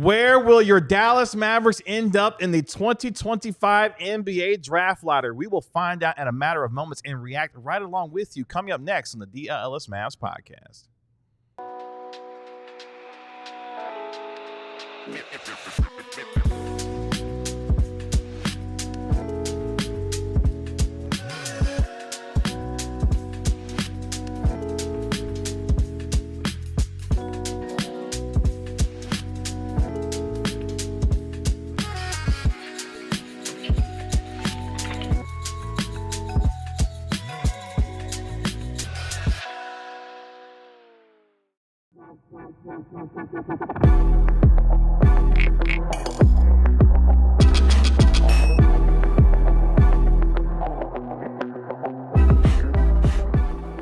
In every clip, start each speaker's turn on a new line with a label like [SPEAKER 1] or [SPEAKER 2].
[SPEAKER 1] Where will your Dallas Mavericks end up in the 2025 NBA Draft Lottery? We will find out in a matter of moments and react right along with you. Coming up next on the DLLS Mavs podcast.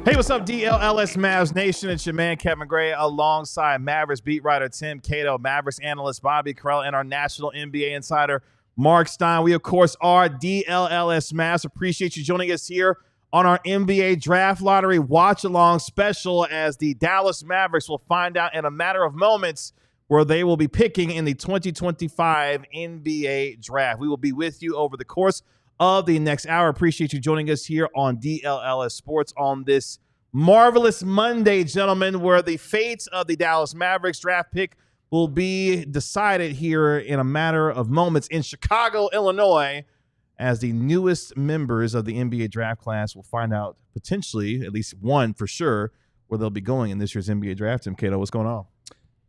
[SPEAKER 1] Hey, what's up, DLLS Mavs Nation? It's your man, Kevin Gray, alongside Mavericks beat writer Tim Cato, Mavericks analyst Bobby Carell, and our national NBA insider, Mark Stein. We, of course, are DLLS Mavs. Appreciate you joining us here on our NBA Draft Lottery watch-along special as the Dallas Mavericks will find out in a matter of moments where they will be picking in the 2025 NBA Draft. We will be with you over the course of the next hour. Appreciate you joining us here on DLLS Sports on this marvelous Monday, gentlemen, where the fate of the Dallas Mavericks draft pick will be decided here in a matter of moments in Chicago, Illinois, as the newest members of the NBA draft class will find out potentially, at least one for sure, where they'll be going in this year's NBA draft. Tim Cato, what's going on?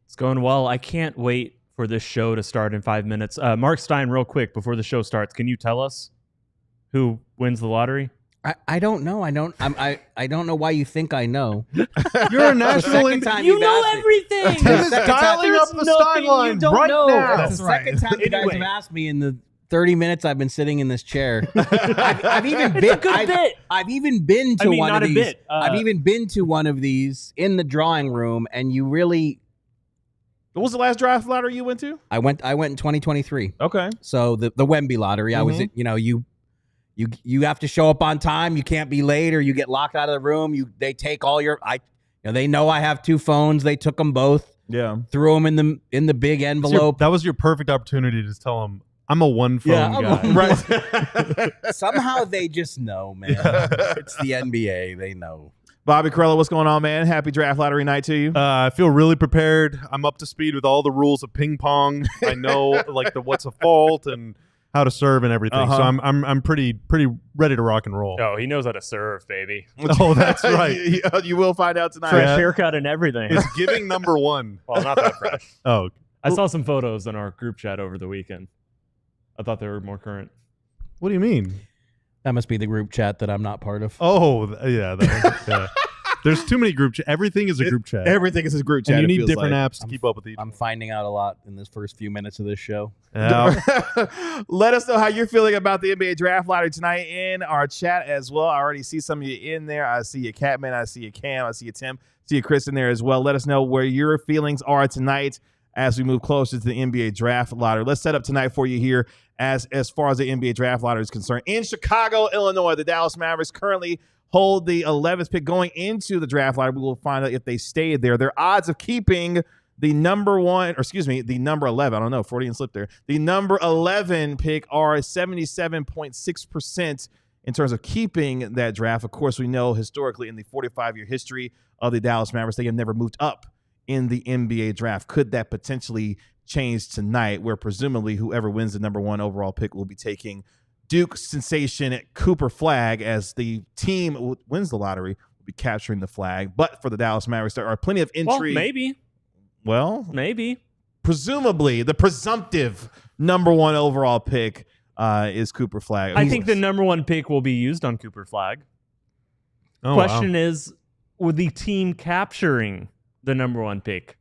[SPEAKER 2] It's going well. I can't wait for this show to start in 5 minutes. Mark Stein, real quick, before the show starts, can you tell us who wins the lottery?
[SPEAKER 3] I don't know. I don't know why you think I know.
[SPEAKER 4] You're a national.
[SPEAKER 2] You know everything.
[SPEAKER 4] Tim is dialing up the Stein line right now.
[SPEAKER 3] That's the second time you guys have asked me in the 30 minutes I've been sitting in this chair. I've even been to one of these. I've even been to one of these in the drawing room, and you really.
[SPEAKER 1] What was the last draft lottery you went to?
[SPEAKER 3] I went in 2023.
[SPEAKER 1] Okay.
[SPEAKER 3] So the Wemby lottery. I was, you have to show up on time. You can't be late, or you get locked out of the room. They take all your. They know I have two phones. They took them both.
[SPEAKER 1] Yeah.
[SPEAKER 3] Threw them in the big envelope.
[SPEAKER 4] That was your perfect opportunity to tell them I'm a one phone guy.
[SPEAKER 1] Right.
[SPEAKER 3] Somehow they just know, man. It's the NBA. They know.
[SPEAKER 1] Bobby Carell, what's going on, man? Happy draft lottery night to you.
[SPEAKER 4] I feel really prepared. I'm up to speed with all the rules of ping pong. I know what's a fault and how to serve and everything. So I'm pretty ready to rock and roll.
[SPEAKER 2] Oh, he knows how to serve, baby.
[SPEAKER 4] Oh, that's right.
[SPEAKER 1] You will find out tonight.
[SPEAKER 2] Fresh haircut and everything.
[SPEAKER 4] It's giving number one.
[SPEAKER 2] Well, not that fresh.
[SPEAKER 4] Oh,
[SPEAKER 2] I saw some photos in our group chat over the weekend. I thought they were more current.
[SPEAKER 4] What do you mean?
[SPEAKER 3] That must be the group chat that I'm not part of.
[SPEAKER 4] Oh, yeah. There's too many group chats. Everything is a group chat.
[SPEAKER 1] Everything is a group chat.
[SPEAKER 4] And you need different apps to keep up with each.
[SPEAKER 3] I'm finding out a lot in this first few minutes of this show.
[SPEAKER 4] Yeah.
[SPEAKER 1] Let us know how you're feeling about the NBA Draft Lottery tonight in our chat as well. I already see some of you in there. I see you, Catman. I see you, Cam. I see you, Tim. I see you, Chris, in there as well. Let us know where your feelings are tonight as we move closer to the NBA Draft Lottery. Let's set up tonight for you here as far as the NBA Draft Lottery is concerned. In Chicago, Illinois, the Dallas Mavericks currently hold the 11th pick going into the draft lottery. We will find out if they stay there. Their odds of keeping the number 11, I don't know, Freudian slip there. The number 11 pick are 77.6% in terms of keeping that draft. Of course, we know historically in the 45-year history of the Dallas Mavericks, they have never moved up in the NBA draft. Could that potentially change tonight, where presumably whoever wins the number 1 overall pick will be taking Duke sensation Cooper Flagg, as the team wins the lottery, will be capturing the flag. But for the Dallas Mavericks, there are plenty of intrigue.
[SPEAKER 2] Maybe.
[SPEAKER 1] Presumably, the presumptive number 1 overall pick is Cooper Flagg.
[SPEAKER 2] I think the number 1 pick will be used on Cooper Flagg.
[SPEAKER 4] Oh,
[SPEAKER 2] Question is, would the team capturing the number 1 pick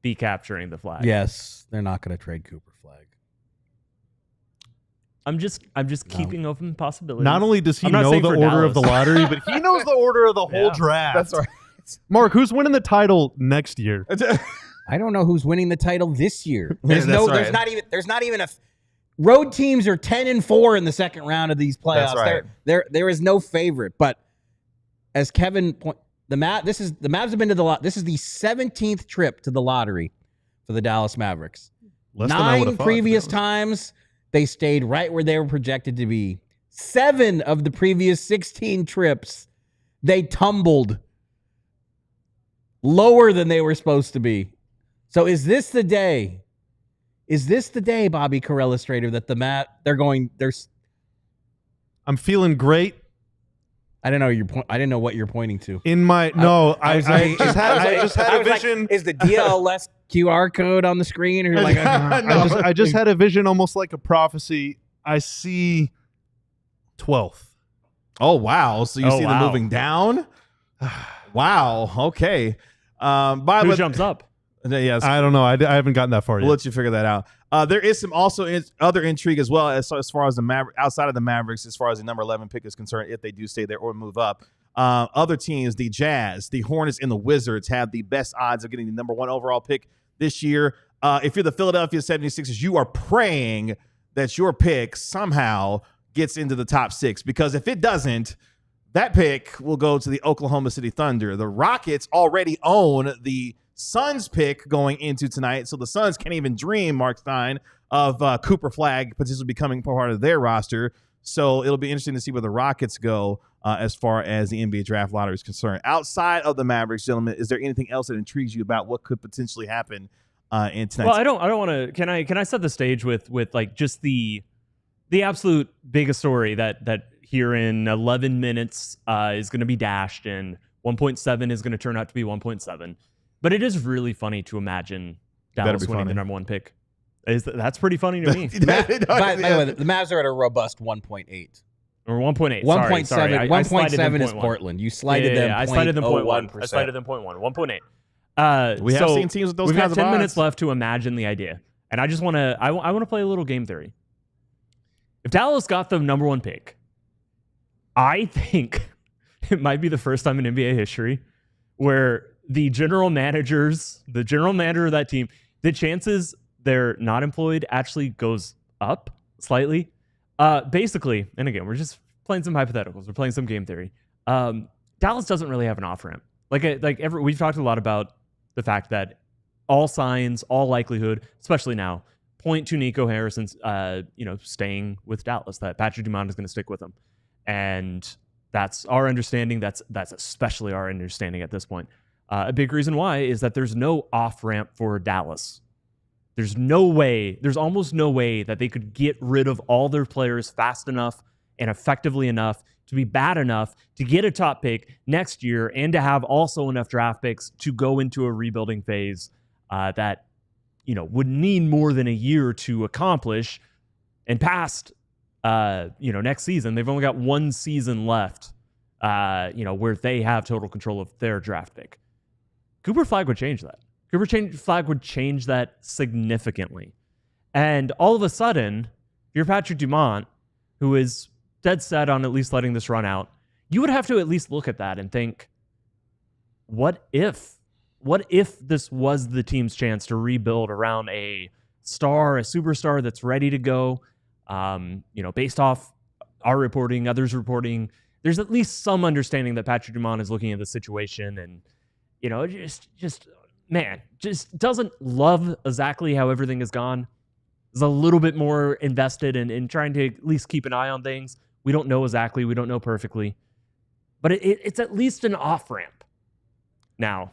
[SPEAKER 2] be capturing the flag?
[SPEAKER 3] Yes, they're not going to trade Cooper Flagg.
[SPEAKER 2] I'm just keeping open possibilities.
[SPEAKER 4] Not only does he know the order of the lottery, but he knows the order of the whole draft.
[SPEAKER 1] That's right.
[SPEAKER 4] Mark, who's winning the title next year?
[SPEAKER 3] I don't know who's winning the title this year. There's
[SPEAKER 1] right.
[SPEAKER 3] there's not even a road teams are 10-4 in the second round of these playoffs.
[SPEAKER 1] That's right.
[SPEAKER 3] There is no favorite. But as Kevin pointed, the Mavs have been to the lot. This is the 17th trip to the lottery for the Dallas Mavericks. 9 previous times, they stayed right where they were projected to be. 7 of the previous 16 trips, they tumbled lower than they were supposed to be. So is this the day? Is this the day, Bobby Carell Strader, that
[SPEAKER 4] I'm feeling great.
[SPEAKER 3] I don't know I didn't know what you're pointing to.
[SPEAKER 4] I just had a vision.
[SPEAKER 3] Like, is the DLLS QR code on the screen? Or you're like,
[SPEAKER 4] I just had a vision, almost like a prophecy. I see 12th.
[SPEAKER 1] Oh wow! So you see them moving down. Wow. Okay.
[SPEAKER 2] Who jumps up?
[SPEAKER 1] Yes.
[SPEAKER 4] I don't know. I haven't gotten that far yet.
[SPEAKER 1] We'll let you figure that out. There is some other intrigue as well as far as the outside of the Mavericks, as far as the number 11 pick is concerned, if they do stay there or move up. Other teams, the Jazz, the Hornets, and the Wizards have the best odds of getting the number 1 overall pick this year. If you're the Philadelphia 76ers, you are praying that your pick somehow gets into the top 6, because if it doesn't, that pick will go to the Oklahoma City Thunder. The Rockets already own the Suns pick going into tonight, so the Suns can't even dream, Mark Stein, of Cooper Flagg potentially becoming part of their roster. So it'll be interesting to see where the Rockets go as far as the NBA draft lottery is concerned. Outside of the Mavericks, gentlemen, is there anything else that intrigues you about what could potentially happen in tonight's?
[SPEAKER 2] Well, I don't want to. Can I set the stage with like just the absolute biggest story that here in 11 minutes is going to be dashed, and 1.7 is going to turn out to be 1.7. But it is really funny to imagine Dallas winning the number 1 pick. That's pretty funny to me.
[SPEAKER 3] By the way, the Mavs are at a robust 1.8.
[SPEAKER 2] Or 1.8.
[SPEAKER 3] 1.7. 1.7 is Portland. You slided them.
[SPEAKER 2] I slided them 0.1. I slided them 0.1. 1.8.
[SPEAKER 1] We have seen teams with those kinds of odds.
[SPEAKER 2] We've got 10 minutes left to imagine the idea. And I just want to I want to play a little game theory. If Dallas got the number 1 pick, I think it might be the first time in NBA history where the general manager of that team, the chances they're not employed actually goes up slightly. Basically, and again, we're just playing some hypotheticals. We're playing some game theory. Dallas doesn't really have an off-ramp. We've talked a lot about the fact that all signs, all likelihood, especially now, point to Nico Harrison's, staying with Dallas, that Patrick Dumont is going to stick with him. And that's our understanding. That's especially our understanding at this point. A big reason why is that there's no off-ramp for Dallas. There's almost no way that they could get rid of all their players fast enough and effectively enough to be bad enough to get a top pick next year and to have also enough draft picks to go into a rebuilding phase that would need more than a year to accomplish. And past next season, they've only got 1 season left where they have total control of their draft pick. Cooper Flagg would change that. Flagg would change that significantly. And all of a sudden, if you're Patrick Dumont, who is dead set on at least letting this run out, you would have to at least look at that and think, what if this was the team's chance to rebuild around a superstar that's ready to go? Based off our reporting, others reporting, there's at least some understanding that Patrick Dumont is looking at the situation and, just doesn't love exactly how everything has gone. Is a little bit more invested in trying to at least keep an eye on things. We don't know exactly. We don't know perfectly. But it's at least an off-ramp. Now,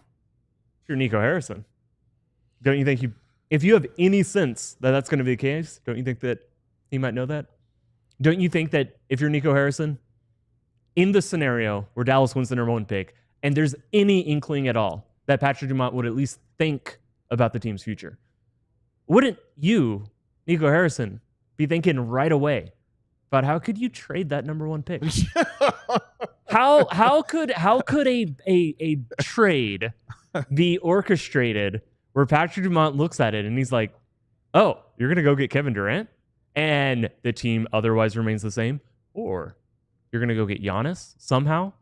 [SPEAKER 2] if you're Nico Harrison, don't you think if you have any sense that that's going to be the case, don't you think that he might know that? Don't you think that if you're Nico Harrison, in the scenario where Dallas wins the number 1 pick, and there's any inkling at all that Patrick Dumont would at least think about the team's future, wouldn't you, Nico Harrison, be thinking right away about how could you trade that number 1 pick? how could a trade be orchestrated where Patrick Dumont looks at it and he's like, oh, you're going to go get Kevin Durant and the team otherwise remains the same? Or you're going to go get Giannis somehow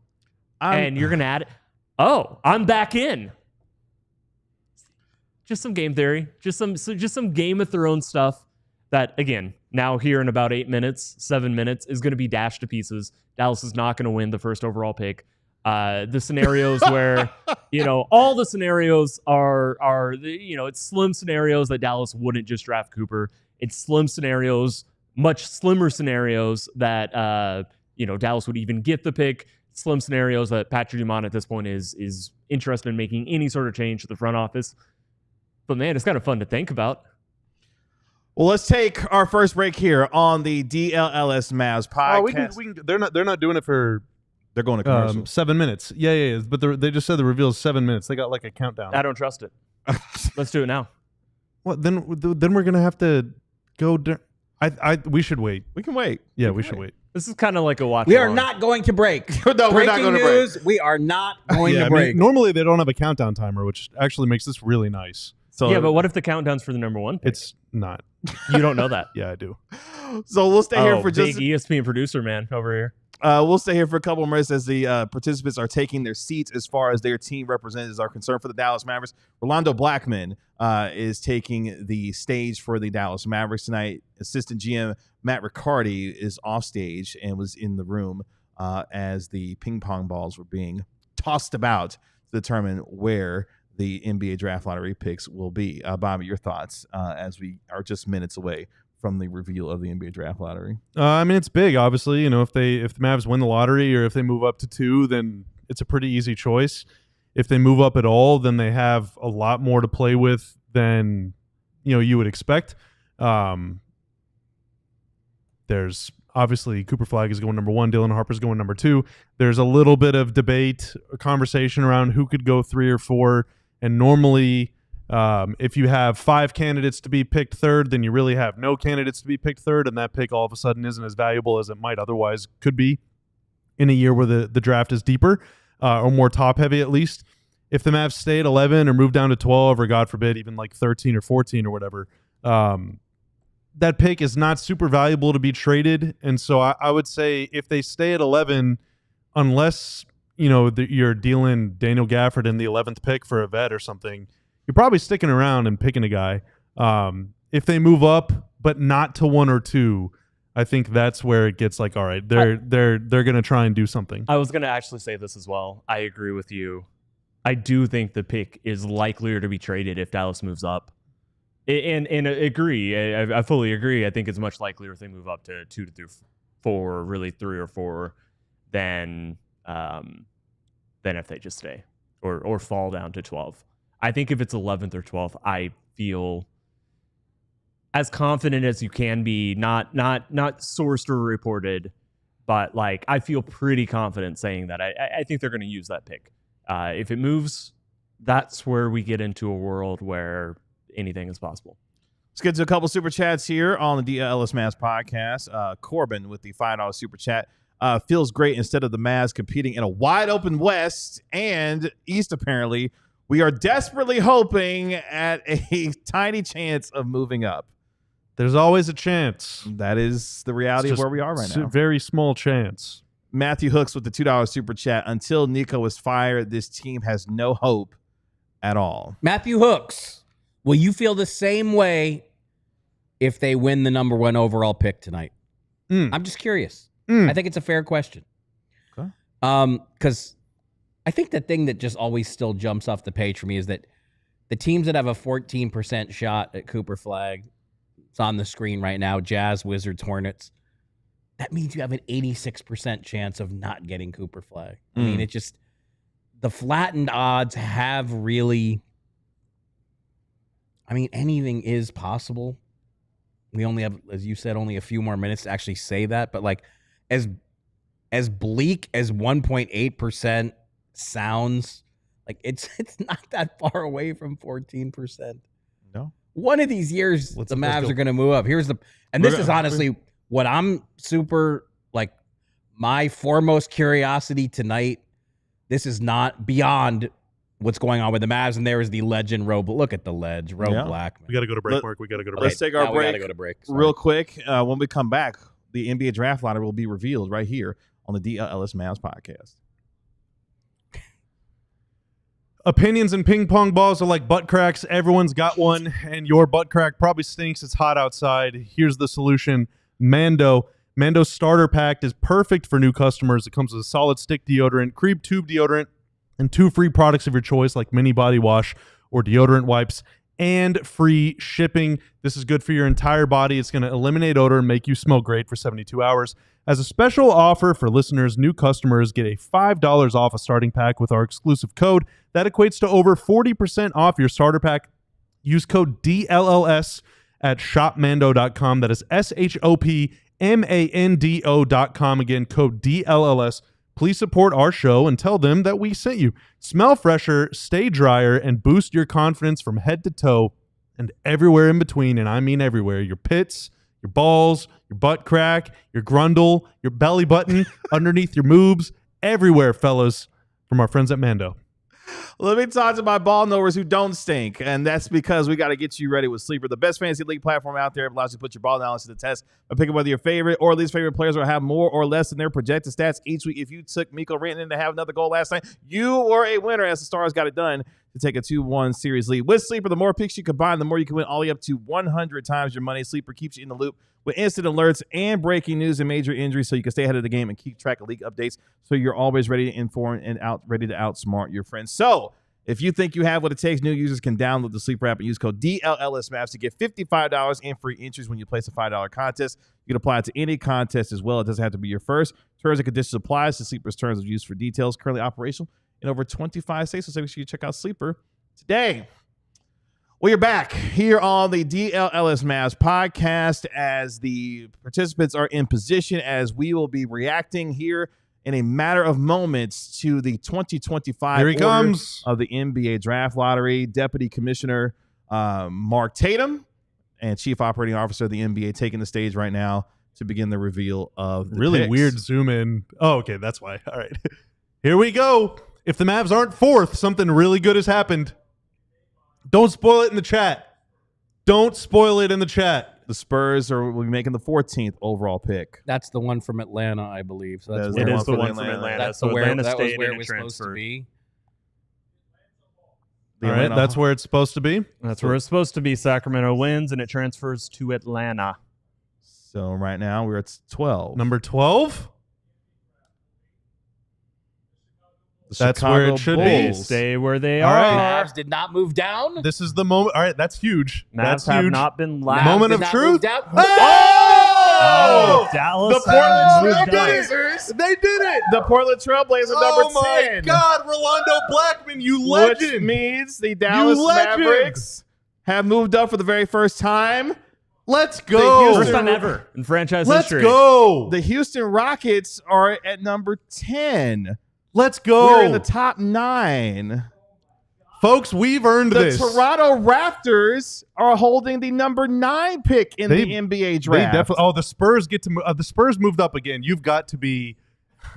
[SPEAKER 2] and you're going to add, oh, I'm back in. Just some game theory, just some Game of Thrones stuff that, again, now here in about 7 minutes, is going to be dashed to pieces. Dallas is not going to win the first overall pick. The scenarios where, all the scenarios are it's slim scenarios that Dallas wouldn't just draft Cooper. It's slim scenarios, much slimmer scenarios that, Dallas would even get the pick. Slim scenarios that Patrick Dumont at this point is interested in making any sort of change to the front office. But man, it's kind of fun to think about.
[SPEAKER 1] Well, let's take our first break here on the DLLS Mavs podcast.
[SPEAKER 4] We can, they're not doing it for.
[SPEAKER 1] They're going to commercial. 7
[SPEAKER 4] minutes. Yeah. But they just said the reveal is 7 minutes. They got like a countdown.
[SPEAKER 2] I don't trust it. Let's do it now.
[SPEAKER 4] What? Then we're gonna have to go. We should wait.
[SPEAKER 1] We can wait.
[SPEAKER 4] Yeah, we should wait.
[SPEAKER 2] This is kind of like a watch.
[SPEAKER 3] We are not going to break.
[SPEAKER 1] No, we're not going to break.
[SPEAKER 3] We are not going to break.
[SPEAKER 4] Normally they don't have a countdown timer, which actually makes this really nice.
[SPEAKER 2] So yeah, but what if the countdown's for the number one pick?
[SPEAKER 4] It's not.
[SPEAKER 2] You don't know that.
[SPEAKER 4] Yeah, I do.
[SPEAKER 1] So we'll stay here for
[SPEAKER 2] just big ESPN producer man over here.
[SPEAKER 1] We'll stay here for a couple of minutes as the participants are taking their seats as far as their team representatives are concerned for the Dallas Mavericks. Rolando Blackman is taking the stage for the Dallas Mavericks tonight. Assistant GM Matt Riccardi is off stage and was in the room as the ping pong balls were being tossed about to determine where the NBA draft lottery picks will be. Bobby, your thoughts as we are just minutes away from the reveal of the NBA draft lottery?
[SPEAKER 4] It's big, obviously. If the Mavs win the lottery or if they move up to 2, then it's a pretty easy choice. If they move up at all, then they have a lot more to play with than you would expect. There's obviously Cooper Flagg is going number 1, Dylan Harper's going number 2. There's a little bit of debate, a conversation around who could go 3 or 4, and normally if you have 5 candidates to be picked 3rd, then you really have no candidates to be picked 3rd, and that pick all of a sudden isn't as valuable as it might otherwise could be in a year where the draft is deeper or more top-heavy at least. If the Mavs stay at 11 or move down to 12 or, God forbid, even like 13 or 14 or whatever, that pick is not super valuable to be traded. And so I would say if they stay at 11, unless you're dealing Daniel Gafford in the 11th pick for a vet or something, you're probably sticking around and picking a guy. If they move up, but not to 1 or 2, I think that's where it gets like, all right, they're going to try and do something.
[SPEAKER 2] I was going to actually say this as well. I agree with you. I do think the pick is likelier to be traded if Dallas moves up. And agree. I fully agree. I think it's much likelier if they move up to 2 to 4, really 3 or 4, than if they just stay or fall down to 12. I think if it's 11th or 12th, I feel as confident as you can be, not sourced or reported, but like I feel pretty confident saying that I think they're going to use that pick. If it moves, that's where we get into a world where anything is possible.
[SPEAKER 1] Let's get to a couple super chats here on the DLLS Mavs podcast. Corbin with the $5 super chat. Feels great instead of the Mavs competing in a wide open West and East, apparently. We are desperately hoping at a tiny chance of moving up.
[SPEAKER 4] There's always a chance.
[SPEAKER 1] That is the reality of where we are right now.
[SPEAKER 4] Very small chance.
[SPEAKER 1] Matthew Hooks with the $2 super chat. Until Nico is fired, this team has no hope at all.
[SPEAKER 3] Matthew Hooks, will you feel the same way if they win the number 1 overall pick tonight? I'm just curious. I think it's a fair question.
[SPEAKER 1] Okay.
[SPEAKER 3] Because I think the thing that just always still jumps off the page for me is that the teams that have a 14% shot at Cooper Flagg, it's on the screen right now, Jazz, Wizards, Hornets, that means you have an 86% chance of not getting Cooper Flagg. I mean, it just, the flattened odds have really, anything is possible. We only have, as you said, only a few more minutes to actually say that, but like as bleak as 1.8% sounds, like it's not that far away from 14%.
[SPEAKER 1] No.
[SPEAKER 3] One of these years, the Mavs are going to move up. This is honestly what I'm super, like, my foremost curiosity tonight. This is not beyond what's going on with the Mavs, and there is the legend Roe. Look at the ledge, Roe Blackman.
[SPEAKER 4] We got to go to break, Mark. We got to go to break.
[SPEAKER 1] Let's take our break.
[SPEAKER 3] We got to go to break.
[SPEAKER 1] Real quick. When we come back, the NBA draft lottery will be revealed right here on the DLLS Mavs podcast.
[SPEAKER 4] Opinions and ping pong balls are like butt cracks. Everyone's got one, and your butt crack probably stinks. It's hot outside. Here's the solution. Mando Mando's starter pack is perfect for new customers. It comes with a solid stick deodorant, cream tube deodorant, and 2 free products of your choice like mini body wash or deodorant wipes, and free shipping. This is good for your entire body. It's going to eliminate odor and make you smell great for 72 hours. As a special offer for listeners, new customers get a $5 off a starting pack with our exclusive code. That equates to over 40% off your starter pack. Use code DLLS at shopmando.com. That is SHOPMANDO.com. Again, code DLLS. Please support our show and tell them that we sent you. Smell fresher, stay drier, and boost your confidence from head to toe and everywhere in between, and I mean everywhere. Your pits, your balls, your butt crack, your grundle, your belly button, underneath your moobs, everywhere, fellas, from our friends at Mando.
[SPEAKER 1] Let me talk to my ball knowers who don't stink, and that's because we got to get you ready with Sleeper, the best fantasy league platform out there. It allows you to put your ball knowledge to the test by picking whether your favorite or least favorite players will have more or less than their projected stats each week. If you took Miko Rantanen to have another goal last night, you were a winner, as the Stars got it done to take a 2-1 series lead. With Sleeper, the more picks you combine, the more you can win, all the way up to 100 times your money. Sleeper keeps you in the loop with instant alerts and breaking news and major injuries, so you can stay ahead of the game and keep track of league updates, so you're always ready to inform and ready to outsmart your friends. So if you think you have what it takes, new users can download the Sleeper app and use code DLLS Mavs to get $55 in free entries when you place a $5 contest. You can apply it to any contest as well. It doesn't have to be your first. Terms and conditions apply. The Sleeper's terms of use for details. Currently operational in over 25 states, so make sure you check out Sleeper today. Well, you're back here on the DLLS Mavs podcast as the participants are in position, as we will be reacting here in a matter of moments to the 2025
[SPEAKER 4] Here he comes.
[SPEAKER 1] of the NBA Draft Lottery. Deputy Commissioner Mark Tatum and Chief Operating Officer of the NBA taking the stage right now to begin the reveal of the
[SPEAKER 4] Really
[SPEAKER 1] picks.
[SPEAKER 4] weird zoom in. Oh, okay, that's why. All right. Here we go. If the Mavs aren't fourth, something really good has happened. Don't spoil it in the chat. Don't spoil it in the chat.
[SPEAKER 1] The Spurs will be making the 14th overall pick.
[SPEAKER 3] That's the one from Atlanta, I believe. So that's
[SPEAKER 1] That
[SPEAKER 2] It
[SPEAKER 1] is
[SPEAKER 2] is
[SPEAKER 1] the
[SPEAKER 2] the
[SPEAKER 1] one
[SPEAKER 2] one
[SPEAKER 1] from
[SPEAKER 2] from
[SPEAKER 1] Atlanta.
[SPEAKER 2] Atlanta.
[SPEAKER 3] that's
[SPEAKER 2] So
[SPEAKER 3] where
[SPEAKER 2] Atlanta
[SPEAKER 3] that was
[SPEAKER 2] State
[SPEAKER 3] where it
[SPEAKER 2] and
[SPEAKER 3] was supposed to
[SPEAKER 2] transferred.
[SPEAKER 3] be.
[SPEAKER 1] The
[SPEAKER 4] All right,
[SPEAKER 1] Atlanta-
[SPEAKER 4] that's where it's supposed to be.
[SPEAKER 2] That's where it's supposed to be. Sacramento wins, and it transfers to Atlanta.
[SPEAKER 1] So right now we're at 12.
[SPEAKER 4] Number 12.
[SPEAKER 1] The
[SPEAKER 4] That's
[SPEAKER 1] Chicago
[SPEAKER 4] where it should be.
[SPEAKER 1] Bulls.
[SPEAKER 2] Stay where they
[SPEAKER 4] All
[SPEAKER 2] are.
[SPEAKER 4] right.
[SPEAKER 3] Mavs did not move down.
[SPEAKER 4] This is the moment. All right, that's huge. That's
[SPEAKER 2] Mavs have
[SPEAKER 4] huge.
[SPEAKER 2] not been
[SPEAKER 3] Mavs
[SPEAKER 2] last.
[SPEAKER 4] Moment
[SPEAKER 3] did
[SPEAKER 4] of
[SPEAKER 3] not
[SPEAKER 4] truth.
[SPEAKER 3] move down.
[SPEAKER 4] Oh!
[SPEAKER 2] Dallas
[SPEAKER 1] The Portland
[SPEAKER 2] moved up.
[SPEAKER 1] Trailblazers.
[SPEAKER 4] They did it.
[SPEAKER 1] The Portland Trailblazers,
[SPEAKER 4] Oh
[SPEAKER 1] number
[SPEAKER 4] my
[SPEAKER 1] 10.
[SPEAKER 4] God, Rolando Blackman, you
[SPEAKER 1] Which
[SPEAKER 4] legend.
[SPEAKER 1] means the Dallas
[SPEAKER 4] legend.
[SPEAKER 1] Mavericks have moved up for the very first time.
[SPEAKER 4] Let's
[SPEAKER 1] The
[SPEAKER 4] go.
[SPEAKER 1] Houston-
[SPEAKER 2] First time ever in franchise
[SPEAKER 4] Let's
[SPEAKER 2] history.
[SPEAKER 4] go.
[SPEAKER 1] The Houston Rockets are at number 10.
[SPEAKER 4] Let's go.
[SPEAKER 1] We're in the top 9.
[SPEAKER 4] Folks, we've earned
[SPEAKER 1] The
[SPEAKER 4] this.
[SPEAKER 1] Toronto Raptors are holding the number 9 pick in
[SPEAKER 4] They-
[SPEAKER 1] the NBA
[SPEAKER 4] They
[SPEAKER 1] draft.
[SPEAKER 4] definitely. Oh, the Spurs get to. The Spurs moved up again. You've got to be.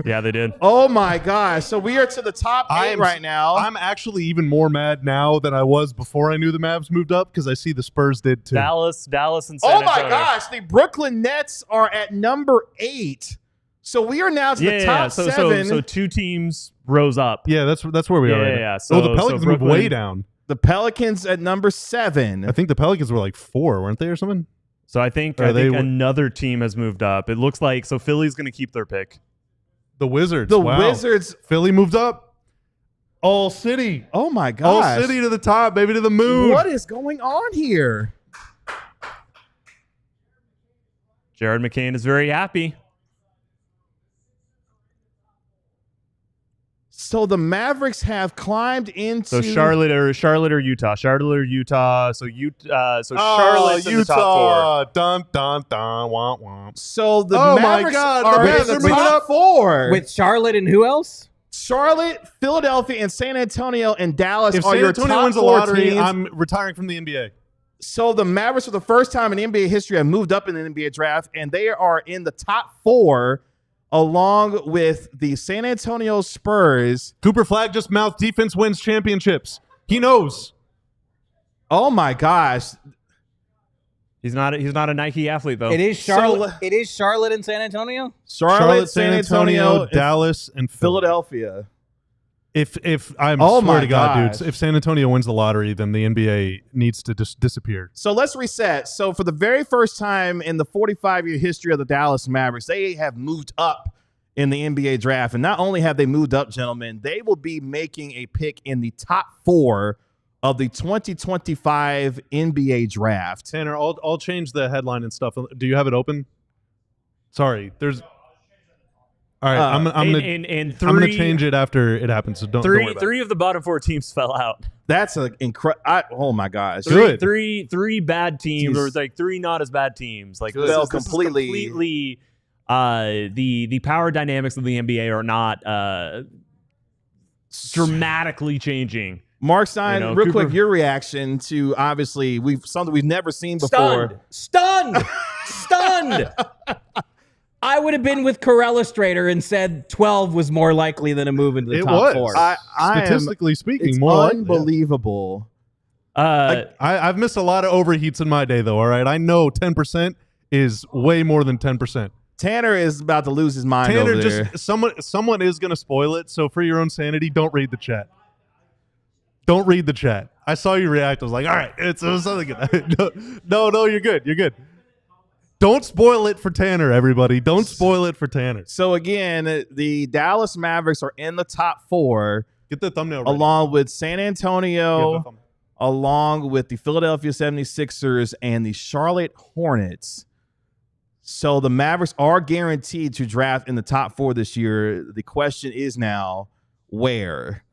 [SPEAKER 2] Yeah, they did.
[SPEAKER 1] Oh my gosh. So we are to the top 8 right now.
[SPEAKER 4] I'm actually even more mad now than I was before I knew the Mavs moved up because I see the Spurs did too.
[SPEAKER 2] Dallas, and San
[SPEAKER 1] Oh my
[SPEAKER 2] Antonio.
[SPEAKER 1] gosh. The Brooklyn Nets are at number 8. So we are now to the top 7.
[SPEAKER 2] So two teams rose up.
[SPEAKER 4] Yeah, that's where we are. Right now.
[SPEAKER 2] Yeah.
[SPEAKER 4] So the
[SPEAKER 2] So
[SPEAKER 4] Pelicans moved way
[SPEAKER 2] Brooklyn-
[SPEAKER 4] down.
[SPEAKER 1] The Pelicans at number 7.
[SPEAKER 4] I think the Pelicans were like 4, weren't they, or something?
[SPEAKER 2] So I think another team has moved up. It looks like Philly's going to keep their pick.
[SPEAKER 4] The Wizards.
[SPEAKER 1] The
[SPEAKER 4] Wow.
[SPEAKER 1] Wizards.
[SPEAKER 4] Philly moved up. All City.
[SPEAKER 1] Oh my
[SPEAKER 4] All
[SPEAKER 1] gosh.
[SPEAKER 4] City to the top, baby, to the moon.
[SPEAKER 1] What is going on here?
[SPEAKER 2] Jared McCain is very happy.
[SPEAKER 1] So the Mavericks have climbed into
[SPEAKER 2] So Charlotte or Utah. So Charlotte's in the top
[SPEAKER 4] Utah. Dun, dun, dun. Womp, womp.
[SPEAKER 1] So the
[SPEAKER 4] Oh my
[SPEAKER 1] Mavericks
[SPEAKER 4] God,
[SPEAKER 1] are
[SPEAKER 4] the
[SPEAKER 1] in
[SPEAKER 4] Mavs
[SPEAKER 1] the
[SPEAKER 4] are moving
[SPEAKER 1] top
[SPEAKER 4] up.
[SPEAKER 1] 4.
[SPEAKER 3] With Charlotte and who else?
[SPEAKER 1] Charlotte, Philadelphia, and San Antonio and Dallas
[SPEAKER 4] If
[SPEAKER 1] are
[SPEAKER 4] San
[SPEAKER 1] your
[SPEAKER 4] Antonio
[SPEAKER 1] top
[SPEAKER 4] wins the
[SPEAKER 1] 4
[SPEAKER 4] lottery,
[SPEAKER 1] teams.
[SPEAKER 4] I'm retiring from the NBA.
[SPEAKER 1] So the Mavericks, for the first time in NBA history, have moved up in the NBA draft, and they are in the top 4, along with the San Antonio Spurs.
[SPEAKER 4] Cooper Flagg just mouthed defense wins championships. He knows.
[SPEAKER 1] Oh my gosh!
[SPEAKER 2] He's not a Nike athlete though.
[SPEAKER 3] It is Charlotte. It is Charlotte and San Antonio.
[SPEAKER 1] Charlotte, San Antonio,
[SPEAKER 4] Dallas, and
[SPEAKER 1] Philadelphia.
[SPEAKER 4] If I'm
[SPEAKER 1] Oh
[SPEAKER 4] swear
[SPEAKER 1] my
[SPEAKER 4] to God,
[SPEAKER 1] gosh.
[SPEAKER 4] dudes, if San Antonio wins the lottery, then the NBA needs to just disappear.
[SPEAKER 1] So let's reset. So for the very first time in the 45-year history of the Dallas Mavericks, they have moved up in the NBA draft. And not only have they moved up, gentlemen, they will be making a pick in the top 4 of the 2025 NBA draft.
[SPEAKER 4] Tanner, I'll change the headline and stuff. Do you have it open? Sorry, there's. All right, I'm gonna change it after it happens. So don't worry about
[SPEAKER 2] three of the bottom 4 teams fell out.
[SPEAKER 1] That's an incredible. Oh my gosh!
[SPEAKER 4] Good.
[SPEAKER 2] Three bad teams,
[SPEAKER 1] Jeez.
[SPEAKER 2] or like 3 not as bad teams. Like
[SPEAKER 1] Good.
[SPEAKER 2] this
[SPEAKER 1] Fell
[SPEAKER 2] is
[SPEAKER 1] completely.
[SPEAKER 2] The power dynamics of the NBA are not dramatically changing.
[SPEAKER 1] Mark Stein, real
[SPEAKER 2] Cooper,
[SPEAKER 1] quick, your reaction to obviously something we've never seen before.
[SPEAKER 3] Stunned. I would have been with Corellustrator and said 12 was more likely than a move into the top 4.
[SPEAKER 4] Statistically speaking,
[SPEAKER 1] it's
[SPEAKER 4] more
[SPEAKER 1] unbelievable.
[SPEAKER 4] I've missed a lot of overheats in my day, though. All right, I know 10% is way more than 10%.
[SPEAKER 1] Tanner is about to lose his mind.
[SPEAKER 4] Tanner,
[SPEAKER 1] over there.
[SPEAKER 4] just someone is going to spoil it. So for your own sanity, don't read the chat. Don't read the chat. I saw you react. I was like, all right, it was something good. No, you're good. You're good. Don't spoil it for Tanner, everybody. Don't spoil it for Tanner.
[SPEAKER 1] So again, the Dallas Mavericks are in the top 4.
[SPEAKER 4] Get the thumbnail ready.
[SPEAKER 1] Along with San Antonio, along with the Philadelphia 76ers and the Charlotte Hornets. So the Mavericks are guaranteed to draft in the top 4 this year. The question is now, where?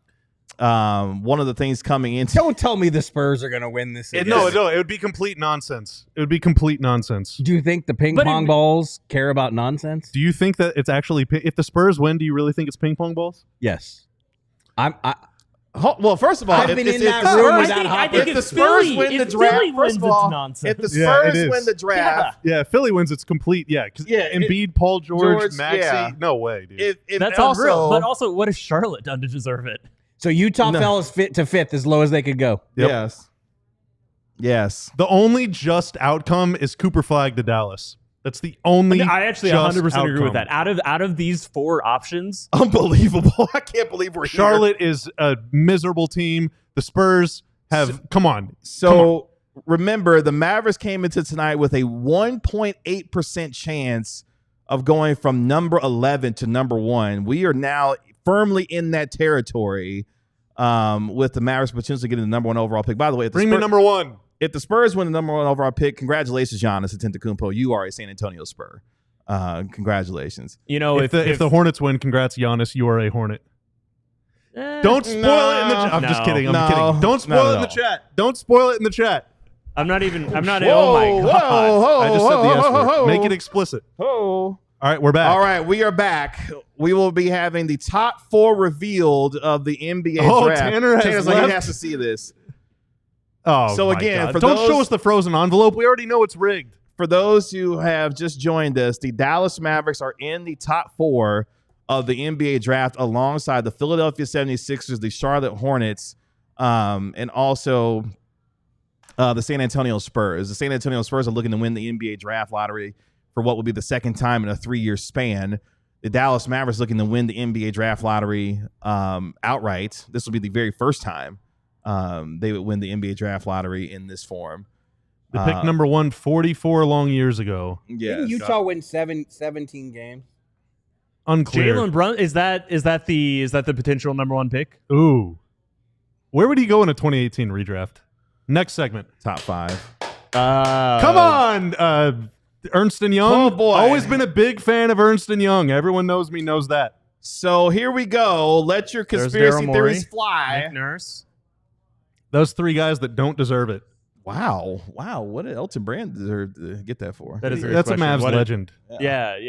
[SPEAKER 1] One of the things coming into...
[SPEAKER 3] Don't tell me the Spurs are going to win this.
[SPEAKER 4] No, it would be complete nonsense. It would be complete nonsense.
[SPEAKER 3] Do you think the ping pong balls care about nonsense?
[SPEAKER 4] Do you think that it's actually... If the Spurs win, do you really think it's ping pong balls?
[SPEAKER 3] Yes.
[SPEAKER 1] Well, first of all,
[SPEAKER 3] I've been in that room with that hopper.
[SPEAKER 1] If the Spurs win the draft, first of all, if the Spurs win the draft...
[SPEAKER 4] Yeah, Philly wins, it's complete. Yeah, because Embiid, Paul George, Maxey.
[SPEAKER 1] Yeah.
[SPEAKER 4] No way, dude.
[SPEAKER 2] That's also, unreal. But also, what has Charlotte done to deserve it?
[SPEAKER 3] So Utah fell as fit to 5th, as low as they could go.
[SPEAKER 4] Yep.
[SPEAKER 1] Yes.
[SPEAKER 4] The only just outcome is Cooper Flagg to Dallas. That's the only.
[SPEAKER 2] I actually 100% agree with that. Out of these 4 options,
[SPEAKER 1] unbelievable. I can't believe we're
[SPEAKER 4] Charlotte is a miserable team. The Spurs have come on.
[SPEAKER 1] So remember, the Mavericks came into tonight with a 1.8% chance of going from number 11 to number 1. We are now firmly in that territory, with the Mavericks potentially getting the number 1 overall pick. By the way,
[SPEAKER 4] bring me number 1.
[SPEAKER 1] If the Spurs win the number 1 overall pick, congratulations, Giannis Antetokounmpo. You are a San Antonio Spur. Congratulations.
[SPEAKER 4] If the Hornets win, congrats, Giannis. You are a Hornet. Don't spoil it in the chat. I'm just kidding. I'm kidding. Don't spoil it in the chat. Don't spoil it in the chat.
[SPEAKER 2] I'm not. Oh my god!
[SPEAKER 4] I just said the S word. Make it explicit. All right, we're back.
[SPEAKER 1] All right, we are back. We will be having the top 4 revealed of the NBA draft.
[SPEAKER 4] Tanner's
[SPEAKER 1] like, he has to see this.
[SPEAKER 4] Oh,
[SPEAKER 1] so again,
[SPEAKER 4] don't show us the frozen envelope. We already know it's rigged.
[SPEAKER 1] For those who have just joined us, the Dallas Mavericks are in the top 4 of the NBA draft alongside the Philadelphia 76ers, the Charlotte Hornets, and also the San Antonio Spurs. The San Antonio Spurs are looking to win the NBA draft lottery for what will be the second time in a 3-year span. The Dallas Mavericks looking to win the NBA draft lottery outright. This will be the very first time they would win the NBA draft lottery in this form.
[SPEAKER 4] They picked number 1 44 long years ago.
[SPEAKER 1] Yeah,
[SPEAKER 3] didn't Utah win 17 games?
[SPEAKER 4] Unclear.
[SPEAKER 2] Jalen Brunson, is that the potential number 1 pick?
[SPEAKER 4] Ooh, where would he go in a 2018 redraft? Next segment,
[SPEAKER 1] top 5.
[SPEAKER 4] Come on, Ernst & Young.
[SPEAKER 1] Oh boy,
[SPEAKER 4] always been a big fan of Ernst & Young. Everyone knows me, knows that.
[SPEAKER 1] So here we go. Let your conspiracy theories fly.
[SPEAKER 2] Nick Nurse.
[SPEAKER 4] Those 3 guys that don't deserve it.
[SPEAKER 1] Wow. What did Elton Brand deserve to get that for?
[SPEAKER 2] That's
[SPEAKER 4] a Mavs legend.
[SPEAKER 2] Yeah. Do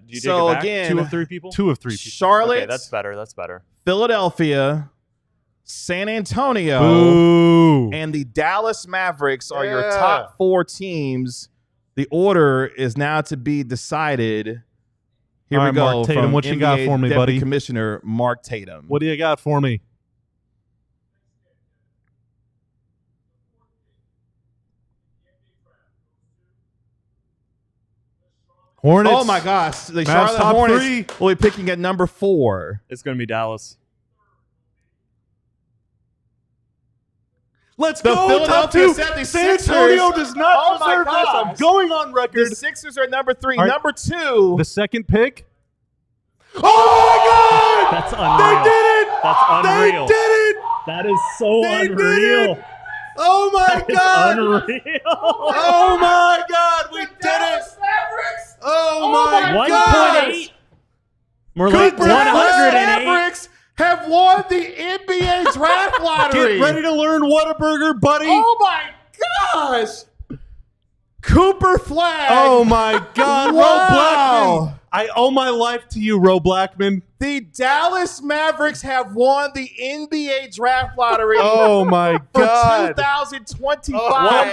[SPEAKER 2] you
[SPEAKER 1] so
[SPEAKER 2] take it back?
[SPEAKER 1] Again,
[SPEAKER 2] 2 of 3 people?
[SPEAKER 4] 2 of 3 people.
[SPEAKER 1] Charlotte.
[SPEAKER 2] Okay, that's better.
[SPEAKER 1] Philadelphia, San Antonio,
[SPEAKER 4] Ooh.
[SPEAKER 1] and the Dallas Mavericks are your top 4 teams. The order is now to be decided. Here we go.
[SPEAKER 4] Mark Tatum, what you got for me,
[SPEAKER 1] Deputy
[SPEAKER 4] buddy?
[SPEAKER 1] Commissioner Mark Tatum.
[SPEAKER 4] What do you got for me? Hornets.
[SPEAKER 1] Oh my gosh, the
[SPEAKER 4] Mavs
[SPEAKER 1] Charlotte
[SPEAKER 4] top
[SPEAKER 1] Hornets
[SPEAKER 4] 3.
[SPEAKER 1] will be picking at number 4.
[SPEAKER 2] It's going to be Dallas.
[SPEAKER 4] Let's
[SPEAKER 1] The
[SPEAKER 4] go. Top
[SPEAKER 1] Philadelphia
[SPEAKER 4] 2.
[SPEAKER 1] 76ers.
[SPEAKER 4] San Antonio does not deserve this. I'm going on record.
[SPEAKER 1] The Sixers are number 3.
[SPEAKER 4] All right.
[SPEAKER 1] Number 2.
[SPEAKER 4] The second pick. Oh my God!
[SPEAKER 2] That's unreal.
[SPEAKER 4] They did it!
[SPEAKER 2] That's unreal.
[SPEAKER 4] They did it!
[SPEAKER 2] That is so
[SPEAKER 4] They did
[SPEAKER 2] unreal.
[SPEAKER 4] it! Oh my God!
[SPEAKER 2] Unreal.
[SPEAKER 4] Oh my God! We did it!
[SPEAKER 1] Mavericks.
[SPEAKER 4] Oh my God!
[SPEAKER 2] 1.8. More like
[SPEAKER 1] Cooper Flagg
[SPEAKER 2] 108.
[SPEAKER 1] Mavericks have won the NBA draft lottery.
[SPEAKER 4] Get ready to learn Whataburger, buddy.
[SPEAKER 1] Oh my gosh! Cooper Flagg.
[SPEAKER 4] Oh my God,
[SPEAKER 1] Wow.
[SPEAKER 4] Ro Blackman. I owe my life to you, Ro Blackman.
[SPEAKER 1] The Dallas Mavericks have won the NBA draft lottery.
[SPEAKER 4] Oh my
[SPEAKER 1] for
[SPEAKER 4] God.
[SPEAKER 1] 2025.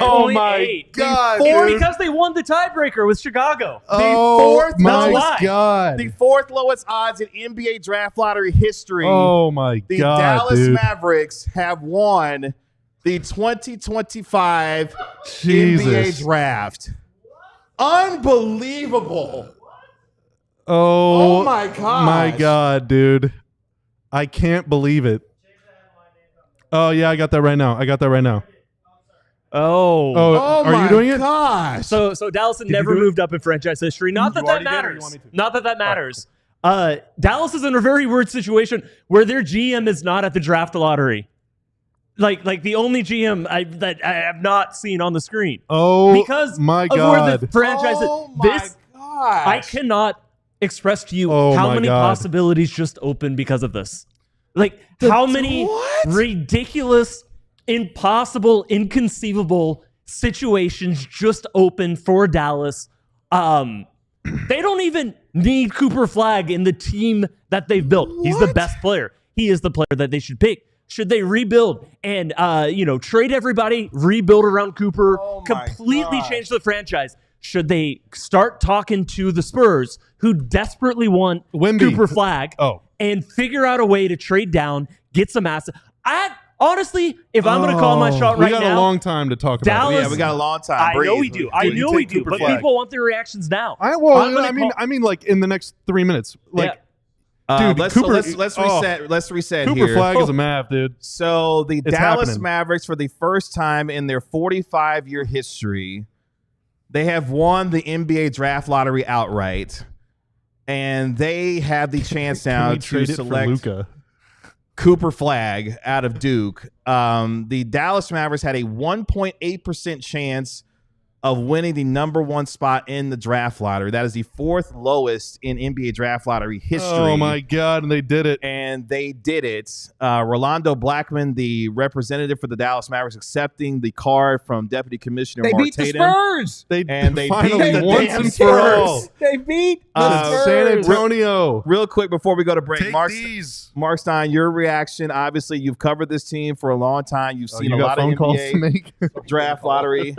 [SPEAKER 4] Oh my
[SPEAKER 2] 1.8.
[SPEAKER 4] God,
[SPEAKER 2] Or
[SPEAKER 4] dude.
[SPEAKER 2] because they won the tiebreaker with Chicago.
[SPEAKER 4] Oh
[SPEAKER 1] fourth
[SPEAKER 4] my
[SPEAKER 2] lowest-
[SPEAKER 4] God.
[SPEAKER 1] The 4th lowest odds in NBA draft lottery history.
[SPEAKER 4] Oh my
[SPEAKER 1] The
[SPEAKER 4] God,
[SPEAKER 1] Dallas
[SPEAKER 4] dude.
[SPEAKER 1] Mavericks have won the 2025
[SPEAKER 4] Jesus.
[SPEAKER 1] NBA draft. Unbelievable.
[SPEAKER 4] Oh,
[SPEAKER 1] Oh my gosh.
[SPEAKER 4] My God, dude. I can't believe it. Oh yeah, I got that right now.
[SPEAKER 2] Oh.
[SPEAKER 4] Oh, are
[SPEAKER 1] my
[SPEAKER 4] you doing it?
[SPEAKER 1] gosh.
[SPEAKER 2] So Dallas had
[SPEAKER 4] you
[SPEAKER 2] never
[SPEAKER 4] do it?
[SPEAKER 2] moved up in franchise history. Not that
[SPEAKER 4] You
[SPEAKER 2] that
[SPEAKER 4] already did, or you
[SPEAKER 2] matters.
[SPEAKER 4] want me to?
[SPEAKER 2] Not that that matters. Dallas is in a very weird situation where their GM is not at the draft lottery. Like the only GM that I have not seen on the screen.
[SPEAKER 4] Oh,
[SPEAKER 2] Because
[SPEAKER 4] my
[SPEAKER 2] of where the
[SPEAKER 4] God.
[SPEAKER 2] franchise is.
[SPEAKER 1] Oh my
[SPEAKER 2] This
[SPEAKER 1] gosh.
[SPEAKER 2] I cannot express to you
[SPEAKER 4] Oh
[SPEAKER 2] how
[SPEAKER 4] my
[SPEAKER 2] many
[SPEAKER 4] God.
[SPEAKER 2] possibilities just open because of this. Like how many
[SPEAKER 1] what?
[SPEAKER 2] ridiculous, impossible, inconceivable situations just open for Dallas. They don't even need Cooper Flagg in the team that they've built. He's the
[SPEAKER 1] What?
[SPEAKER 2] best player. He is the player that they should pick. Should they rebuild and trade everybody, rebuild around Cooper,
[SPEAKER 1] Oh my
[SPEAKER 2] completely
[SPEAKER 1] gosh.
[SPEAKER 2] change the franchise? Should they start talking to the Spurs, who desperately want
[SPEAKER 4] Wemby.
[SPEAKER 2] Cooper Flagg,
[SPEAKER 4] Oh.
[SPEAKER 2] and figure out a way to trade down, get some assets? Honestly, if I'm going to call my shot
[SPEAKER 4] we
[SPEAKER 2] right
[SPEAKER 4] got
[SPEAKER 2] now,
[SPEAKER 4] a long time to talk about
[SPEAKER 2] Dallas-
[SPEAKER 4] it.
[SPEAKER 1] Yeah, we got a long time.
[SPEAKER 2] I know
[SPEAKER 1] Breathe.
[SPEAKER 2] we do.
[SPEAKER 1] Dude,
[SPEAKER 2] I
[SPEAKER 1] you
[SPEAKER 2] know we
[SPEAKER 1] take
[SPEAKER 2] do.
[SPEAKER 1] Cooper
[SPEAKER 2] But
[SPEAKER 1] Flagg.
[SPEAKER 2] people want their reactions now.
[SPEAKER 4] I mean, like in the next 3 minutes. Like, dude,
[SPEAKER 1] let's
[SPEAKER 4] Cooper.
[SPEAKER 1] let's reset. Let's reset
[SPEAKER 4] Cooper
[SPEAKER 1] here.
[SPEAKER 4] Flagg is a Mav, dude.
[SPEAKER 1] So the
[SPEAKER 4] It's
[SPEAKER 1] Dallas
[SPEAKER 4] happening.
[SPEAKER 1] Mavericks, for the first time in their 45-year history, they have won the NBA draft lottery outright, and they have the chance
[SPEAKER 4] Can
[SPEAKER 1] now
[SPEAKER 4] we
[SPEAKER 1] to
[SPEAKER 4] trade it for
[SPEAKER 1] select
[SPEAKER 4] Luka?
[SPEAKER 1] Cooper Flagg out of Duke. The Dallas Mavericks had a 1.8% chance of winning the number 1 spot in the draft lottery. That is the 4th lowest in NBA draft lottery history.
[SPEAKER 4] Oh my God, and they did it.
[SPEAKER 1] And they did it. Rolando Blackman, the representative for the Dallas Mavericks, accepting the card from Deputy Commissioner
[SPEAKER 3] They
[SPEAKER 1] Mark
[SPEAKER 3] beat the
[SPEAKER 1] Tatum.
[SPEAKER 3] Spurs.
[SPEAKER 1] They
[SPEAKER 4] finally
[SPEAKER 1] beat the
[SPEAKER 4] once
[SPEAKER 1] damn
[SPEAKER 4] and for all.
[SPEAKER 1] Spurs.
[SPEAKER 3] They beat the
[SPEAKER 1] Uh,
[SPEAKER 4] San
[SPEAKER 3] Spurs.
[SPEAKER 4] Antonio.
[SPEAKER 1] Real quick before we go to break,
[SPEAKER 4] Take
[SPEAKER 1] Mark Stein, your reaction. Obviously, you've covered this team for a long time. You've seen
[SPEAKER 4] you
[SPEAKER 1] a
[SPEAKER 4] got
[SPEAKER 1] lot of
[SPEAKER 4] phone calls to
[SPEAKER 1] NBA
[SPEAKER 4] make.
[SPEAKER 1] draft lottery.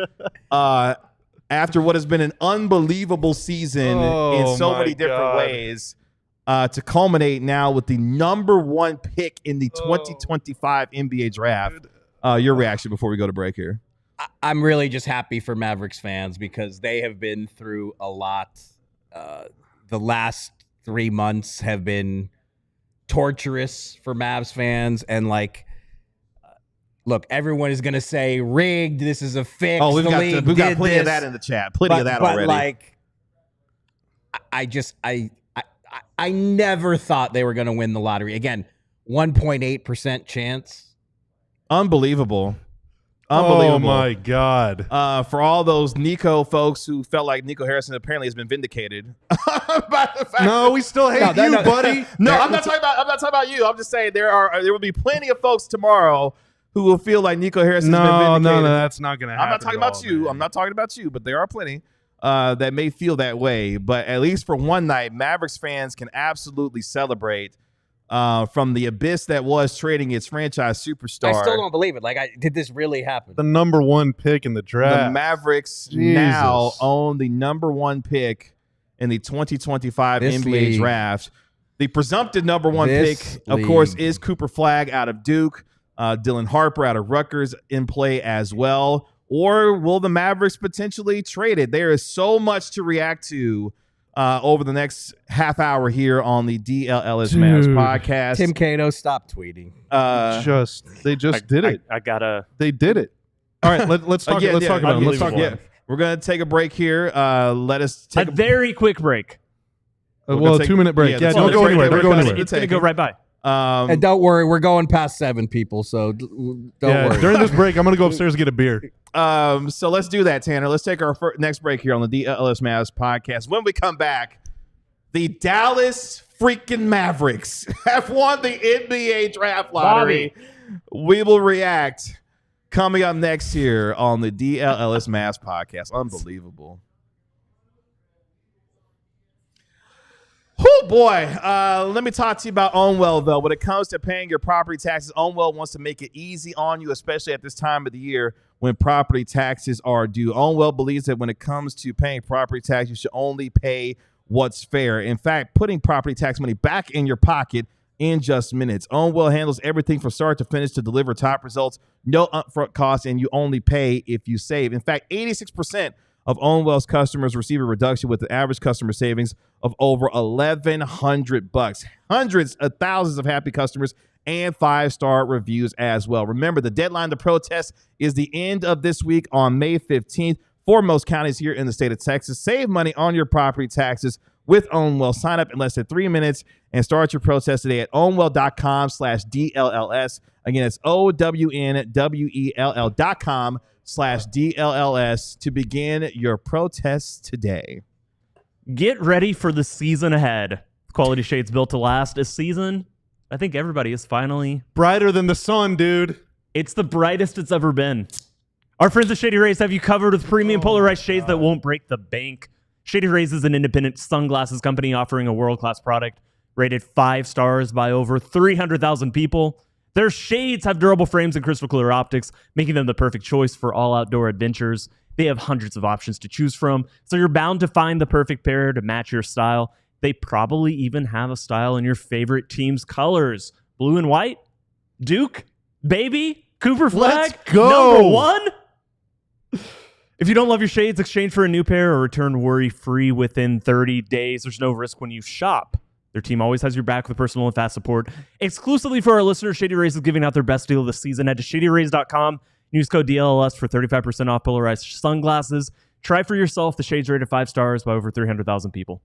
[SPEAKER 1] After what has been an unbelievable season in
[SPEAKER 4] Oh
[SPEAKER 1] so
[SPEAKER 4] my
[SPEAKER 1] many different
[SPEAKER 4] God.
[SPEAKER 1] ways, to culminate now with the number 1 pick in the 2025 NBA draft. Your reaction before we go to break here.
[SPEAKER 3] I'm really just happy for Mavericks fans because they have been through a lot. The last 3 months have been torturous for Mavs fans, and look, everyone is going to say rigged. This is a fix.
[SPEAKER 1] Oh, we've
[SPEAKER 3] the
[SPEAKER 1] got
[SPEAKER 3] league
[SPEAKER 1] plenty
[SPEAKER 3] did
[SPEAKER 1] of
[SPEAKER 3] this.
[SPEAKER 1] that in the chat. Plenty of that already.
[SPEAKER 3] I never thought they were going to win the lottery. Again, 1.8% chance.
[SPEAKER 1] Unbelievable.
[SPEAKER 4] Oh my God.
[SPEAKER 1] For all those Nico folks who felt like Nico Harrison apparently has been vindicated by the fact
[SPEAKER 4] No, we still hate you, buddy.
[SPEAKER 1] No, I'm not talking about you. I'm just saying there will be plenty of folks tomorrow who will feel like Nico Harrison's been vindicated.
[SPEAKER 4] No, that's not going to happen.
[SPEAKER 1] I'm not talking about you. I'm not talking about you, but there are plenty that may feel that way. But at least for one night, Mavericks fans can absolutely celebrate from the abyss that was trading its franchise superstar.
[SPEAKER 3] I still don't believe it. Did this really happen?
[SPEAKER 4] The number 1 pick in the draft.
[SPEAKER 1] The Mavericks
[SPEAKER 4] Jesus.
[SPEAKER 1] now own the number 1 pick in the 2025
[SPEAKER 3] This
[SPEAKER 1] NBA
[SPEAKER 3] league.
[SPEAKER 1] draft. The presumptive number 1
[SPEAKER 3] This
[SPEAKER 1] pick, of course,
[SPEAKER 3] league.
[SPEAKER 1] is Cooper Flagg out of Duke. Dylan Harper out of Rutgers in play as well. Or will the Mavericks potentially trade it? There is so much to react to over the next half hour here on the DLLS Mavs podcast.
[SPEAKER 3] Tim Cato, stop tweeting.
[SPEAKER 4] They just did it. They did it. All right, let's talk. Let's talk about it. Let's talk.
[SPEAKER 1] Yeah, we're gonna take a break here. Let us take
[SPEAKER 2] a very quick break.
[SPEAKER 4] A 2-minute break. Yeah, don't go anywhere. Don't go anywhere.
[SPEAKER 2] It's gonna go right by.
[SPEAKER 3] And don't worry, we're going past 7 people, so don't worry.
[SPEAKER 4] During this break, I'm gonna go upstairs and get a beer.
[SPEAKER 1] So let's do that, Tanner. Let's take our next break here on the DLLS Mavs podcast. When we come back, the Dallas freaking Mavericks have won the NBA draft lottery. We will react coming up next here on the DLLS Mavs podcast. Unbelievable. Oh boy, let me talk to you about Ownwell, though. When it comes to paying your property taxes, Ownwell wants to make it easy on you, especially at this time of the year when property taxes are due. Ownwell believes that when it comes to paying property tax, you should only pay what's fair. In fact, putting property tax money back in your pocket in just minutes. Ownwell handles everything from start to finish to deliver top results, no upfront costs, and you only pay if you save. In fact, 86% of Ownwell's customers receive a reduction with the average customer savings of over $1,100. Hundreds of thousands of happy customers and 5-star reviews as well. Remember, the deadline to protest is the end of this week on May 15th for most counties here in the state of Texas. Save money on your property taxes with Ownwell. Sign up in less than 3 minutes and start your protest today at ownwell.com/DLLS. Again, it's ownwell.com/DLLS to begin your protest today.
[SPEAKER 2] Get ready for the season ahead. Quality shades built to last. A season, I think everybody is finally
[SPEAKER 4] brighter than the sun, dude.
[SPEAKER 2] It's the brightest it's ever been. Our friends at Shady Rays have you covered with premium polarized shades that won't break the bank. Shady Rays is an independent sunglasses company offering a world-class product rated 5 stars by over 300,000 people. Their shades have durable frames and crystal clear optics, making them the perfect choice for all outdoor adventures. They have hundreds of options to choose from, so you're bound to find the perfect pair to match your style. They probably even have a style in your favorite team's colors. Blue and white? Duke? Baby? Cooper Flagg?
[SPEAKER 4] Let's go!
[SPEAKER 2] Number 1? If you don't love your shades, exchange for a new pair or return worry-free within 30 days. There's no risk when you shop. Their team always has your back with personal and fast support. Exclusively for our listeners, Shady Rays is giving out their best deal of the season. Head to shadyrays.com. Use code DLLS for 35% off polarized sunglasses. Try for yourself the shades rated 5 stars by over 300,000 people.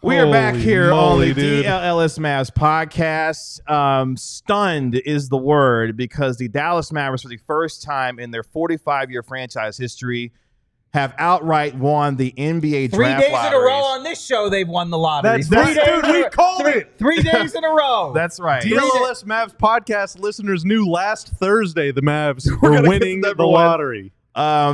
[SPEAKER 1] We are back here on the DLLS Mavs podcast. Stunned is the word because the Dallas Mavericks, for the first time in their 45-year franchise history, have outright won the NBA draft
[SPEAKER 3] 3 days in a row on this show, they've won the lottery.
[SPEAKER 4] We called it.
[SPEAKER 3] 3 days in a row.
[SPEAKER 1] That's right.
[SPEAKER 4] DLLS Mavs podcast listeners knew last Thursday the Mavs were winning the lottery.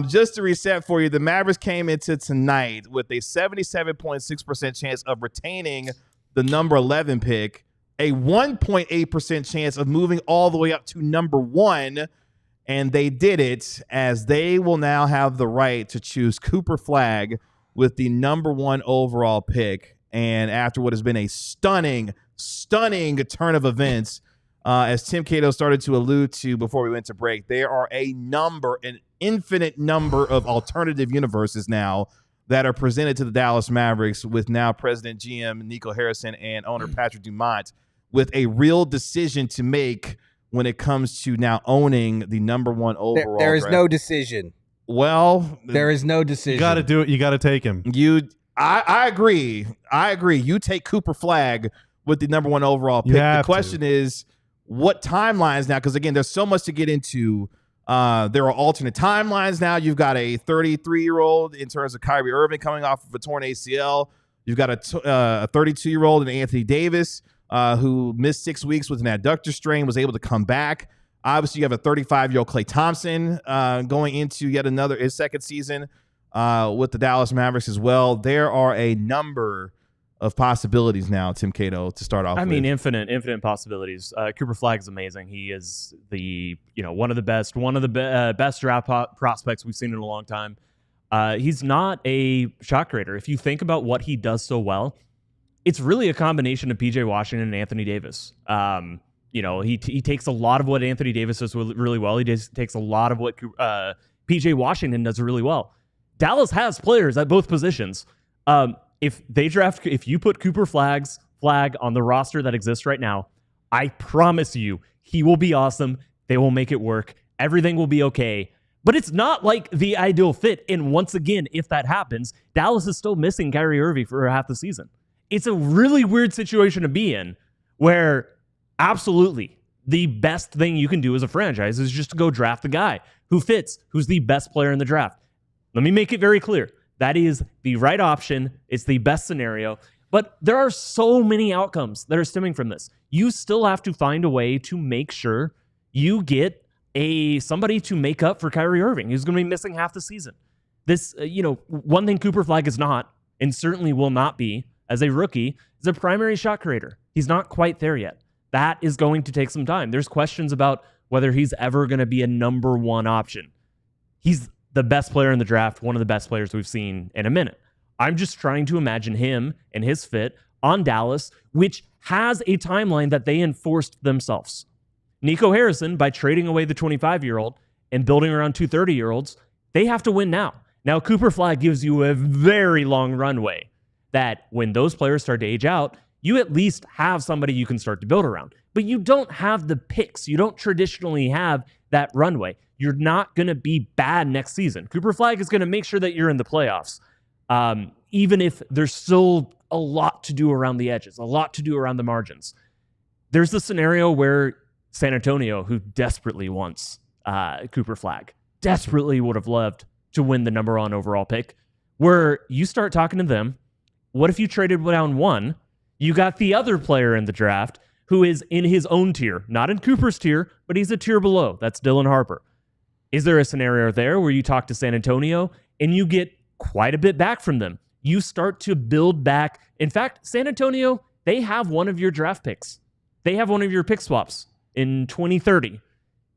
[SPEAKER 1] Just to reset for you, the Mavericks came into tonight with a 77.6% chance of retaining the number 11 pick, a 1.8% chance of moving all the way up to number 1. And they did it, as they will now have the right to choose Cooper Flagg with the number 1 overall pick. And after what has been a stunning turn of events, as Tim Cato started to allude to before we went to break, there are an infinite number of alternative universes now that are presented to the Dallas Mavericks, with now President GM Nico Harrison and owner Patrick Dumont with a real decision to make when it comes to now owning the number 1 overall.
[SPEAKER 3] There is no decision.
[SPEAKER 1] Well,
[SPEAKER 3] there is no decision.
[SPEAKER 4] You got to do it. You got to take him.
[SPEAKER 1] I agree. You take Cooper Flagg with the number 1 overall pick. The question is, what timelines now? Because again, there's so much to get into. There are alternate timelines now. You've got a 33-year-old in terms of Kyrie Irving coming off of a torn ACL. You've got a 32-year-old in Anthony Davis, who missed 6 weeks with an adductor strain, was able to come back. Obviously, you have a 35-year-old Klay Thompson going into his second season with the Dallas Mavericks as well. There are a number of possibilities now, Tim Cato, to start off with.
[SPEAKER 2] I mean, infinite possibilities. Cooper Flagg is amazing. He is one of the best draft prospects we've seen in a long time. He's not a shot creator. If you think about what he does so well, it's really a combination of PJ Washington and Anthony Davis. He takes a lot of what Anthony Davis does really well. He takes a lot of what PJ Washington does really well. Dallas has players at both positions. If you put Cooper Flag on the roster that exists right now, I promise you he will be awesome. They will make it work. Everything will be okay. But it's not like the ideal fit. And once again, if that happens, Dallas is still missing Kyrie Irving for half the season. It's a really weird situation to be in where absolutely the best thing you can do as a franchise is just to go draft the guy who fits, who's the best player in the draft. Let me make it very clear. That is the right option. It's the best scenario. But there are so many outcomes that are stemming from this. You still have to find a way to make sure you get somebody to make up for Kyrie Irving, who's going to be missing half the season. This, one thing Cooper Flagg is not, and certainly will not be as a rookie, is a primary shot creator. He's not quite there yet. That is going to take some time. There's questions about whether he's ever going to be a number one option. He's the best player in the draft, one of the best players we've seen in a minute. I'm just trying to imagine him and his fit on Dallas, which has a timeline that they enforced themselves. Nico Harrison, by trading away the 25-year-old and building around 2 30-year-olds, they have to win now. Now, Cooper Flagg gives you a very long runway that when those players start to age out, you at least have somebody you can start to build around. But you don't have the picks. You don't traditionally have that runway. You're not going to be bad next season. Cooper Flagg is going to make sure that you're in the playoffs, even if there's still a lot to do around the edges, a lot to do around the margins. There's the scenario where San Antonio, who desperately wants Cooper Flagg, desperately would have loved to win the number 1 overall pick, where you start talking to them. What if you traded down 1? You got the other player in the draft who is in his own tier, not in Cooper's tier, but he's a tier below. That's Dylan Harper. Is there a scenario there where you talk to San Antonio and you get quite a bit back from them? You start to build back. In fact, San Antonio, they have one of your draft picks. They have one of your pick swaps in 2030.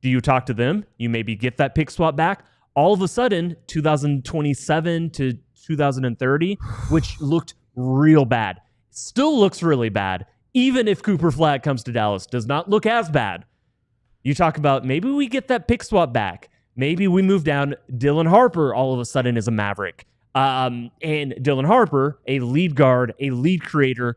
[SPEAKER 2] Do you talk to them? You maybe get that pick swap back. All of a sudden, 2027 to 2030, which looked real bad, still looks really bad. Even if Cooper Flagg comes to Dallas, does not look as bad. You talk about maybe we get that pick swap back. Maybe we move down. Dylan Harper all of a sudden is a Maverick. And Dylan Harper, a lead guard, a lead creator,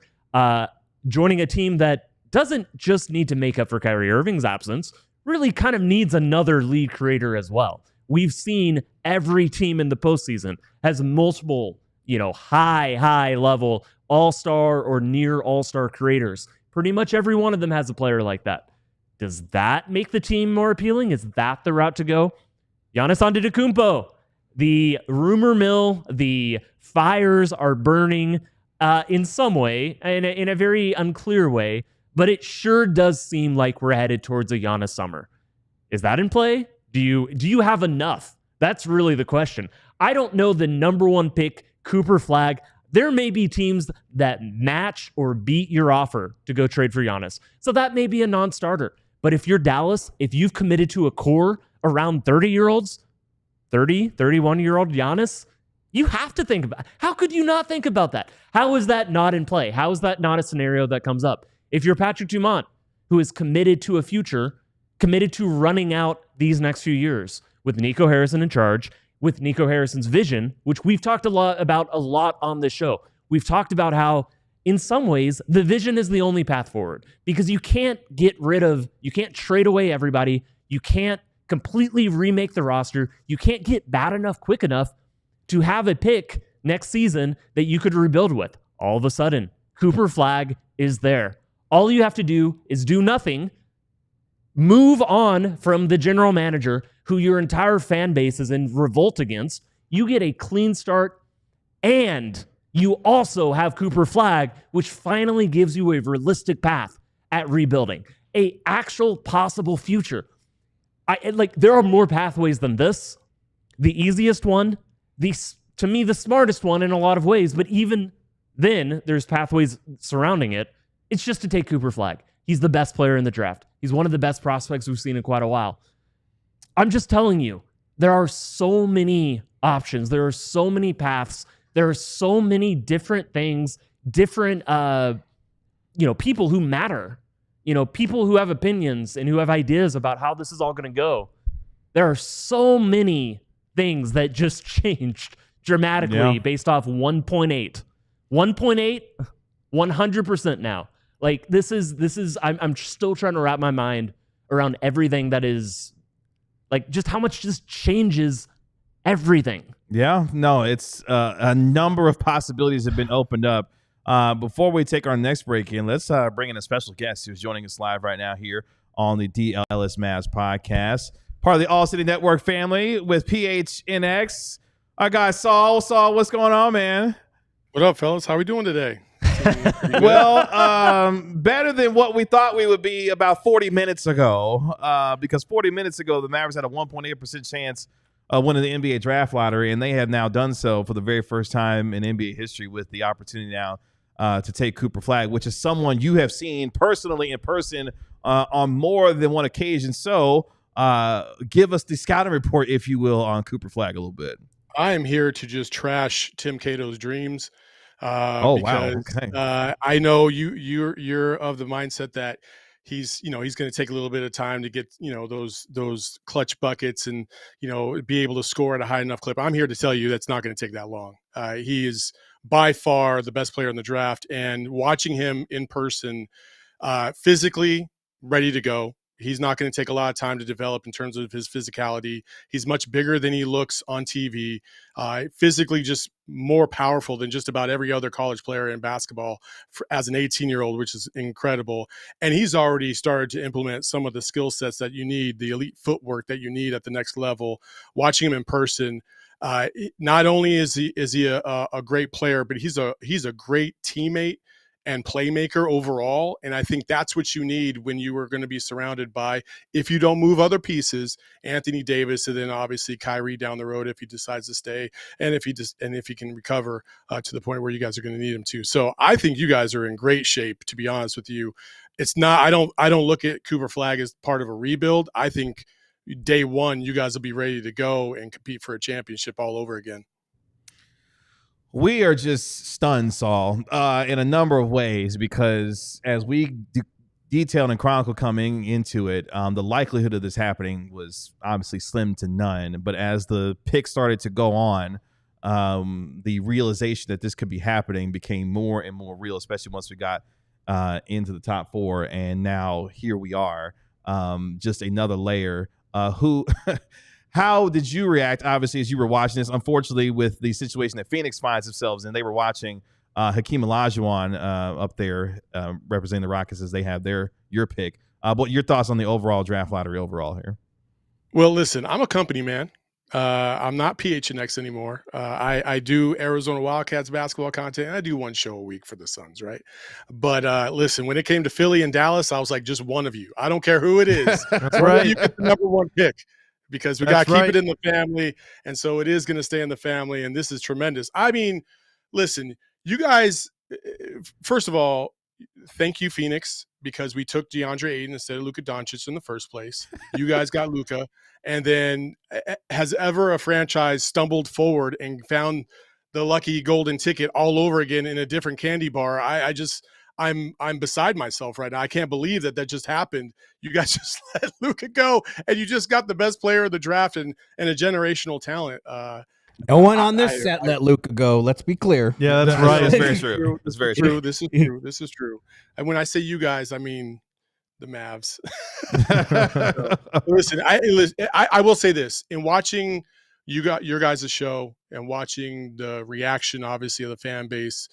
[SPEAKER 2] joining a team that doesn't just need to make up for Kyrie Irving's absence, really kind of needs another lead creator as well. We've seen every team in the postseason has multiple, high level all-star or near all-star creators. Pretty much every one of them has a player like that. Does that make the team more appealing? Is that the route to go? Giannis Antetokounmpo. The rumor mill, the fires are burning in some way, in a very unclear way, but it sure does seem like we're headed towards a Giannis summer. Is that in play? Do you have enough? That's really the question. I don't know the number 1 pick, Cooper Flagg. There may be teams that match or beat your offer to go trade for Giannis. So that may be a non-starter. But if you're Dallas, if you've committed to a core around 30-year-olds, 30, 31-year-old Giannis, you have to think about it. How could you not think about that? How is that not in play? How is that not a scenario that comes up? If you're Patrick Dumont, who is committed to a future, committed to running out these next few years with Nico Harrison in charge, with Nico Harrison's vision, which we've talked a lot on this show. We've talked about how, in some ways, the vision is the only path forward because you can't trade away everybody. You can't completely remake the roster. You can't get bad enough quick enough to have a pick next season that you could rebuild with. All of a sudden, Cooper Flagg is there. All you have to do is do nothing, move on from the general manager who your entire fan base is in revolt against. You get a clean start, and you also have Cooper Flagg, which finally gives you a realistic path at rebuilding, a actual possible future. There are more pathways than this. The easiest one, to me, the smartest one in a lot of ways, but even then, there's pathways surrounding it. It's just to take Cooper Flagg. He's the best player in the draft. He's one of the best prospects we've seen in quite a while. I'm just telling you, there are so many options. There are so many paths. There are so many different things, different, people who matter, people who have opinions and who have ideas about how this is all going to go. There are so many things that just changed dramatically based off 1.8. 1.8, 100% now. Like this is I'm still trying to wrap my mind around everything that is like just how much just changes everything.
[SPEAKER 1] Yeah, no, it's a number of possibilities have been opened up. Before we take our next break in, let's bring in a special guest who's joining us live right now here on the DLLS Mavs podcast, part of the ALLCITY Network family with PHNX. Our guy Saul. Saul, what's going on, man?
[SPEAKER 5] What up, fellas? How we doing today?
[SPEAKER 1] Well, better than what we thought we would be about 40 minutes ago, because 40 minutes ago, the Mavericks had a 1.8% chance of winning the NBA draft lottery, and they have now done so for the very first time in NBA history with the opportunity now to take Cooper Flagg, which is someone you have seen personally in person on more than one occasion. So give us the scouting report, if you will, on Cooper Flagg a little bit.
[SPEAKER 5] I am here to just trash Tim Cato's dreams.
[SPEAKER 1] Wow. Okay.
[SPEAKER 5] I know you're of the mindset that he's going to take a little bit of time to get, those clutch buckets and, be able to score at a high enough clip. I'm here to tell you that's not going to take that long. He is by far the best player in the draft, and watching him in person, physically ready to go. He's not going to take a lot of time to develop in terms of his physicality. He's much bigger than he looks on TV, physically just more powerful than just about every other college player in basketball as an 18-year-old, which is incredible. And he's already started to implement some of the skill sets that you need, the elite footwork that you need at the next level. Watching him in person, not only is he a great player, but he's a great teammate and playmaker overall. And I think that's what you need when you are going to be surrounded by, if you don't move other pieces, Anthony Davis, and then obviously Kyrie down the road if he decides to stay, and if he can recover to the point where you guys are going to need him to. So I think you guys are in great shape, to be honest with you. It's not, I don't look at Cooper Flagg as part of a rebuild. I think day one, you guys will be ready to go and compete for a championship all over again.
[SPEAKER 1] We are just stunned, Saul, in a number of ways, because as we detailed and chronicled coming into it, the likelihood of this happening was obviously slim to none. But as the pick started to go on, the realization that this could be happening became more and more real, especially once we got into the top four. And now here we are, just another layer. How did you react, obviously, as you were watching this? Unfortunately, with the situation that Phoenix finds themselves in, they were watching Hakeem Olajuwon up there representing the Rockets as they have your pick. But your thoughts on the overall draft lottery overall here?
[SPEAKER 5] Well, listen, I'm a company man. I'm not PHNX anymore. I do Arizona Wildcats basketball content, and I do one show a week for the Suns, right? But listen, when it came to Philly and Dallas, I was like, just one of you. I don't care who it is.
[SPEAKER 4] That's right.
[SPEAKER 5] You get the number one pick. Because we got to keep it in the family. And so it is going to stay in the family. And this is tremendous. I mean, listen, you guys, first of all, thank you, Phoenix, because we took DeAndre Ayton instead of Luka Doncic in the first place. You guys got Luka. And then has ever a franchise stumbled forward and found the lucky golden ticket all over again in a different candy bar? I'm beside myself right now. I can't believe that just happened. You guys just let Luka go, and you just got the best player of the draft and a generational talent.
[SPEAKER 3] No one on this set let Luka go. Let's be clear.
[SPEAKER 4] Yeah, that's right.
[SPEAKER 1] That's very true. That's very true.
[SPEAKER 5] This is true. This is true. And when I say you guys, I mean the Mavs. Listen, I will say this. In watching your guys' show and watching the reaction, obviously, of the fan base,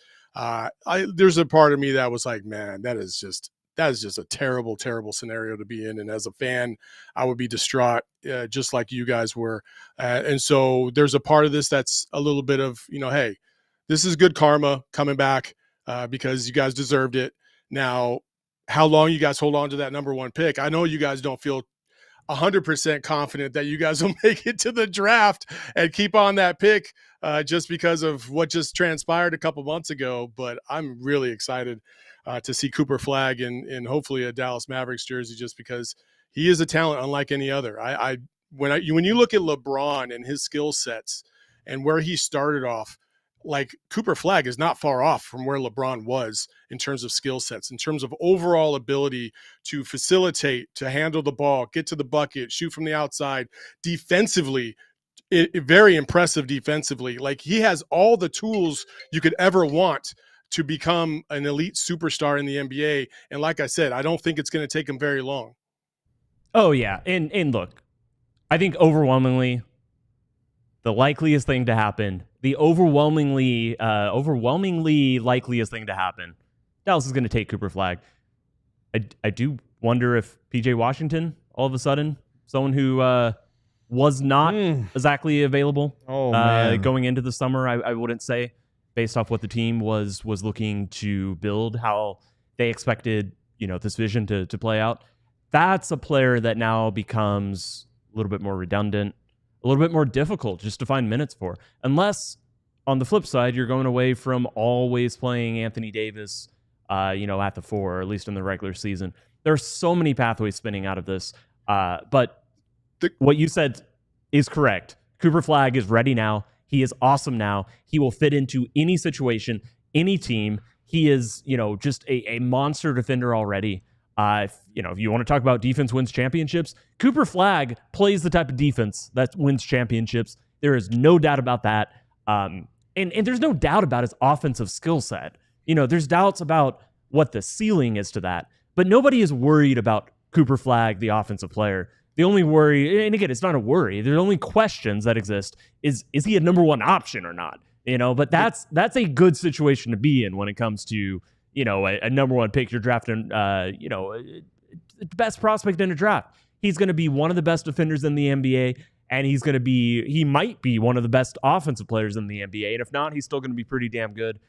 [SPEAKER 5] there's a part of me that was like, man, that is just a terrible, terrible scenario to be in. And as a fan, I would be distraught, just like you guys were. And so there's a part of this that's a little bit of, hey, this is good karma coming back because you guys deserved it. Now, how long you guys hold on to that number one pick? I know you guys don't feel 100% confident that you guys will make it to the draft and keep on that pick just because of what just transpired a couple months ago. But I'm really excited to see Cooper Flagg in hopefully a Dallas Mavericks jersey, just because he is a talent unlike any other. When you look at LeBron and his skill sets and where he started off, like Cooper Flagg is not far off from where LeBron was in terms of skill sets, in terms of overall ability to facilitate, to handle the ball, get to the bucket, shoot from the outside, defensively, very impressive defensively. Like, he has all the tools you could ever want to become an elite superstar in the NBA. And like I said, I don't think it's going to take him very long.
[SPEAKER 2] Oh yeah. And look, I think overwhelmingly the likeliest thing to happen, the overwhelmingly likeliest thing to happen, Dallas is going to take Cooper Flagg. I do wonder if PJ Washington, all of a sudden, someone who was not exactly available going into the summer, I wouldn't say, based off what the team was looking to build, how they expected, this vision to play out. That's a player that now becomes a little bit more redundant, a little bit more difficult just to find minutes for. Unless, on the flip side, you're going away from always playing Anthony Davis, at the 4, or at least in the regular season. There are so many pathways spinning out of this. But what you said is correct. Cooper Flagg is ready now. He is awesome now. He will fit into any situation, any team. He is, just a monster defender already. If you want to talk about defense wins championships, Cooper Flagg plays the type of defense that wins championships. There is no doubt about that. And there's no doubt about his offensive skill set. There's doubts about what the ceiling is to that, but nobody is worried about Cooper Flagg, the offensive player. The only worry, and again, it's not a worry, there's only questions that exist, is he a number one option or not? But that's a good situation to be in when it comes to, a number one pick. You're drafting, the best prospect in a draft. He's going to be one of the best defenders in the NBA, and he might be one of the best offensive players in the NBA. And if not, he's still going to be pretty damn good.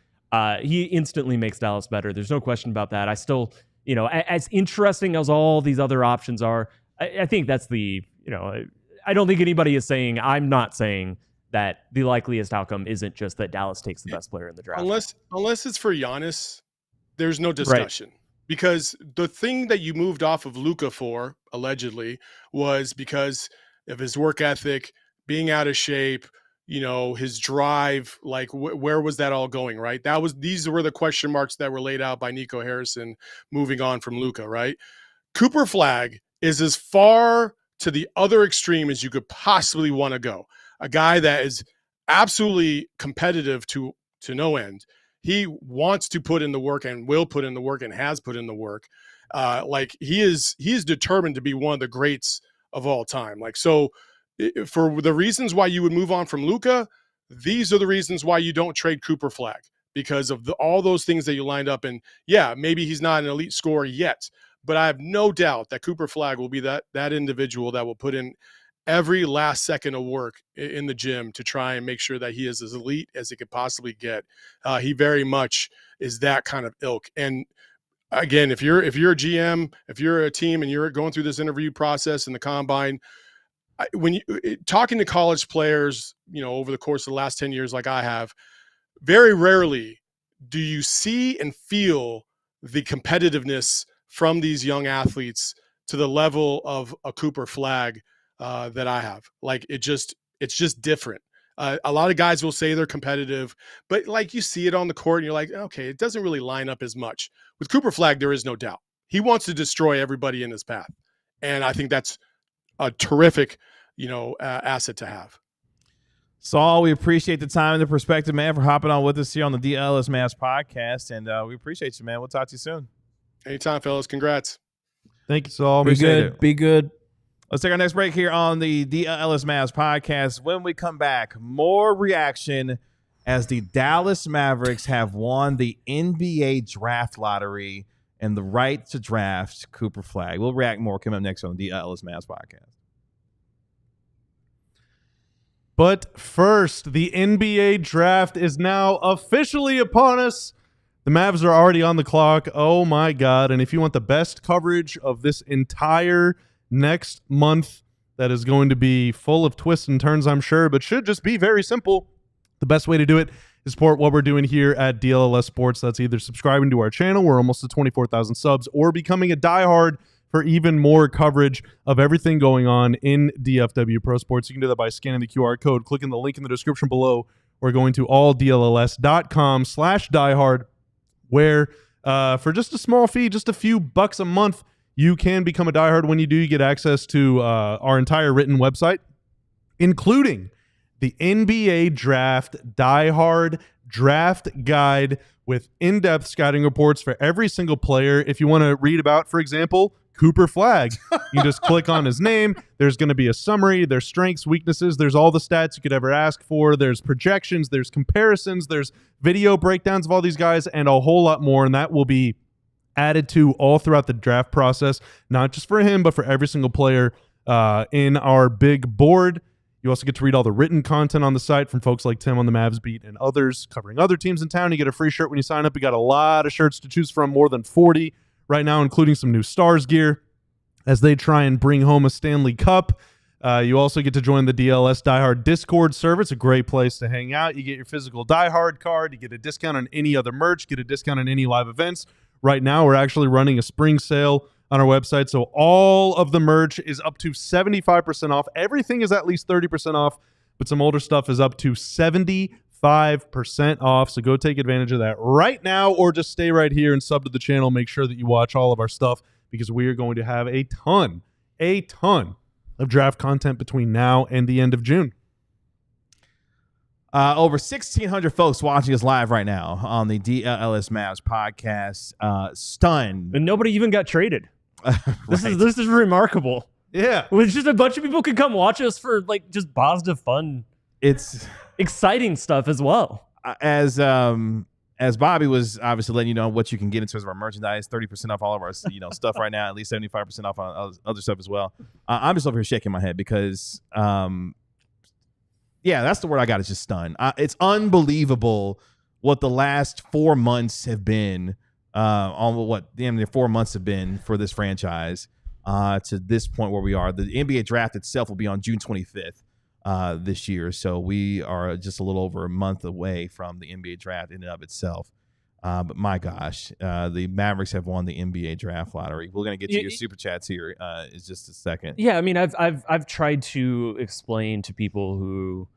[SPEAKER 2] He instantly makes Dallas better. There's no question about that. I still, as interesting as all these other options are, I think that's the, I don't think anybody is saying, I'm not saying that the likeliest outcome isn't just that Dallas takes the best player in the draft.
[SPEAKER 5] Unless it's for Giannis, there's no discussion. Right. Because the thing that you moved off of Luka for, allegedly, was because of his work ethic, being out of shape, his drive, like where was that all going, right? These were the question marks that were laid out by Nico Harrison moving on from Luka, right? Cooper Flagg is as far to the other extreme as you could possibly want to go. A guy that is absolutely competitive to no end. He wants to put in the work and will put in the work and has put in the work. He is determined to be one of the greats of all time. So for the reasons why you would move on from Luka, these are the reasons why you don't trade Cooper Flagg, because of all those things that you lined up. And yeah, maybe he's not an elite scorer yet, but I have no doubt that Cooper Flagg will be that individual that will put in every last second of work in the gym to try and make sure that he is as elite as he could possibly get. He very much is that kind of ilk. And again, if you're a GM, if you're a team and you're going through this interview process in the combine, when you talking to college players, over the course of the last 10 years, like I have, very rarely do you see and feel the competitiveness from these young athletes to the level of a Cooper Flagg that I have. It's just different. A lot of guys will say they're competitive, but you see it on the court and you're like, okay, it doesn't really line up as much. With Cooper Flagg, there is no doubt. He wants to destroy everybody in his path. And I think that's a terrific, asset to have.
[SPEAKER 1] Saul, we appreciate the time and the perspective, man, for hopping on with us here on the DLLS Mavs podcast. And we appreciate you, man. We'll talk to you soon.
[SPEAKER 5] Anytime, fellas. Congrats.
[SPEAKER 4] Thank you, Saul.
[SPEAKER 3] Be good.
[SPEAKER 1] Let's take our next break here on the DLLS Mavs podcast. When we come back, more reaction as the Dallas Mavericks have won the NBA draft lottery and the right to draft Cooper Flagg. We'll react more coming up next on the DLLS Mavs podcast.
[SPEAKER 4] But first, the NBA draft is now officially upon us. The Mavs are already on the clock. Oh, my God. And if you want the best coverage of this entire next month, that is going to be full of twists and turns, I'm sure, but should just be very simple, the best way to do it is support what we're doing here at DLLS Sports. That's either subscribing to our channel, we're almost to 24,000 subs, or becoming a diehard for even more coverage of everything going on in DFW Pro Sports. You can do that by scanning the QR code, clicking the link in the description below, or going to alldlls.com/diehard, where for just a small fee, just a few bucks a month, you can become a diehard. When you do, you get access to our entire written website, including the NBA Draft Die-Hard Draft Guide with in-depth scouting reports for every single player. If you want to read about, for example, Cooper Flagg, you just click on his name. There's going to be a summary. There's strengths, weaknesses. There's all the stats you could ever ask for. There's projections. There's comparisons. There's video breakdowns of all these guys and a whole lot more. And that will be added to all throughout the draft process, not just for him, but for every single player in our big board. You also get to read all the written content on the site from folks like Tim on the Mavs beat and others covering other teams in town. You get a free shirt when you sign up. You got a lot of shirts to choose from, more than 40 right now, including some new Stars gear as they try and bring home a Stanley Cup. You also get to join the DLS Diehard Discord server. It's a great place to hang out. You get your physical Diehard card. You get a discount on any other merch. Get a discount on any live events. Right now, we're actually running a spring sale on our website, so all of the merch is up to 75% off. Everything is at least 30% off, but some older stuff is up to 75% off, so go take advantage of that right now, or just stay right here and sub to the channel. Make sure that you watch all of our stuff, because we are going to have a ton of draft content between now and the end of June.
[SPEAKER 1] Over 1,600 folks watching us live right now on the DLLS Mavs podcast. Stunned.
[SPEAKER 2] And nobody even got traded. This is remarkable.
[SPEAKER 4] Yeah.
[SPEAKER 2] It's just a bunch of people could come watch us for like just positive fun.
[SPEAKER 1] It's
[SPEAKER 2] exciting stuff as well.
[SPEAKER 1] As Bobby was obviously letting you know what you can get in terms of our merchandise, 30% off all of our stuff right now, at least 75% off on other stuff as well. I'm just over here shaking my head because yeah, that's the word I got, is just stunned. It's unbelievable what the last 4 months have been, damn near 4 months have been for this franchise to this point where we are. The NBA draft itself will be on June 25th this year, so we are just a little over a month away from the NBA draft in and of itself. But my gosh, the Mavericks have won the NBA draft lottery. We're going to get to your super chats here in just a second.
[SPEAKER 2] Yeah, I mean, I've tried to explain to people who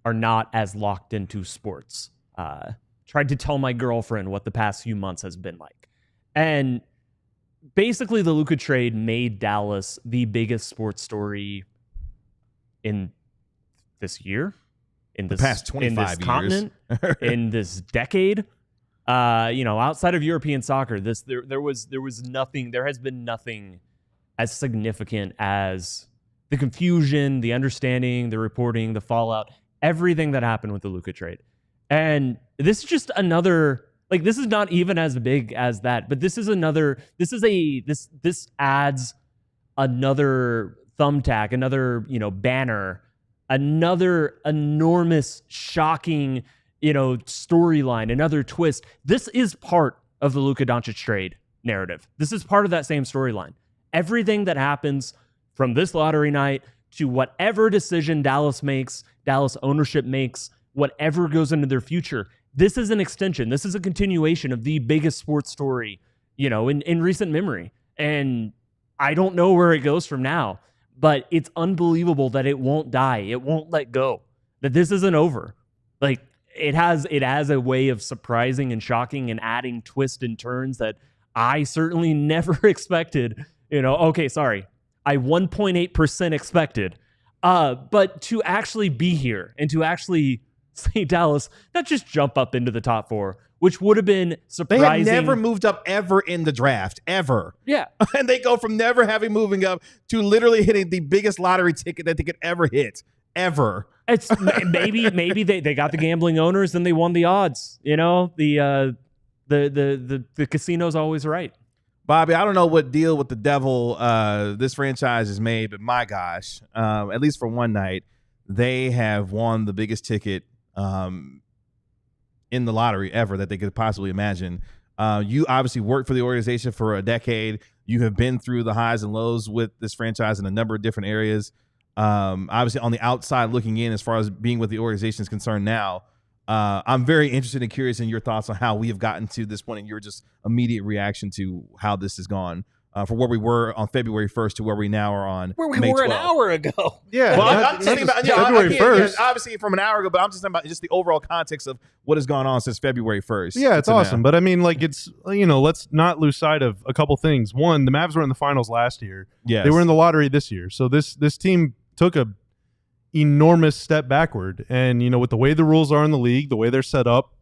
[SPEAKER 2] are not as locked into sports. Tried to tell my girlfriend what the past few months has been like. And basically the Luka trade made Dallas the biggest sports story in this year, in this
[SPEAKER 1] past 25
[SPEAKER 2] years, continent, in this decade. Outside of European soccer, there has been nothing as significant as the confusion, the understanding, the reporting, the fallout, everything that happened with the Luka trade. And this is just another, like, this is not even as big as that, but this adds another thumbtack, another, banner, another enormous, shocking, storyline, another twist. This is part of the Luka Doncic trade narrative. This is part of that same storyline. Everything that happens from this lottery night to whatever decision Dallas makes, Dallas ownership makes, whatever goes into their future, this is an extension. This is a continuation of the biggest sports story, in recent memory. And I don't know where it goes from now, but it's unbelievable that it won't die. It won't let go, that this isn't over. Like, it has a way of surprising and shocking and adding twists and turns that I certainly never expected. Okay, sorry, I 1.8% expected. But to actually be here and to actually see Dallas not just jump up into the top four, which would have been surprising.
[SPEAKER 1] They have never moved up ever in the draft, ever.
[SPEAKER 2] Yeah.
[SPEAKER 1] And they go from never having moving up to literally hitting the biggest lottery ticket that they could ever hit, ever.
[SPEAKER 2] It's maybe they got the gambling owners and they won the odds. The casino's always right.
[SPEAKER 1] Bobby, I don't know what deal with the devil this franchise has made, but my gosh, at least for one night, they have won the biggest ticket in the lottery ever that they could possibly imagine. You obviously worked for the organization for a decade. You have been through the highs and lows with this franchise in a number of different areas. Obviously, on the outside looking in, as far as being with the organization is concerned now, I'm very interested and curious in your thoughts on how we have gotten to this point and your just immediate reaction to how this has gone from where we were on February 1st to where we now are on
[SPEAKER 3] where we
[SPEAKER 1] May
[SPEAKER 3] were
[SPEAKER 1] 12th.
[SPEAKER 3] An hour ago.
[SPEAKER 1] Yeah. Well, I'm just thinking about
[SPEAKER 4] February 1st.
[SPEAKER 1] Obviously from an hour ago, but I'm just thinking about just the overall context of what has gone on since February 1st.
[SPEAKER 4] Yeah, it's awesome. But I mean, like, it's, let's not lose sight of a couple things. One, the Mavs were in the finals last year.
[SPEAKER 1] Yes.
[SPEAKER 4] They were in the lottery this year. So this team took a enormous step backward. And, with the way the rules are in the league, the way they're set up,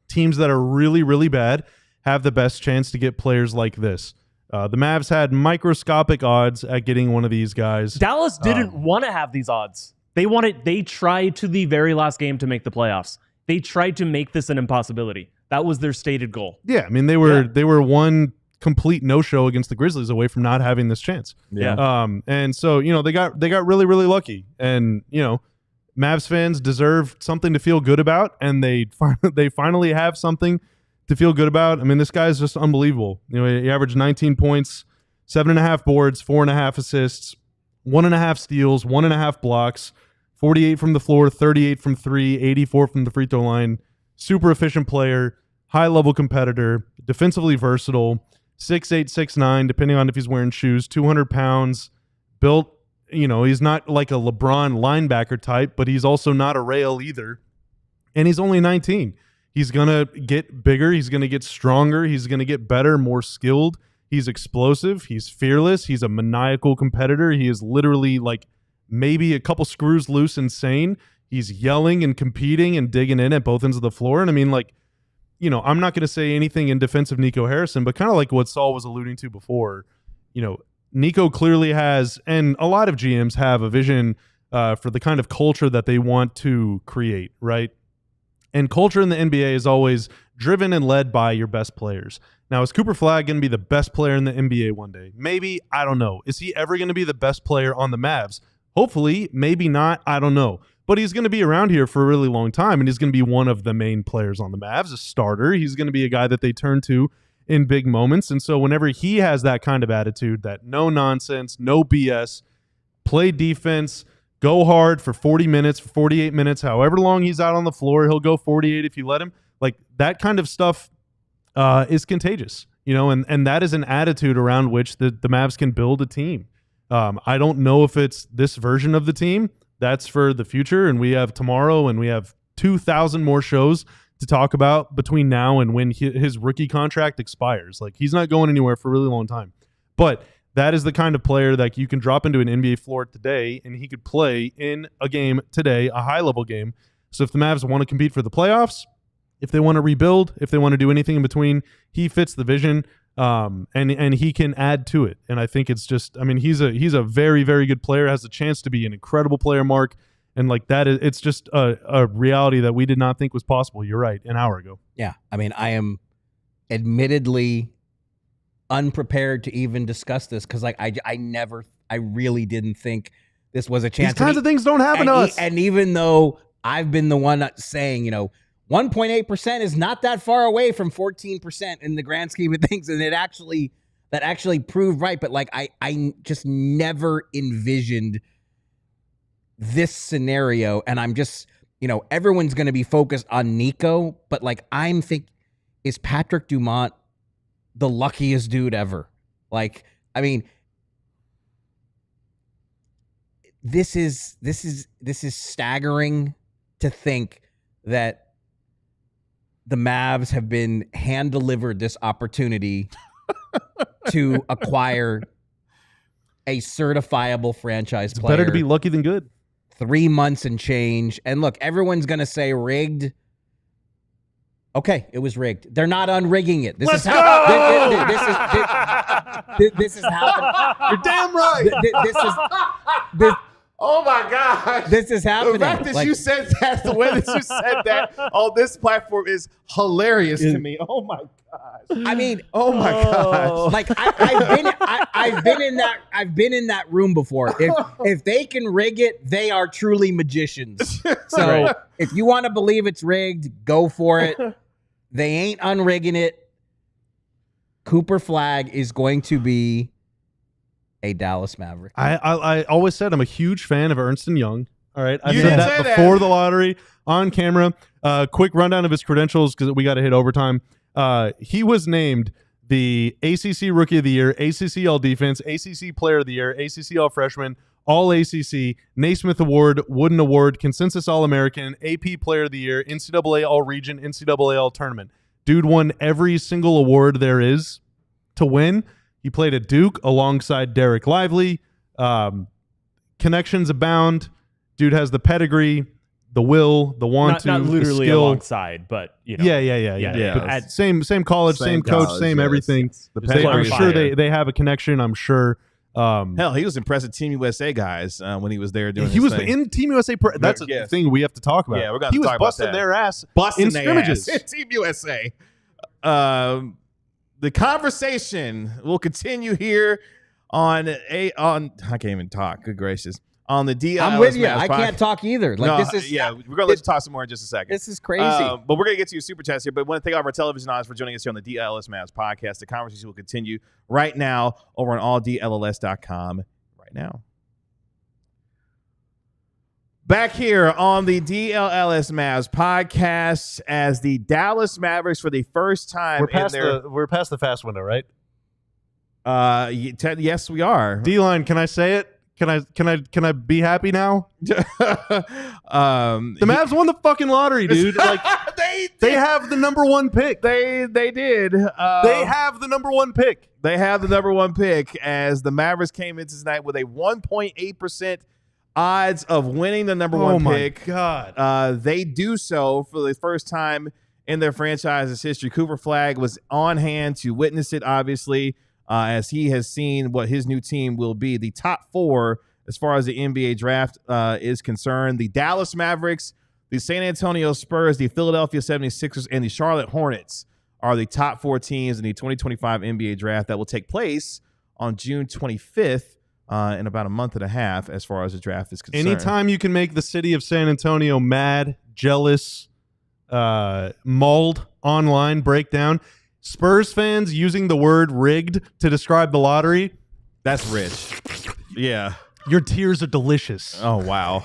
[SPEAKER 4] teams that are really, really bad have the best chance to get players like this. The Mavs had microscopic odds at getting one of these guys.
[SPEAKER 2] Dallas didn't want to have these odds. They tried to the very last game to make the playoffs. They tried to make this an impossibility. That was their stated goal.
[SPEAKER 4] Yeah, I mean, they were one complete no-show against the Grizzlies away from not having this chance.
[SPEAKER 2] Yeah.
[SPEAKER 4] And so, they got really, really lucky. And, Mavs fans deserve something to feel good about, and they finally have something to feel good about. I mean, this guy is just unbelievable. He averaged 19 points, 7.5 boards, 4.5 assists, 1.5 steals, 1.5 blocks, 48 from the floor, 38 from 3, 84 from the free throw line. Super efficient player, high-level competitor, defensively versatile, 6'8", 6'9", depending on if he's wearing shoes, 200 pounds, built, he's not like a LeBron linebacker type, but he's also not a rail either. And he's only 19. He's going to get bigger. He's going to get stronger. He's going to get better, more skilled. He's explosive. He's fearless. He's a maniacal competitor. He is literally like maybe a couple screws loose insane. He's yelling and competing and digging in at both ends of the floor. And I mean, I'm not going to say anything in defense of Nico Harrison, but kind of like what Saul was alluding to before, Nico clearly has, and a lot of GMs have, a vision for the kind of culture that they want to create, right? And culture in the NBA is always driven and led by your best players. Now, is Cooper Flagg going to be the best player in the NBA one day? Maybe. I don't know. Is he ever going to be the best player on the Mavs? Hopefully. Maybe not. I don't know. But he's going to be around here for a really long time, and he's going to be one of the main players on the Mavs, a starter. He's going to be a guy that they turn to in big moments. And so whenever he has that kind of attitude, that no nonsense, no BS, play defense, go hard for 40 minutes, for 48 minutes, however long he's out on the floor, he'll go 48 if you let him. Like, that kind of stuff is contagious, and that is an attitude around which the Mavs can build a team. I don't know if it's this version of the team. That's for the future, and we have tomorrow, and we have 2,000 more shows to talk about between now and when his rookie contract expires. Like, he's not going anywhere for a really long time. But that is the kind of player that you can drop into an NBA floor today, and he could play in a game today, a high-level game. So if the Mavs want to compete for the playoffs, if they want to rebuild, if they want to do anything in between, he fits the vision, and he can add to it. And I think it's just, I mean, he's a very, very good player, has a chance to be an incredible player, Mark. And like that, it's just a reality that we did not think was possible. You're right, an hour ago.
[SPEAKER 3] Yeah, I mean, I am admittedly unprepared to even discuss this because I really didn't think this was a chance.
[SPEAKER 4] These kinds of things don't happen to us.
[SPEAKER 3] And even though I've been the one saying, 1.8% is not that far away from 14% in the grand scheme of things, and that actually proved right. But like I just never envisioned this scenario, and I'm just, everyone's going to be focused on Nico, but like I'm thinking, is Patrick Dumont the luckiest dude ever? Like, I mean, this is staggering to think that the Mavs have been hand-delivered this opportunity to acquire a certifiable franchise player.
[SPEAKER 4] Better to be lucky than good.
[SPEAKER 3] 3 months and change. And look, everyone's going to say rigged. Okay, it was rigged. They're not unrigging it.
[SPEAKER 4] Let's go!
[SPEAKER 3] This is happening.
[SPEAKER 4] You're damn right.
[SPEAKER 3] This
[SPEAKER 1] Oh my gosh.
[SPEAKER 3] This is happening.
[SPEAKER 1] The fact that you said that, the way that you said that on this platform is hilarious to me. Oh my gosh.
[SPEAKER 3] I mean,
[SPEAKER 1] oh my gosh.
[SPEAKER 3] Like I've been in that room before. If they can rig it, they are truly magicians. So
[SPEAKER 2] Right.
[SPEAKER 3] If you want to believe it's rigged, go for it. They ain't unrigging it. Cooper Flagg is going to be a Dallas Maverick.
[SPEAKER 4] I always said I'm a huge fan of Ernst & Young. All right. I
[SPEAKER 1] You
[SPEAKER 4] said
[SPEAKER 1] did
[SPEAKER 4] that
[SPEAKER 1] say
[SPEAKER 4] before
[SPEAKER 1] that.
[SPEAKER 4] the lottery on camera. Quick rundown of his credentials because we got to hit overtime. He was named the ACC Rookie of the Year, ACC All Defense, ACC Player of the Year, ACC All Freshman, All ACC, Naismith Award, Wooden Award, Consensus All American, AP Player of the Year, NCAA All Region, NCAA All Tournament. Dude won every single award there is to win. He played at Duke alongside Derek Lively. Connections abound. Dude has the pedigree, the will, the want to,
[SPEAKER 2] not literally
[SPEAKER 4] the skill.
[SPEAKER 2] alongside, but you know.
[SPEAKER 4] Yeah. Same college, same coach, same everything.
[SPEAKER 1] Yes. The
[SPEAKER 4] I'm
[SPEAKER 1] pedigree
[SPEAKER 4] sure
[SPEAKER 1] is
[SPEAKER 4] they have a connection. I'm sure.
[SPEAKER 1] Hell, he was impressive Team USA guys when he was there doing.
[SPEAKER 4] He was
[SPEAKER 1] thing.
[SPEAKER 4] in Team USA. That's the thing we have to talk about.
[SPEAKER 1] Yeah, we're going to
[SPEAKER 4] He was
[SPEAKER 1] talk about
[SPEAKER 4] busting
[SPEAKER 1] that.
[SPEAKER 4] their ass
[SPEAKER 1] Busting
[SPEAKER 4] in
[SPEAKER 1] their
[SPEAKER 4] scrimmages.
[SPEAKER 1] ass. Team USA. The conversation will continue here on I can't even talk. Good gracious. On the DLLS
[SPEAKER 3] I'm with you.
[SPEAKER 1] Mavs
[SPEAKER 3] I
[SPEAKER 1] podcast.
[SPEAKER 3] can't talk either. Like,
[SPEAKER 1] No,
[SPEAKER 3] this is
[SPEAKER 1] we're gonna let you talk some more in just a second.
[SPEAKER 3] This is crazy.
[SPEAKER 1] But we're gonna get to your super chats here. But I want to thank all of our television audience for joining us here on the DLLS Mavs podcast. The conversation will continue right now over on alldlls.com right now. Back here on the DLLS Mavs podcast as the Dallas Mavericks for the first time
[SPEAKER 4] We're past the fast window, right?
[SPEAKER 1] yes, we are.
[SPEAKER 4] D-line, can I say it? Can I be happy now? The Mavs won the fucking lottery, dude. Like they have the number one pick.
[SPEAKER 1] They did.
[SPEAKER 4] They have the number one pick.
[SPEAKER 1] They have the number one pick as the Mavericks came into tonight with a 1.8% odds of winning the number one pick.
[SPEAKER 4] Oh my God.
[SPEAKER 1] They do so for the first time in their franchise's history. Cooper Flagg was on hand to witness it, obviously, as he has seen what his new team will be. The top four, as far as the NBA draft is concerned, the Dallas Mavericks, the San Antonio Spurs, the Philadelphia 76ers, and the Charlotte Hornets are the top four teams in the 2025 NBA draft that will take place on June 25th in about a month and a half as far as the draft is concerned.
[SPEAKER 4] Anytime you can make the city of San Antonio mad, jealous, mauled online breakdown, Spurs fans using the word rigged to describe the lottery.
[SPEAKER 1] That's rich. Yeah.
[SPEAKER 4] Your tears are delicious.
[SPEAKER 1] Oh, wow.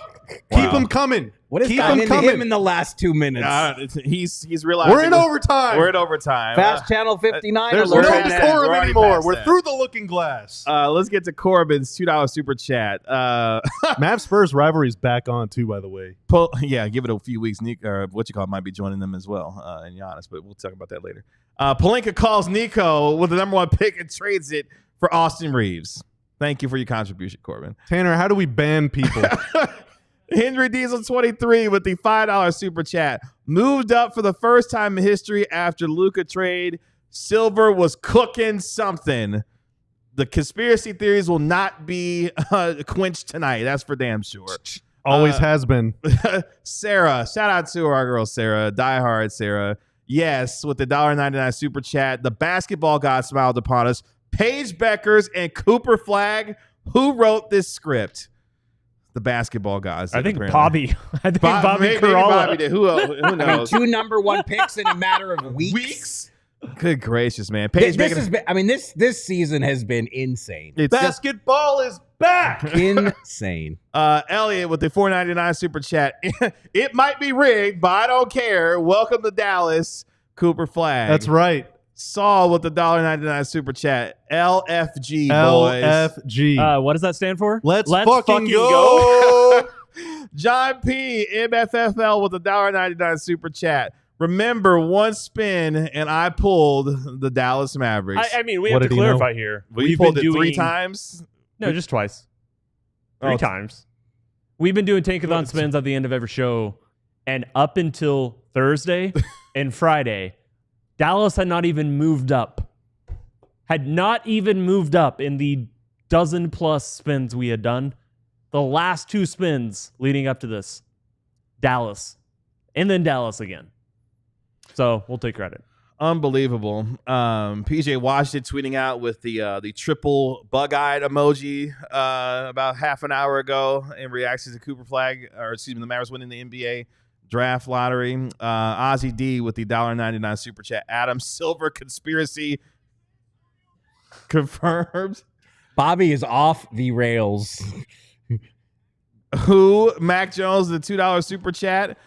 [SPEAKER 4] Keep them coming.
[SPEAKER 3] What has
[SPEAKER 4] Keep
[SPEAKER 3] gotten
[SPEAKER 4] them
[SPEAKER 3] into
[SPEAKER 4] coming.
[SPEAKER 3] him in the last 2 minutes?
[SPEAKER 1] He's realizing
[SPEAKER 4] We're in overtime.
[SPEAKER 1] We're in overtime.
[SPEAKER 3] Fast Channel 59
[SPEAKER 4] There's
[SPEAKER 3] alert.
[SPEAKER 4] no
[SPEAKER 1] We're already
[SPEAKER 4] decorum
[SPEAKER 1] past
[SPEAKER 4] anymore. We're
[SPEAKER 1] that.
[SPEAKER 4] through the looking glass.
[SPEAKER 1] Let's get to Corbin's $2 super chat.
[SPEAKER 4] Mavs Spurs rivalry is back on too, by the way.
[SPEAKER 1] Yeah, give it a few weeks. Nico, might be joining them as well, and Giannis, but we'll talk about that later. Pelinka calls Nico with the number one pick and trades it for Austin Reeves. Thank you for your contribution, Corbin.
[SPEAKER 4] Tanner, how do we ban people?
[SPEAKER 1] Henry Diesel 23 with the $5 super chat. Moved up for the first time in history after Luka trade. Silver was cooking something. The conspiracy theories will not be quenched tonight. That's for damn sure.
[SPEAKER 4] Always has been.
[SPEAKER 1] Sarah, shout out to our girl Sarah, diehard Sarah. Yes, with the $1.99 super chat. The basketball god smiled upon us. Paige Beckers and Cooper Flagg. Who wrote this script? The basketball guys.
[SPEAKER 2] I think
[SPEAKER 1] apparently.
[SPEAKER 2] Bobby. I think Bobby
[SPEAKER 1] maybe
[SPEAKER 2] Carolla.
[SPEAKER 1] Bobby did. Who knows?
[SPEAKER 3] Two number one picks in a matter of weeks.
[SPEAKER 1] Good gracious, man. Paige
[SPEAKER 3] This
[SPEAKER 1] Beckers.
[SPEAKER 3] has been, this season has been insane.
[SPEAKER 1] It's just,
[SPEAKER 4] Basketball is back.
[SPEAKER 3] Insane.
[SPEAKER 1] Elliot with the $4.99 super chat. It might be rigged, but I don't care. Welcome to Dallas, Cooper Flagg.
[SPEAKER 4] That's right.
[SPEAKER 1] Saul with the $1.99 super chat. LFG, boys.
[SPEAKER 4] LFG.
[SPEAKER 2] What does that stand for?
[SPEAKER 4] Let's fucking go.
[SPEAKER 1] John P. MFFL with the $1.99 super chat. Remember, one spin and I pulled the Dallas Mavericks.
[SPEAKER 2] I mean, we
[SPEAKER 4] What
[SPEAKER 2] have to
[SPEAKER 4] did he know?
[SPEAKER 2] clarify here.
[SPEAKER 1] we pulled it 3 times.
[SPEAKER 2] No, just twice. Three
[SPEAKER 1] Oh.
[SPEAKER 2] times. We've been doing Tankathon spins at the end of every show, and up until Thursday and Friday, Dallas had not even moved up. Had not even moved up in the dozen plus spins we had done. The last 2 spins leading up to this, Dallas, and then Dallas again. So we'll take credit.
[SPEAKER 1] Unbelievable. PJ watched it tweeting out with the triple bug-eyed emoji about half an hour ago in reaction to Cooper Flagg, or excuse me, the Mavericks winning the NBA draft lottery. Ozzy D with the $1.99 super chat. Adam Silver conspiracy confirmed.
[SPEAKER 3] Bobby is off the rails.
[SPEAKER 1] Who? Mac Jones, the $2 super chat.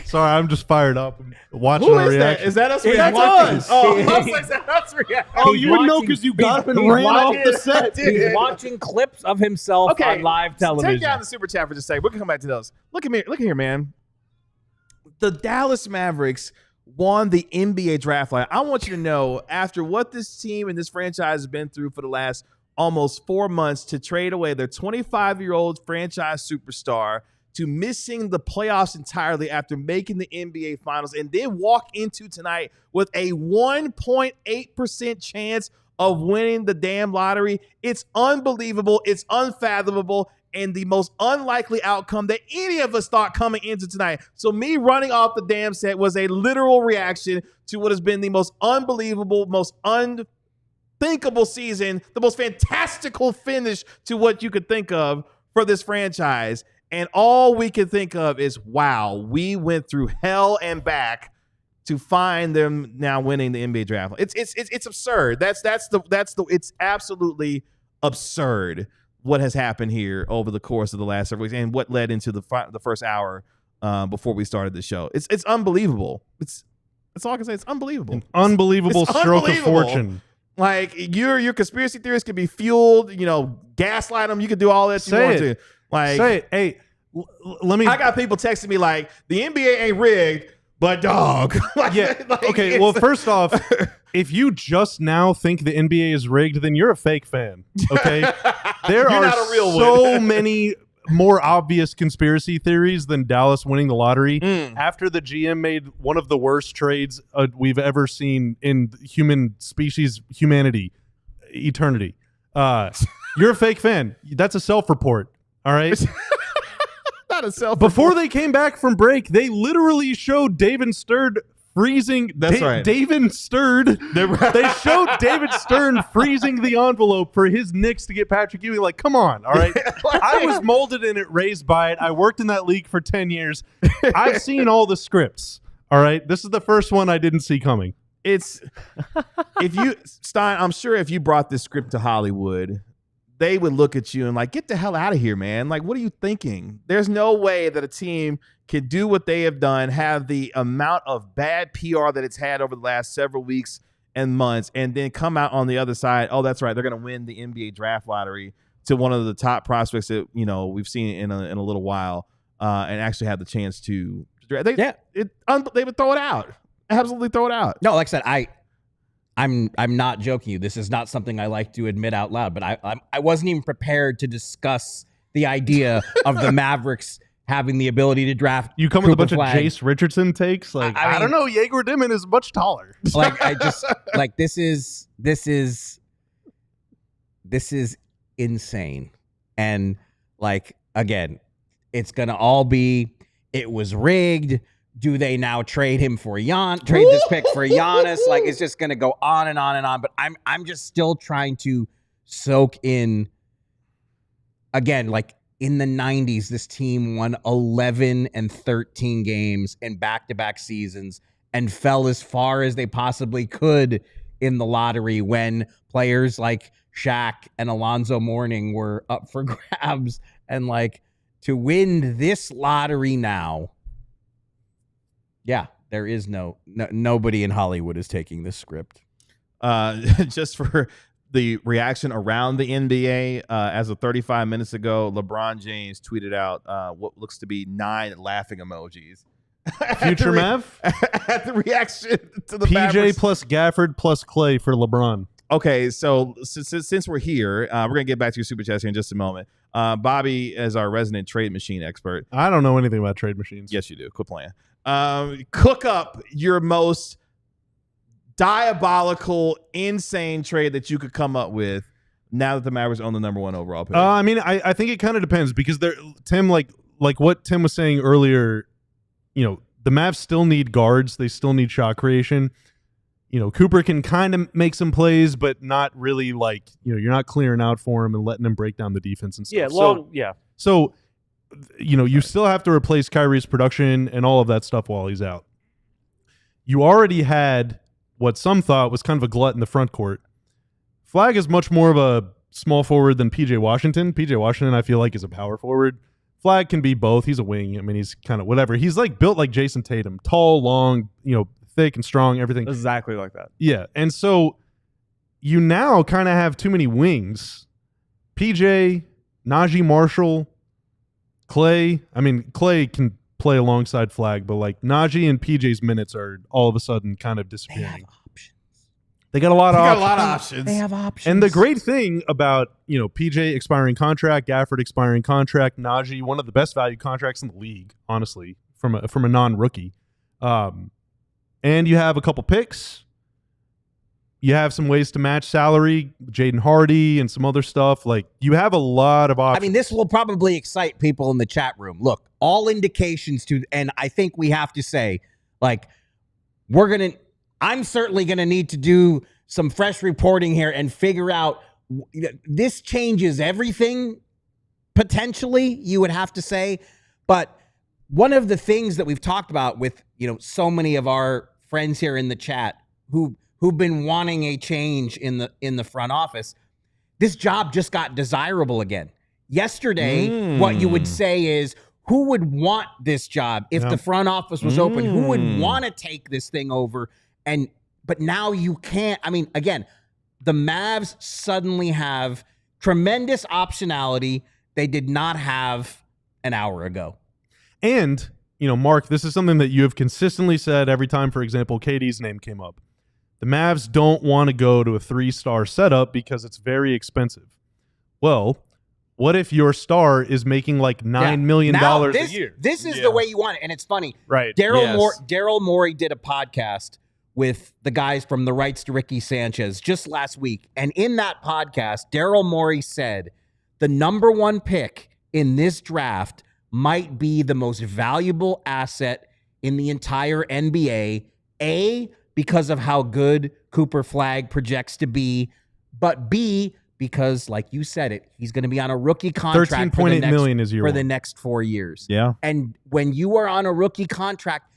[SPEAKER 4] Sorry, I'm just fired up. Watching
[SPEAKER 1] Who
[SPEAKER 4] our
[SPEAKER 1] is that?
[SPEAKER 4] reaction.
[SPEAKER 1] Is that us?
[SPEAKER 3] He's
[SPEAKER 1] reacting?
[SPEAKER 3] watching.
[SPEAKER 1] Oh, I was like, is that us reacting?
[SPEAKER 4] Oh,
[SPEAKER 3] He's
[SPEAKER 4] you would know
[SPEAKER 3] watching-
[SPEAKER 4] because you got up and
[SPEAKER 3] he's
[SPEAKER 4] ran off
[SPEAKER 3] watching-
[SPEAKER 4] the set.
[SPEAKER 3] He's watching clips of himself on live television.
[SPEAKER 1] Take down the super chat for just a second. We're gonna come back to those. Look at here, man. The Dallas Mavericks won the NBA draft lottery. I want you to know, after what this team and this franchise has been through for the last almost 4 months to trade away their 25-year-old franchise superstar to missing the playoffs entirely after making the NBA Finals, and then walk into tonight with a 1.8% chance of winning the damn lottery. It's unbelievable. It's unfathomable, and the most unlikely outcome that any of us thought coming into tonight. So me running off the damn set was a literal reaction to what has been the most unbelievable, most unthinkable season, the most fantastical finish to what you could think of for this franchise. And all we can think of is, wow, we went through hell and back to find them now winning the NBA draft. It's absurd. It's absolutely absurd what has happened here over the course of the last several weeks, and what led into the first hour before we started the show. It's unbelievable. That's all I can say. It's unbelievable.
[SPEAKER 4] An unbelievable stroke of fortune.
[SPEAKER 1] Like your conspiracy theories could be fueled. Gaslight them. You could do all that you want to. Like,
[SPEAKER 4] say it. Hey, let me.
[SPEAKER 1] I got people texting me like, the NBA ain't rigged, but dog.
[SPEAKER 4] Okay. Well, first off, if you just now think the NBA is rigged, then you're a fake fan. Okay. There are so many more obvious conspiracy theories than Dallas winning the lottery after the GM made one of the worst trades we've ever seen in human species, humanity, eternity. You're a fake fan. That's a self-report. All right.
[SPEAKER 1] Not a self-report.
[SPEAKER 4] Before they came back from break, they literally showed David Stern freezing.
[SPEAKER 1] That's right.
[SPEAKER 4] David Stern. They showed David Stern freezing the envelope for his Knicks to get Patrick Ewing. Like, come on. All right. I was molded in it, raised by it. I worked in that league for 10 years. I've seen all the scripts. All right. This is the first one I didn't see coming.
[SPEAKER 1] Stein, I'm sure if you brought this script to Hollywood, they would look at you and like, get the hell out of here, man. Like, what are you thinking? There's no way that a team can do what they have done, have the amount of bad PR that it's had over the last several weeks and months, and then come out on the other side. Oh, that's right. They're going to win the NBA draft lottery to one of the top prospects that, we've seen in a little while, and actually have the chance to draft. They would throw it out. Absolutely throw it out.
[SPEAKER 3] No, like I said, I'm not joking you. This is not something I like to admit out loud, but I wasn't even prepared to discuss the idea of the Mavericks having the ability to draft.
[SPEAKER 4] You come with a bunch of Jace Richardson takes. Like, I don't know. Jaeger Dimon is much taller.
[SPEAKER 3] Like, this is insane. And like, again, it's going to all be, it was rigged. Do they now trade him for trade this pick for Giannis? Like, it's just going to go on and on and on. But I'm just still trying to soak in, again, like in the 90s, this team won 11 and 13 games in back-to-back seasons and fell as far as they possibly could in the lottery when players like Shaq and Alonzo Mourning were up for grabs. And like, to win this lottery now, yeah, there is nobody in Hollywood is taking this script.
[SPEAKER 1] Just for the reaction around the NBA, as of 35 minutes ago, LeBron James tweeted out what looks to be 9 laughing emojis.
[SPEAKER 4] Future Mav?
[SPEAKER 1] At the reaction to the
[SPEAKER 4] PJ
[SPEAKER 1] Mavericks.
[SPEAKER 4] plus Gafford plus Clay for LeBron.
[SPEAKER 1] Okay, so since we're here, we're going to get back to your super chats here in just a moment. Bobby is our resident trade machine expert.
[SPEAKER 4] I don't know anything about trade machines.
[SPEAKER 1] Yes, you do. Quit playing. Cook up your most diabolical, insane trade that you could come up with now that the Mavericks own the #1 overall pick.
[SPEAKER 4] I mean, I think it kind of depends because Tim, like what Tim was saying earlier, the Mavs still need guards. They still need shot creation. Cooper can kind of make some plays, but not really you're not clearing out for him and letting him break down the defense and stuff. So, you still have to replace Kyrie's production and all of that stuff while he's out. You already had what some thought was kind of a glut in the front court. Flagg is much more of a small forward than PJ Washington. PJ Washington, I feel like, is a power forward. Flagg can be both. He's a wing. I mean, he's kind of whatever. He's built like Jason Tatum, tall, long, thick and strong, everything.
[SPEAKER 2] Exactly like that.
[SPEAKER 4] Yeah. And so you now kind of have too many wings. PJ, Najee Marshall, Clay. I mean, Clay can play alongside Flagg, but Najee and PJ's minutes are all of a sudden kind of disappearing. They got a lot of
[SPEAKER 1] options.
[SPEAKER 3] They have options.
[SPEAKER 4] And the great thing about, PJ expiring contract, Gafford expiring contract, Najee, one of the best value contracts in the league, honestly, from a non-rookie. And you have a couple picks. You have some ways to match salary, Jaden Hardy and some other stuff. Like, you have a lot of options.
[SPEAKER 3] I mean, this will probably excite people in the chat room. Look, all indications and I think we have to say, like, I'm certainly going to need to do some fresh reporting here and figure out, this changes everything, potentially, you would have to say. But one of the things that we've talked about with, so many of our friends here in the chat who've been wanting a change in the front office, this job just got desirable again. Yesterday, what you would say is, who would want this job if the front office was open? Who would want to take this thing over? But now you can't. I mean, again, the Mavs suddenly have tremendous optionality they did not have an hour ago.
[SPEAKER 4] And, Mark, this is something that you have consistently said every time, for example, KD's name came up. The Mavs don't want to go to a 3-star setup because it's very expensive. Well, what if your star is making like $9 million a year?
[SPEAKER 3] This is the way you want it. And it's funny.
[SPEAKER 4] Right.
[SPEAKER 3] Daryl Morey did a podcast with the guys from the Rights to Ricky Sanchez just last week. And in that podcast, Daryl Morey said the number one pick in this draft might be the most valuable asset in the entire NBA. A, because of how good Cooper Flagg projects to be, but B, because, like you said it, he's going to be on a rookie contract
[SPEAKER 4] $13.8 million is
[SPEAKER 3] for the next 4 years.
[SPEAKER 1] Yeah.
[SPEAKER 3] And when you are on a rookie contract,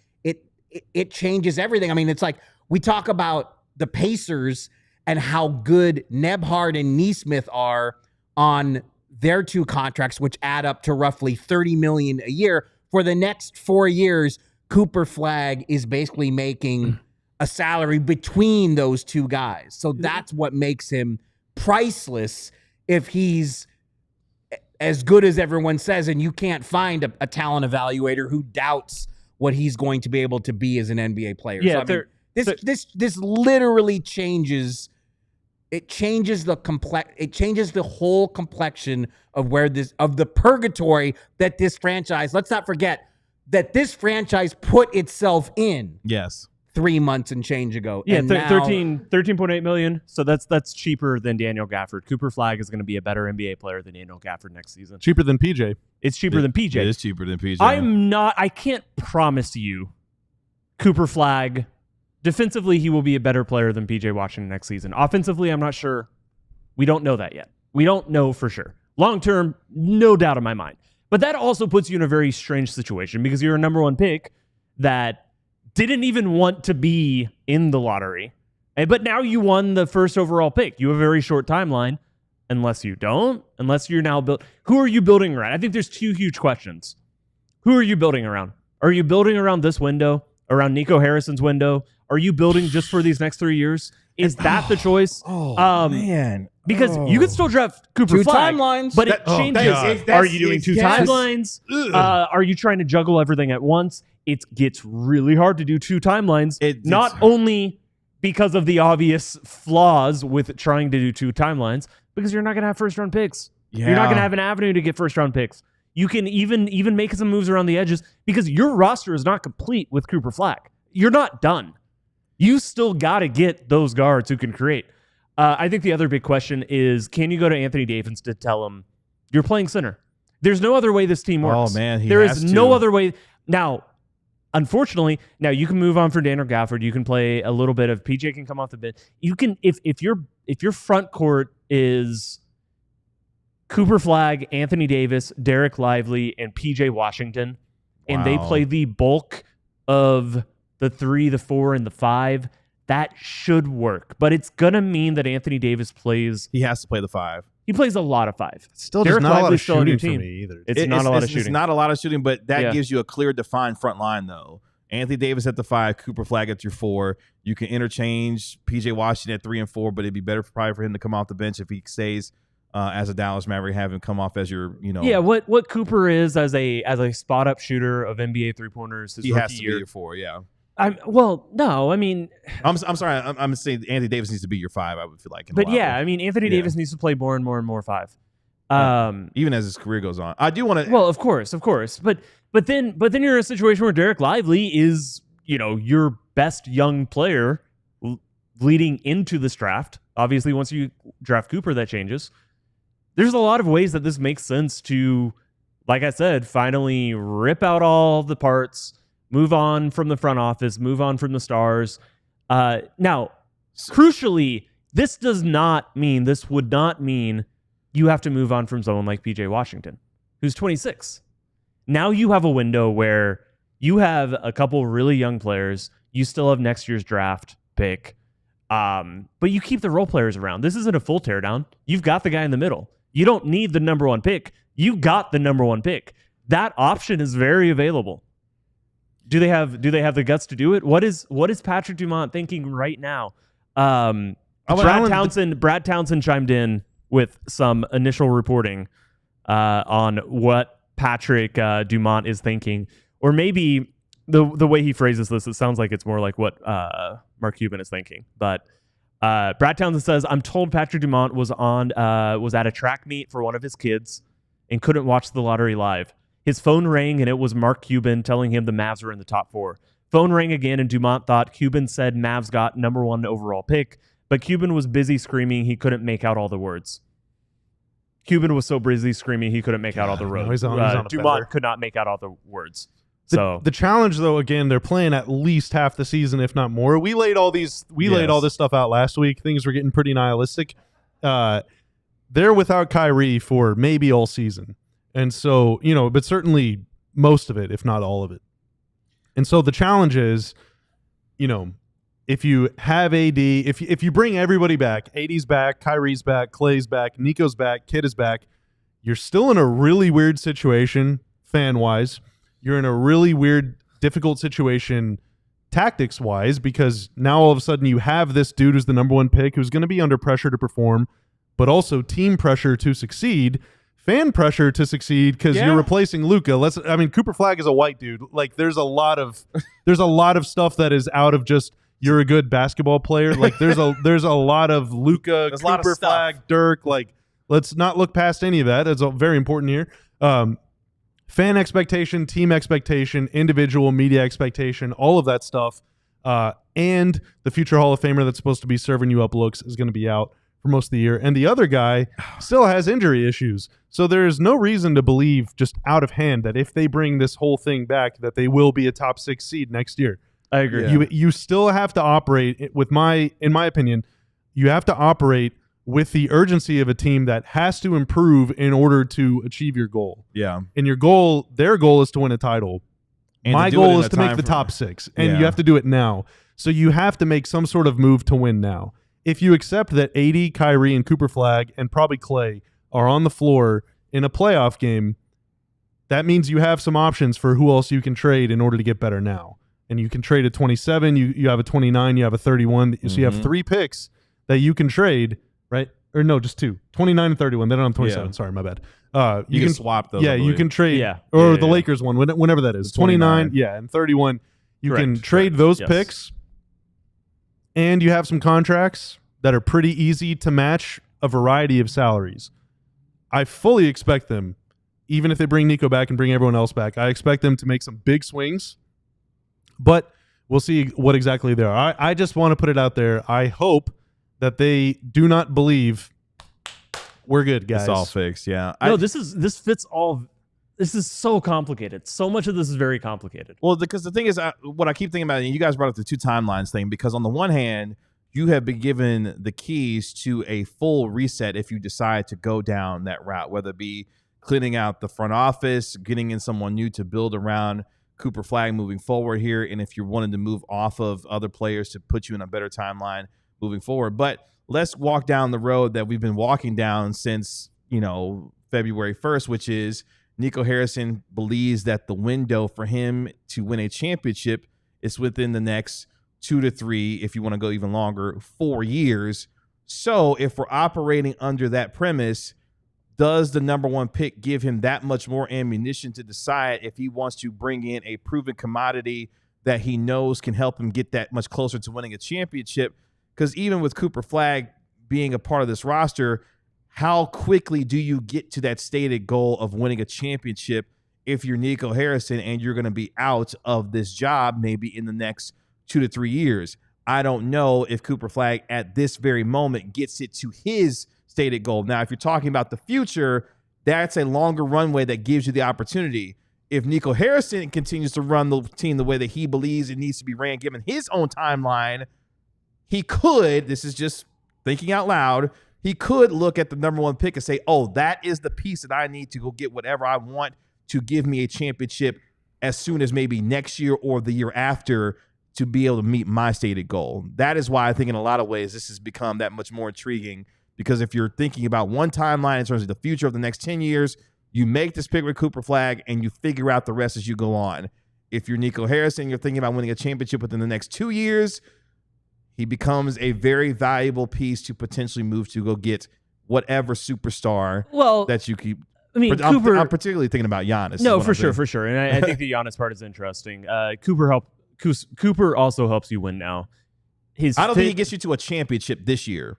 [SPEAKER 3] it changes everything. I mean, it's like we talk about the Pacers and how good Nebhard and Neesmith are on their 2 contracts, which add up to roughly $30 million a year. For the next 4 years, Cooper Flagg is basically making a salary between those 2 guys. So that's what makes him priceless if he's as good as everyone says, and you can't find a talent evaluator who doubts what he's going to be able to be as an NBA player.
[SPEAKER 2] Yeah,
[SPEAKER 3] so, this literally changes. It changes the whole complexion of of the purgatory that this franchise. Let's not forget that this franchise put itself in.
[SPEAKER 1] Yes.
[SPEAKER 3] 3 months and change ago.
[SPEAKER 2] Yeah,
[SPEAKER 3] and
[SPEAKER 2] $13.8 million. So that's cheaper than Daniel Gafford. Cooper Flagg is going to be a better NBA player than Daniel Gafford next season.
[SPEAKER 4] Cheaper than PJ.
[SPEAKER 2] It's cheaper than PJ.
[SPEAKER 1] It is cheaper than PJ.
[SPEAKER 2] I can't promise you Cooper Flagg. Defensively, he will be a better player than PJ Washington next season. Offensively, I'm not sure. We don't know that yet. We don't know for sure. Long term, no doubt in my mind. But that also puts you in a very strange situation because you're a number 1 pick that didn't even want to be in the lottery. But now you won the first overall pick. You have a very short timeline. Unless you're now built. Who are you building around? I think there's 2 huge questions. Who are you building around? Are you building around this window? Around Nico Harrison's window? Are you building just for these next 3 years? Is that the choice?
[SPEAKER 1] Man.
[SPEAKER 2] Because you can still draft Cooper
[SPEAKER 3] 2
[SPEAKER 2] Flagg,
[SPEAKER 3] timelines.
[SPEAKER 2] but it changes. Are you doing 2 timelines? Are you trying to juggle everything at once? It gets really hard to do 2 timelines, not only because of the obvious flaws with trying to do 2 timelines, because you're not going to have first-round picks. Yeah. You're not going to have an avenue to get first-round picks. You can even make some moves around the edges because your roster is not complete with Cooper Flagg. You're not done. You still got to get those guards who can create. I think the other big question is, can you go to Anthony Davis to tell him you're playing center? There's no other way this team works.
[SPEAKER 1] Oh, man.
[SPEAKER 2] There is no other way. Now, unfortunately, you can move on for Daniel Gafford. You can play a little bit of PJ can come off the bench. You can if your front court is Cooper Flagg, Anthony Davis, Derek Lively, and PJ Washington, and they play the bulk of the 3, the 4, and the 5, that should work. But it's gonna mean that Anthony Davis plays.
[SPEAKER 1] He has to play the 5.
[SPEAKER 2] He plays a lot of 5.
[SPEAKER 4] Still, Derek not a lot of shooting for me either.
[SPEAKER 2] It's not a lot of shooting.
[SPEAKER 1] It's not a lot of shooting, but that gives you a clear, defined front line, though. Anthony Davis at the 5, Cooper Flagg at your 4. You can interchange PJ Washington at 3 and 4, but it'd be better probably for him to come off the bench if he stays as a Dallas Maverick, have him come off as your,
[SPEAKER 2] Yeah, what Cooper is as a spot up shooter of NBA 3-pointers.
[SPEAKER 1] He has to be your 4, yeah.
[SPEAKER 2] No, I mean,
[SPEAKER 1] I'm sorry. I'm saying Anthony Davis needs to be your 5. I would feel like.
[SPEAKER 2] But yeah, I mean, Anthony Davis needs to play more and more and more 5.
[SPEAKER 1] Even as his career goes on, I do want to.
[SPEAKER 2] Well, of course, but then you're in a situation where Derek Lively is, your best young player leading into this draft. Obviously, once you draft Cooper, that changes. There's a lot of ways that this makes sense to, like I said, finally rip out all the parts, move on from the front office, move on from the stars. Now, crucially, this would not mean you have to move on from someone like PJ Washington, who's 26. Now you have a window where you have a couple really young players. You still have next year's draft pick. But you keep the role players around. This isn't a full teardown. You've got the guy in the middle. You don't need the number 1 pick. You got the number 1 pick. That option is very available. Do they have the guts to do it? What is Patrick Dumont thinking right now? Brad Townsend chimed in with some initial reporting on what Patrick Dumont is thinking, or maybe the way he phrases this, it sounds like it's more like what Mark Cuban is thinking. But Brad Townsend says, "I'm told Patrick Dumont was at a track meet for one of his kids and couldn't watch the lottery live. His phone rang and it was Mark Cuban telling him the Mavs were in the top 4. Phone rang again and Dumont thought Cuban said Mavs got number 1 overall pick, but Cuban was busy screaming he couldn't make out all the words." Cuban was so busy screaming he couldn't make out all the words. Dumont could not make out all the words. So
[SPEAKER 4] the challenge, though, again, they're playing at least half the season, if not more. We laid all this stuff out last week. Things were getting pretty nihilistic. They're without Kyrie for maybe all season, and so but certainly most of it, if not all of it. And so the challenge is, if you have AD, if you bring everybody back, AD's back, Kyrie's back, Clay's back, Nico's back, Kid is back, you're still in a really weird situation fan-wise. You're in a really weird, difficult situation tactics-wise, because now all of a sudden you have this dude who's the number 1 pick who's going to be under pressure to perform, but also team pressure to succeed, fan pressure to succeed because you're replacing Luka. Cooper Flagg is a white dude. Like there's a lot of stuff that is out of just you're a good basketball player. Like there's a lot of Luka, Cooper Flagg, Dirk. Like let's not look past any of that. That's very important here. Fan expectation, team expectation, individual media expectation, all of that stuff. And the future Hall of Famer that's supposed to be serving you up looks is going to be out for most of the year. And the other guy still has injury issues. So there's no reason to believe just out of hand that if they bring this whole thing back, that they will be a top 6 seed next year.
[SPEAKER 2] I agree.
[SPEAKER 4] You still have to operate in my opinion, you have to operate with the urgency of a team that has to improve in order to achieve your goal.
[SPEAKER 1] Yeah.
[SPEAKER 4] And their goal is to win a title. And my goal is to make the top 6, and you have to do it now. So you have to make some sort of move to win now. If you accept that AD, Kyrie, and Cooper Flagg, and probably Clay are on the floor in a playoff game, that means you have some options for who else you can trade in order to get better now. And you can trade a 27, you have a 29, you have a 31. So you have 3 picks that you can trade, right? Or no, just 2. 29 and 31. They don't have 27. Yeah. Sorry, my bad.
[SPEAKER 1] You can swap those.
[SPEAKER 4] Yeah, you can trade. Yeah. Or the Lakers one, whenever that is. 29, and 31. You can trade those picks, and you have some contracts that are pretty easy to match a variety of salaries. I fully expect them, even if they bring Nico back and bring everyone else back, I expect them to make some big swings. But we'll see what exactly they are. I just want to put it out there. I hope that they do not believe we're good, guys.
[SPEAKER 1] It's all fixed, yeah.
[SPEAKER 2] This fits all. This is so complicated. So much of this is very complicated.
[SPEAKER 1] Well, because the thing is, what I keep thinking about, and you guys brought up the 2 timelines thing, because on the one hand, you have been given the keys to a full reset if you decide to go down that route, whether it be cleaning out the front office, getting in someone new to build around Cooper Flagg moving forward here, and if you're wanting to move off of other players to put you in a better timeline moving forward. But let's walk down the road that we've been walking down since, February 1st, which is Nico Harrison believes that the window for him to win a championship is within the next 2 to 3, if you want to go even longer, 4 years. So if we're operating under that premise, does the number 1 pick give him that much more ammunition to decide if he wants to bring in a proven commodity that he knows can help him get that much closer to winning a championship. Because even with Cooper Flagg being a part of this roster, how quickly do you get to that stated goal of winning a championship if you're Nico Harrison and you're going to be out of this job maybe in the next 2 to 3 years? I don't know if Cooper Flagg at this very moment gets it to his stated goal. Now, if you're talking about the future, that's a longer runway that gives you the opportunity. If Nico Harrison continues to run the team the way that he believes it needs to be ran, given his own timeline, he could, this is just thinking out loud, he could look at the number 1 pick and say, oh, that is the piece that I need to go get whatever I want to give me a championship as soon as maybe next year or the year after to be able to meet my stated goal. That is why I think in a lot of ways this has become that much more intriguing, because if you're thinking about one timeline in terms of the future of the next 10 years, you make this pick with Cooper Flagg and you figure out the rest as you go on. If you're Nico Harrison, you're thinking about winning a championship within the next 2 years, he becomes a very valuable piece to potentially move to go get whatever superstar that you keep.
[SPEAKER 2] I mean, Cooper,
[SPEAKER 1] I'm particularly thinking about Giannis.
[SPEAKER 2] No, for sure. And I think the Giannis part is interesting. Cooper also helps you win now.
[SPEAKER 1] I don't think he gets you to a championship this year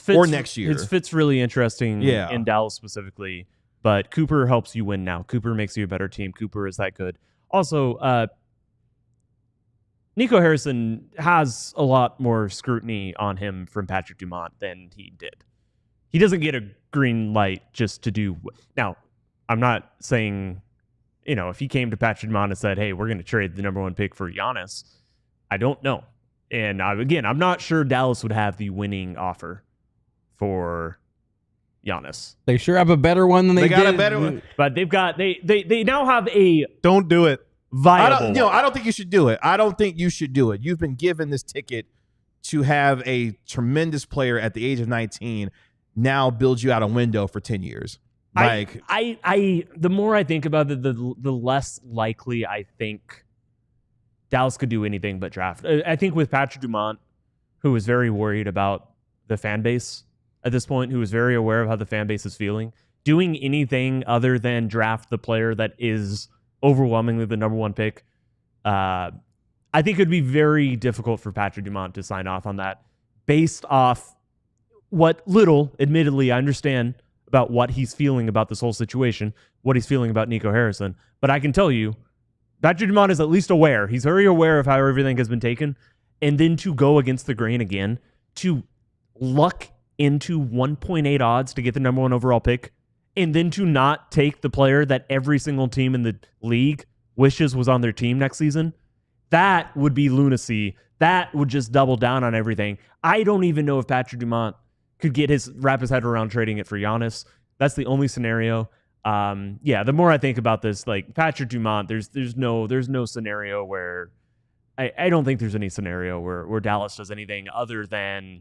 [SPEAKER 2] or
[SPEAKER 1] next year.
[SPEAKER 2] His fit's really interesting in Dallas specifically, but Cooper helps you win now. Cooper makes you a better team. Cooper is that good. Also, Nico Harrison has a lot more scrutiny on him from Patrick Dumont than he did. He doesn't get a green light just to do. Now, I'm not saying, if he came to Patrick Dumont and said, hey, we're going to trade the number 1 pick for Giannis, I don't know. And I'm not sure Dallas would have the winning offer for Giannis.
[SPEAKER 3] They sure have a better one than they
[SPEAKER 1] got
[SPEAKER 3] did.
[SPEAKER 1] a better one.
[SPEAKER 2] But they now have a
[SPEAKER 4] Don't do it.
[SPEAKER 2] viable.
[SPEAKER 1] I don't think you should do it. I don't think you should do it. You've been given this ticket to have a tremendous player at the age of 19 now build you out a window for 10 years. Like
[SPEAKER 2] the more I think about it, the less likely I think Dallas could do anything but draft. I think with Patrick Dumont, who is very worried about the fan base at this point, who is very aware of how the fan base is feeling, doing anything other than draft the player that is overwhelmingly the number 1 pick, I think it would be very difficult for Patrick Dumont to sign off on that based off what little, admittedly, I understand about what he's feeling about this whole situation, what he's feeling about Nico Harrison. But I can tell you, Patrick Dumont is at least aware. He's very aware of how everything has been taken. And then to go against the grain again, to luck into 1.8 odds to get the number 1 overall pick, and then to not take the player that every single team in the league wishes was on their team next season, that would be lunacy. That would just double down on everything. I don't even know if Patrick Dumont could wrap his head around trading it for Giannis. That's the only scenario. The more I think about this, like Patrick Dumont, there's no scenario where I don't think there's any scenario where Dallas does anything other than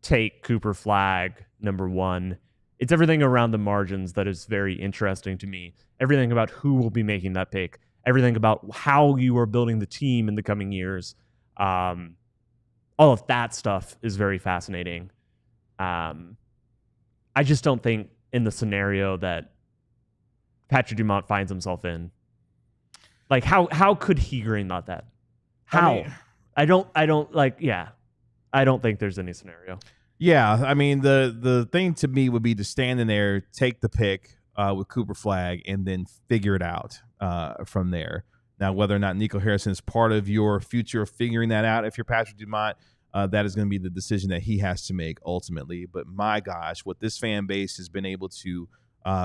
[SPEAKER 2] take Cooper Flagg number 1. It's everything around the margins that is very interesting to me. Everything about who will be making that pick. Everything about how you are building the team in the coming years. All of that stuff is very fascinating. I just don't think in the scenario that Patrick Dumont finds himself in, like how could he greenlight that? How? I don't think there's any scenario.
[SPEAKER 1] Yeah, I mean the thing to me would be to stand in there, take the pick with Cooper Flagg, and then figure it out from there. Now, whether or not Nico Harrison is part of your future of figuring that out, if you're Patrick Dumont, that is going to be the decision that he has to make ultimately. But my gosh, what this fan base has been able to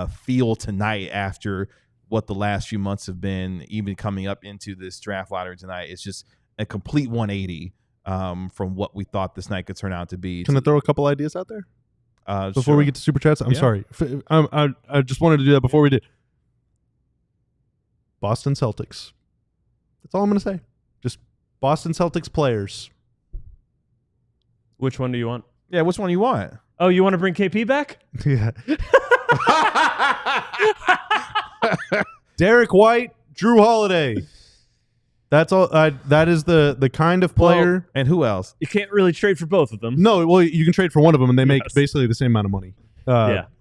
[SPEAKER 1] feel tonight after what the last few months have been, even coming up into this draft lottery tonight, it's just a complete 180 from what we thought this night could turn out to be.
[SPEAKER 4] Can I throw a couple ideas out there before
[SPEAKER 1] sure.
[SPEAKER 4] we get to Super Chats? I'm sorry. I just wanted to do that before we did. Boston Celtics. That's all I'm going to say. Just Boston Celtics players.
[SPEAKER 2] Which one do you want?
[SPEAKER 1] Yeah, which one do you want?
[SPEAKER 2] Oh, you want to bring KP back?
[SPEAKER 4] Yeah. Derek White, Drew Holiday. That's all. That is the kind of player.
[SPEAKER 1] Well, and who else?
[SPEAKER 2] You can't really trade for both of them.
[SPEAKER 4] No, well, you can trade for one of them, and they make basically the same amount of money.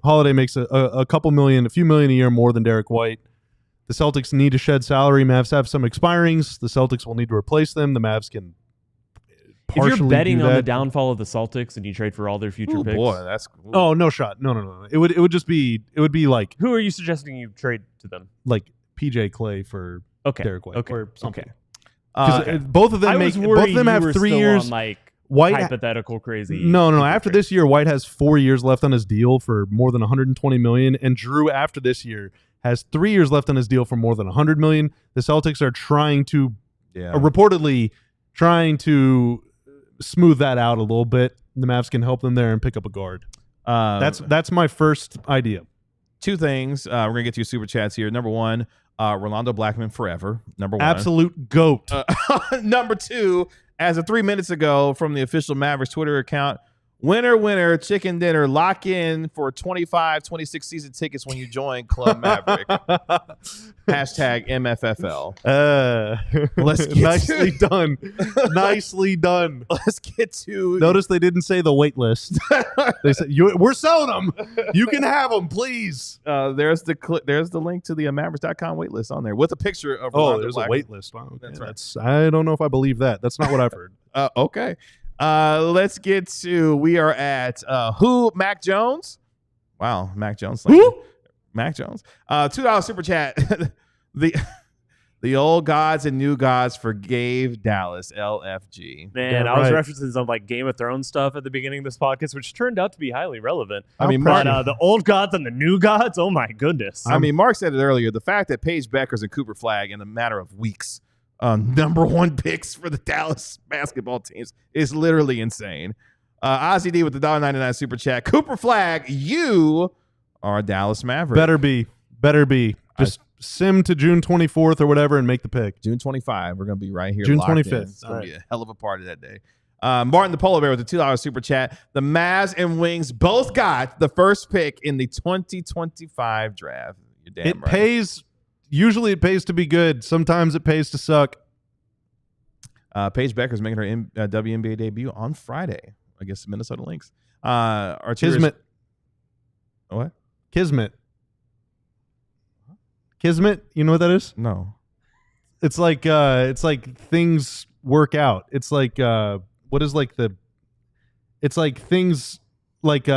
[SPEAKER 4] Holiday makes a couple million, a few million a year more than Derek White. The Celtics need to shed salary. Mavs have some expirings. The Celtics will need to replace them. The Mavs can partially
[SPEAKER 2] if you're betting
[SPEAKER 4] do
[SPEAKER 2] on
[SPEAKER 4] that.
[SPEAKER 2] the downfall of the Celtics and you trade for all their future picks,
[SPEAKER 1] boy, that's cool.
[SPEAKER 4] Oh, no shot. No. It would just be like
[SPEAKER 2] who are you suggesting you trade to them?
[SPEAKER 4] like PJ Clay for Derek White or something.
[SPEAKER 2] Okay.
[SPEAKER 4] Both of them have 3 years.
[SPEAKER 2] On, like
[SPEAKER 4] White
[SPEAKER 2] hypothetical crazy.
[SPEAKER 4] No. After this year, White has 4 years left on his deal for more than $120 million, and Drew after this year has 3 years left on his deal for more than $100 million. The Celtics are reportedly trying to smooth that out a little bit. The Mavs can help them there and pick up a guard. That's my first idea.
[SPEAKER 1] Two things. We're gonna get to your super chats here. Number one, Rolando Blackman forever. Number one,
[SPEAKER 4] absolute GOAT.
[SPEAKER 1] Number two, as of 3 minutes ago from the official Mavericks Twitter account, winner, chicken dinner, lock in for 25-26 season tickets when you join Club Maverick. Hashtag MFFL. Let's get
[SPEAKER 4] nicely done. Nicely done.
[SPEAKER 1] Let's get to.
[SPEAKER 4] Notice they didn't say the wait list. They said we're selling them. You can have them, please.
[SPEAKER 1] There's the link to the Mavericks.com wait list on there with a picture of.
[SPEAKER 4] There's
[SPEAKER 1] Blackman.
[SPEAKER 4] a wait list. Wow, okay.
[SPEAKER 1] That's right.
[SPEAKER 4] I don't know if I believe that. That's not what I've heard.
[SPEAKER 1] Okay. Let's get to. We are at who? Mac Jones. Wow, Mac Jones.
[SPEAKER 4] Who?
[SPEAKER 1] Mac Jones. $2 super chat. The old gods and new gods forgave Dallas. LFG.
[SPEAKER 2] Man, I was referencing some like Game of Thrones stuff at the beginning of this podcast, which turned out to be highly relevant.
[SPEAKER 1] I mean,
[SPEAKER 2] but the old gods and the new gods. Oh my goodness.
[SPEAKER 1] I mean, Mark said it earlier. The fact that Paige Beckers and Cooper Flagg in a matter of weeks, number one picks for the Dallas basketball teams is literally insane. Ozzy D with the $1.99 super chat. Cooper Flagg, you are a Dallas Maverick.
[SPEAKER 4] Better be. Just sim to June 24th or whatever and make the pick.
[SPEAKER 1] June 25. We're going to be right here.
[SPEAKER 4] June
[SPEAKER 1] locked
[SPEAKER 4] 25th.
[SPEAKER 1] in. It's going to be a hell of a party that day. Martin the Polar Bear with the $2 super chat. The Mavs and Wings both got the first pick in the 2025 draft. You're damn
[SPEAKER 4] it
[SPEAKER 1] right.
[SPEAKER 4] pays. Usually it pays to be good. Sometimes it pays to suck.
[SPEAKER 1] Paige Becker's making her WNBA debut on Friday against the Minnesota Lynx.
[SPEAKER 4] Kismet.
[SPEAKER 1] What?
[SPEAKER 4] Kismet. Kismet, you know what that is?
[SPEAKER 1] No.
[SPEAKER 4] It's like things work out. It's like what is like the it's like things like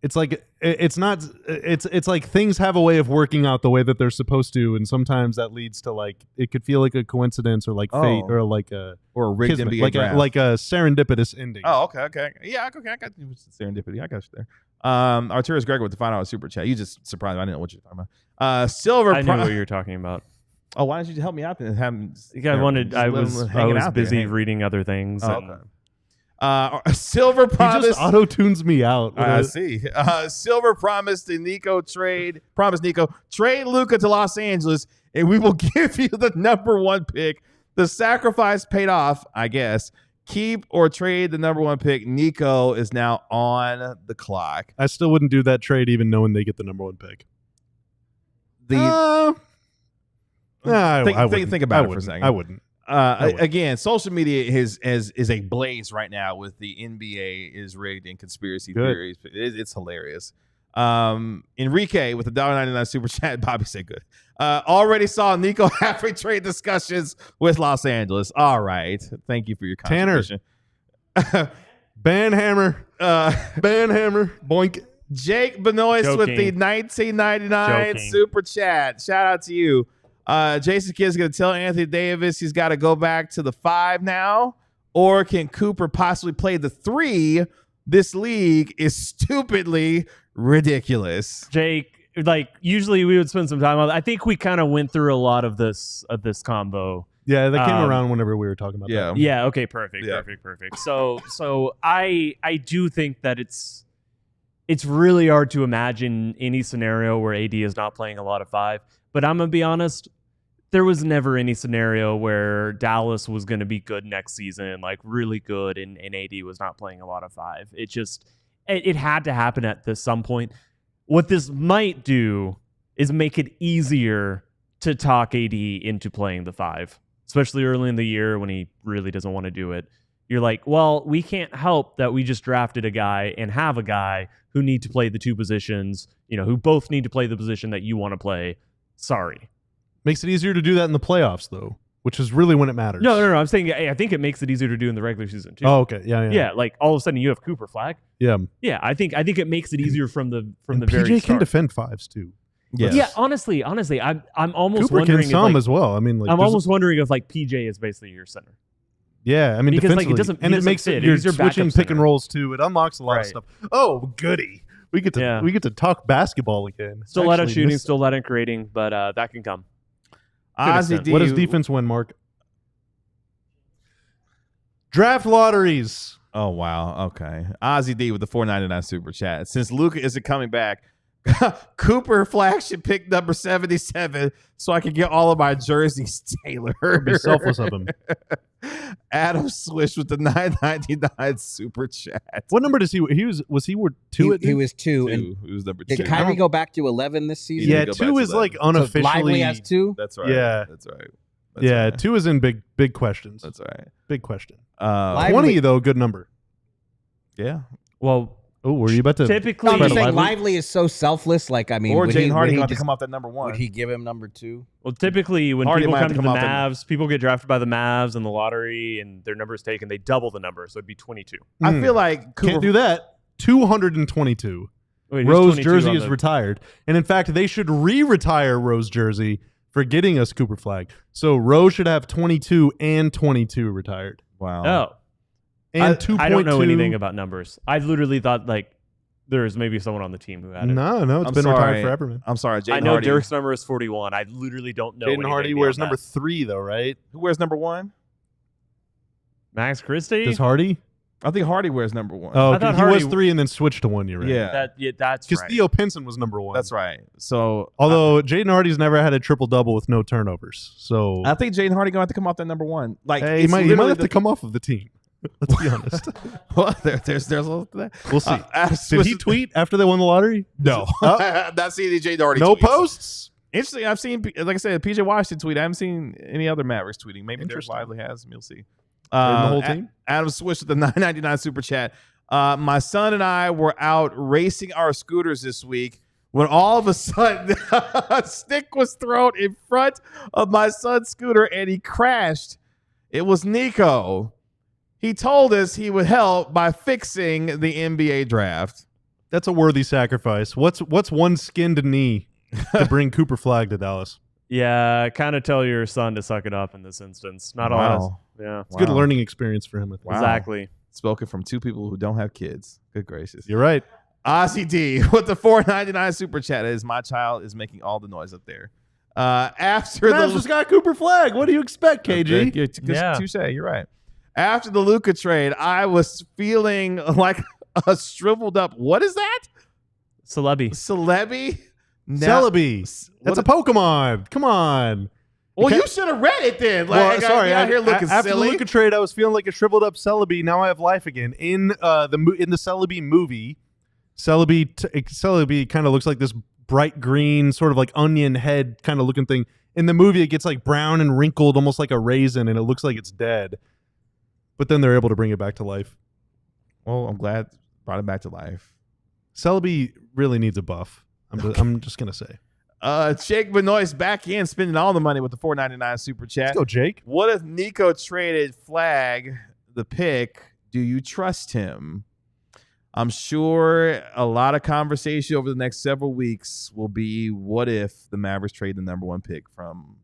[SPEAKER 4] it's like it's not it's like things have a way of working out the way that they're supposed to, and sometimes that leads to like it could feel like a coincidence or like fate or like a
[SPEAKER 1] rigged
[SPEAKER 4] kismet,
[SPEAKER 1] NBA draft.
[SPEAKER 4] like a serendipitous ending.
[SPEAKER 1] Oh, okay. Yeah, okay. I got serendipity. I got you there. Arturius Gregor with the $5 super chat. You just surprised me. I didn't know what you're talking about. Silver.
[SPEAKER 2] I knew what you were talking about.
[SPEAKER 1] Oh, why didn't you help me out then?
[SPEAKER 2] I was busy reading other things.
[SPEAKER 1] Silver promise.
[SPEAKER 4] He just auto tunes me out.
[SPEAKER 1] I see. Silver promised Nico trade Luka to Los Angeles, and we will give you the number one pick. The sacrifice paid off, I guess. Keep or trade the number one pick. Nico is now on the clock.
[SPEAKER 4] I still wouldn't do that trade even knowing they get the number one pick.
[SPEAKER 1] Think about it for a second.
[SPEAKER 4] I wouldn't.
[SPEAKER 1] Again, social media is a blaze right now with the NBA is rigged and conspiracy theories. It's hilarious. Enrique with the $1.99 super chat. Bobby said good. Already saw Nico halfway trade discussions with Los Angeles. All right. Thank you for your contribution.
[SPEAKER 4] Tanner. Banhammer. Banhammer. Boink.
[SPEAKER 1] Jake Benoist with the 1999 super chat. Shout out to you. Jason Kidd's going to tell Anthony Davis he's got to go back to the 5 now, or can Cooper possibly play the 3? This league is stupidly ridiculous.
[SPEAKER 2] Jake, like usually we would spend some time on. I think we kind of went through a lot of this combo.
[SPEAKER 4] Yeah, they came around whenever we were talking about that.
[SPEAKER 2] Yeah. Okay. Perfect. So I do think that it's really hard to imagine any scenario where AD is not playing a lot of 5. But I'm gonna be honest. There was never any scenario where Dallas was going to be good next season, like really good, and AD was not playing a lot of 5. It had to happen at some point. What this might do is make it easier to talk AD into playing the 5, especially early in the year when he really doesn't want to do it. You're like, well, we can't help that we just drafted a guy and have a guy who need to play the 2 positions, who both need to play the position that you want to play. Sorry.
[SPEAKER 4] Makes it easier to do that in the playoffs, though, which is really when it matters.
[SPEAKER 2] No. I'm saying I think it makes it easier to do in the regular season too.
[SPEAKER 4] Oh, okay. Yeah.
[SPEAKER 2] Yeah, like all of a sudden you have Cooper Flagg.
[SPEAKER 4] Yeah.
[SPEAKER 2] Yeah, I think it makes it easier from the
[SPEAKER 4] And
[SPEAKER 2] very
[SPEAKER 4] PJ
[SPEAKER 2] start.
[SPEAKER 4] can defend fives too.
[SPEAKER 1] Yes.
[SPEAKER 2] Yeah, honestly, I'm almost
[SPEAKER 4] Cooper
[SPEAKER 2] wondering
[SPEAKER 4] can some
[SPEAKER 2] if,
[SPEAKER 4] as well. I mean,
[SPEAKER 2] I'm almost wondering if like PJ is basically your center.
[SPEAKER 4] Yeah, I mean,
[SPEAKER 2] because, like, it
[SPEAKER 4] defensively,
[SPEAKER 2] doesn't-
[SPEAKER 4] and
[SPEAKER 2] he
[SPEAKER 4] it makes
[SPEAKER 2] doesn't
[SPEAKER 4] it
[SPEAKER 2] fit.
[SPEAKER 4] you're
[SPEAKER 2] He's your
[SPEAKER 4] switching
[SPEAKER 2] backup
[SPEAKER 4] pick and
[SPEAKER 2] center.
[SPEAKER 4] rolls too. It unlocks a lot of
[SPEAKER 2] Right.
[SPEAKER 4] stuff. Oh, goody! We get to talk basketball again.
[SPEAKER 2] Still let out
[SPEAKER 4] Actually
[SPEAKER 2] shooting,
[SPEAKER 4] missed
[SPEAKER 2] still let out creating, but that can come.
[SPEAKER 1] Ozzy
[SPEAKER 2] extent.
[SPEAKER 1] D,
[SPEAKER 4] What does defense win, Mark? Draft lotteries.
[SPEAKER 1] Oh wow. Okay. Ozzy D with the $4.99 super chat. Since Luka isn't coming back, Cooper Flagg should pick number 77 so I can get all of my jerseys tailored.
[SPEAKER 4] Be selfless of him.
[SPEAKER 1] Adam Swish with the $9.99 super chat.
[SPEAKER 4] What number does he? Was he were two?
[SPEAKER 3] He was 2. And
[SPEAKER 1] He was number
[SPEAKER 3] did
[SPEAKER 1] 2.
[SPEAKER 3] Kyrie go back to 11 this season?
[SPEAKER 4] Yeah,
[SPEAKER 1] go back
[SPEAKER 4] 2
[SPEAKER 1] to
[SPEAKER 4] is
[SPEAKER 1] that.
[SPEAKER 4] like
[SPEAKER 3] So
[SPEAKER 4] unofficially.
[SPEAKER 3] Lively has 2.
[SPEAKER 1] That's right.
[SPEAKER 4] Yeah.
[SPEAKER 1] That's right.
[SPEAKER 4] Yeah,
[SPEAKER 1] right.
[SPEAKER 4] 2 is in big questions.
[SPEAKER 1] That's right.
[SPEAKER 4] Big question.
[SPEAKER 3] Lively-
[SPEAKER 4] 20 though, good number.
[SPEAKER 1] Yeah.
[SPEAKER 2] Well,
[SPEAKER 4] Oh, were you about to?
[SPEAKER 2] typically,
[SPEAKER 3] No, I'm just saying
[SPEAKER 4] Lively?
[SPEAKER 3] Lively is so selfless. Like, I mean,
[SPEAKER 1] Or
[SPEAKER 3] would
[SPEAKER 1] Jaden
[SPEAKER 3] he,
[SPEAKER 1] Hardy
[SPEAKER 3] would he
[SPEAKER 1] going to
[SPEAKER 3] just-
[SPEAKER 1] come off that number 1.
[SPEAKER 3] Would he give him number 2?
[SPEAKER 2] Well, typically when
[SPEAKER 1] Hardy
[SPEAKER 2] people
[SPEAKER 1] might have
[SPEAKER 2] come
[SPEAKER 1] to
[SPEAKER 2] to the
[SPEAKER 1] come off
[SPEAKER 2] Mavs, people get drafted by the Mavs in the lottery, and their number is taken. They double the number, so it'd be 22.
[SPEAKER 1] I feel like Cooper
[SPEAKER 4] Can't do that. 222.
[SPEAKER 2] Wait, who's
[SPEAKER 4] Rose
[SPEAKER 2] 22
[SPEAKER 4] jersey
[SPEAKER 2] on
[SPEAKER 4] is
[SPEAKER 2] the-
[SPEAKER 4] retired, and in fact, they should re-retire Rose jersey for getting us Cooper Flagg. So Rose should have 22 and 22 retired,
[SPEAKER 1] Wow.
[SPEAKER 2] Oh,
[SPEAKER 4] and 2.2.
[SPEAKER 2] I don't know anything about numbers. I literally thought like there's maybe someone on the team who had it.
[SPEAKER 4] No, it's
[SPEAKER 1] I'm
[SPEAKER 4] been
[SPEAKER 1] sorry.
[SPEAKER 4] retired forever, man.
[SPEAKER 1] I'm sorry. Jaden
[SPEAKER 2] I know
[SPEAKER 1] Hardy.
[SPEAKER 2] Dirk's number is 41. I literally don't know.
[SPEAKER 4] Jaden
[SPEAKER 2] anything
[SPEAKER 4] Hardy
[SPEAKER 2] beyond
[SPEAKER 4] wears
[SPEAKER 2] that.
[SPEAKER 4] number 3 though, right?
[SPEAKER 1] Who wears number 1?
[SPEAKER 2] Max Christie.
[SPEAKER 4] Does Hardy?
[SPEAKER 1] I think Hardy wears number 1.
[SPEAKER 4] Oh,
[SPEAKER 2] I thought
[SPEAKER 4] he was
[SPEAKER 2] Hardy-
[SPEAKER 4] 3 and then switched to 1. You're right.
[SPEAKER 1] yeah.
[SPEAKER 2] That's
[SPEAKER 4] Because
[SPEAKER 2] right.
[SPEAKER 4] Theo Pinson was number 1.
[SPEAKER 1] That's right. So
[SPEAKER 4] Although Jaden Hardy's never had a triple double with no turnovers, so
[SPEAKER 1] I think Jaden Hardy going to have to come off that number 1. Like
[SPEAKER 4] hey, he
[SPEAKER 1] it's
[SPEAKER 4] might
[SPEAKER 1] literally
[SPEAKER 4] have to come off of the team. Let's be honest.
[SPEAKER 1] Well, there's a little to that.
[SPEAKER 4] We'll see.
[SPEAKER 1] Adam
[SPEAKER 4] Did
[SPEAKER 1] Swiss
[SPEAKER 4] he
[SPEAKER 1] is-
[SPEAKER 4] tweet after they won the lottery?
[SPEAKER 1] No.
[SPEAKER 4] Oh.
[SPEAKER 1] Not seeing any Jaden Hardy.
[SPEAKER 4] No
[SPEAKER 1] tweets.
[SPEAKER 4] posts.
[SPEAKER 1] Interesting. I've seen, like I said, PJ Washington tweet. I haven't seen any other Mavericks tweeting. Maybe Derek
[SPEAKER 4] Interesting.
[SPEAKER 1] Lively has. You'll see.
[SPEAKER 4] And the whole team?
[SPEAKER 1] Adam Swish with the $9.99 super chat. My son and I were out racing our scooters this week when all of a sudden a stick was thrown in front of my son's scooter and he crashed. It was Nico. He told us he would help by fixing the NBA draft.
[SPEAKER 4] That's a worthy sacrifice. What's one skinned knee to bring Cooper Flagg to Dallas?
[SPEAKER 2] Yeah, kind of tell your son to suck it up in this instance. Not
[SPEAKER 1] Wow.
[SPEAKER 2] honest. Yeah,
[SPEAKER 4] It's a good learning experience for him. I think.
[SPEAKER 1] Wow.
[SPEAKER 2] exactly.
[SPEAKER 1] Spoken from 2 people who don't have kids. Good gracious.
[SPEAKER 4] You're right.
[SPEAKER 1] Ozzy D with the $4.99 super chat is my child is making all the noise up there. After
[SPEAKER 4] Mavs just got Cooper Flagg. What do you expect, KG?
[SPEAKER 2] Yeah.
[SPEAKER 1] Touche. You're right. After the Luka trade, I was feeling like a shriveled up. What is that?
[SPEAKER 2] Celebi.
[SPEAKER 1] Celebi?
[SPEAKER 4] Celebi. That's a Pokemon. Come on.
[SPEAKER 1] Well, you should have read it then. Like, I gotta be out here looking
[SPEAKER 4] after
[SPEAKER 1] silly.
[SPEAKER 4] the Luka trade, I was feeling like a shriveled up Celebi. Now I have life again. In the Celebi movie, Celebi kind of looks like this bright green, sort of like onion head kind of looking thing. In the movie, it gets like brown and wrinkled, almost like a raisin, and it looks like it's dead. But then they're able to bring it back to life.
[SPEAKER 1] Well, I'm glad brought it back to life.
[SPEAKER 4] Celebi really needs a buff. I'm just gonna say.
[SPEAKER 1] Jake Benoist back in, spending all the money with the $4.99 super chat.
[SPEAKER 4] Let's go, Jake.
[SPEAKER 1] What if Nico traded Flagg the pick? Do you trust him? I'm sure a lot of conversation over the next several weeks will be what if the Mavericks trade the number 1 pick from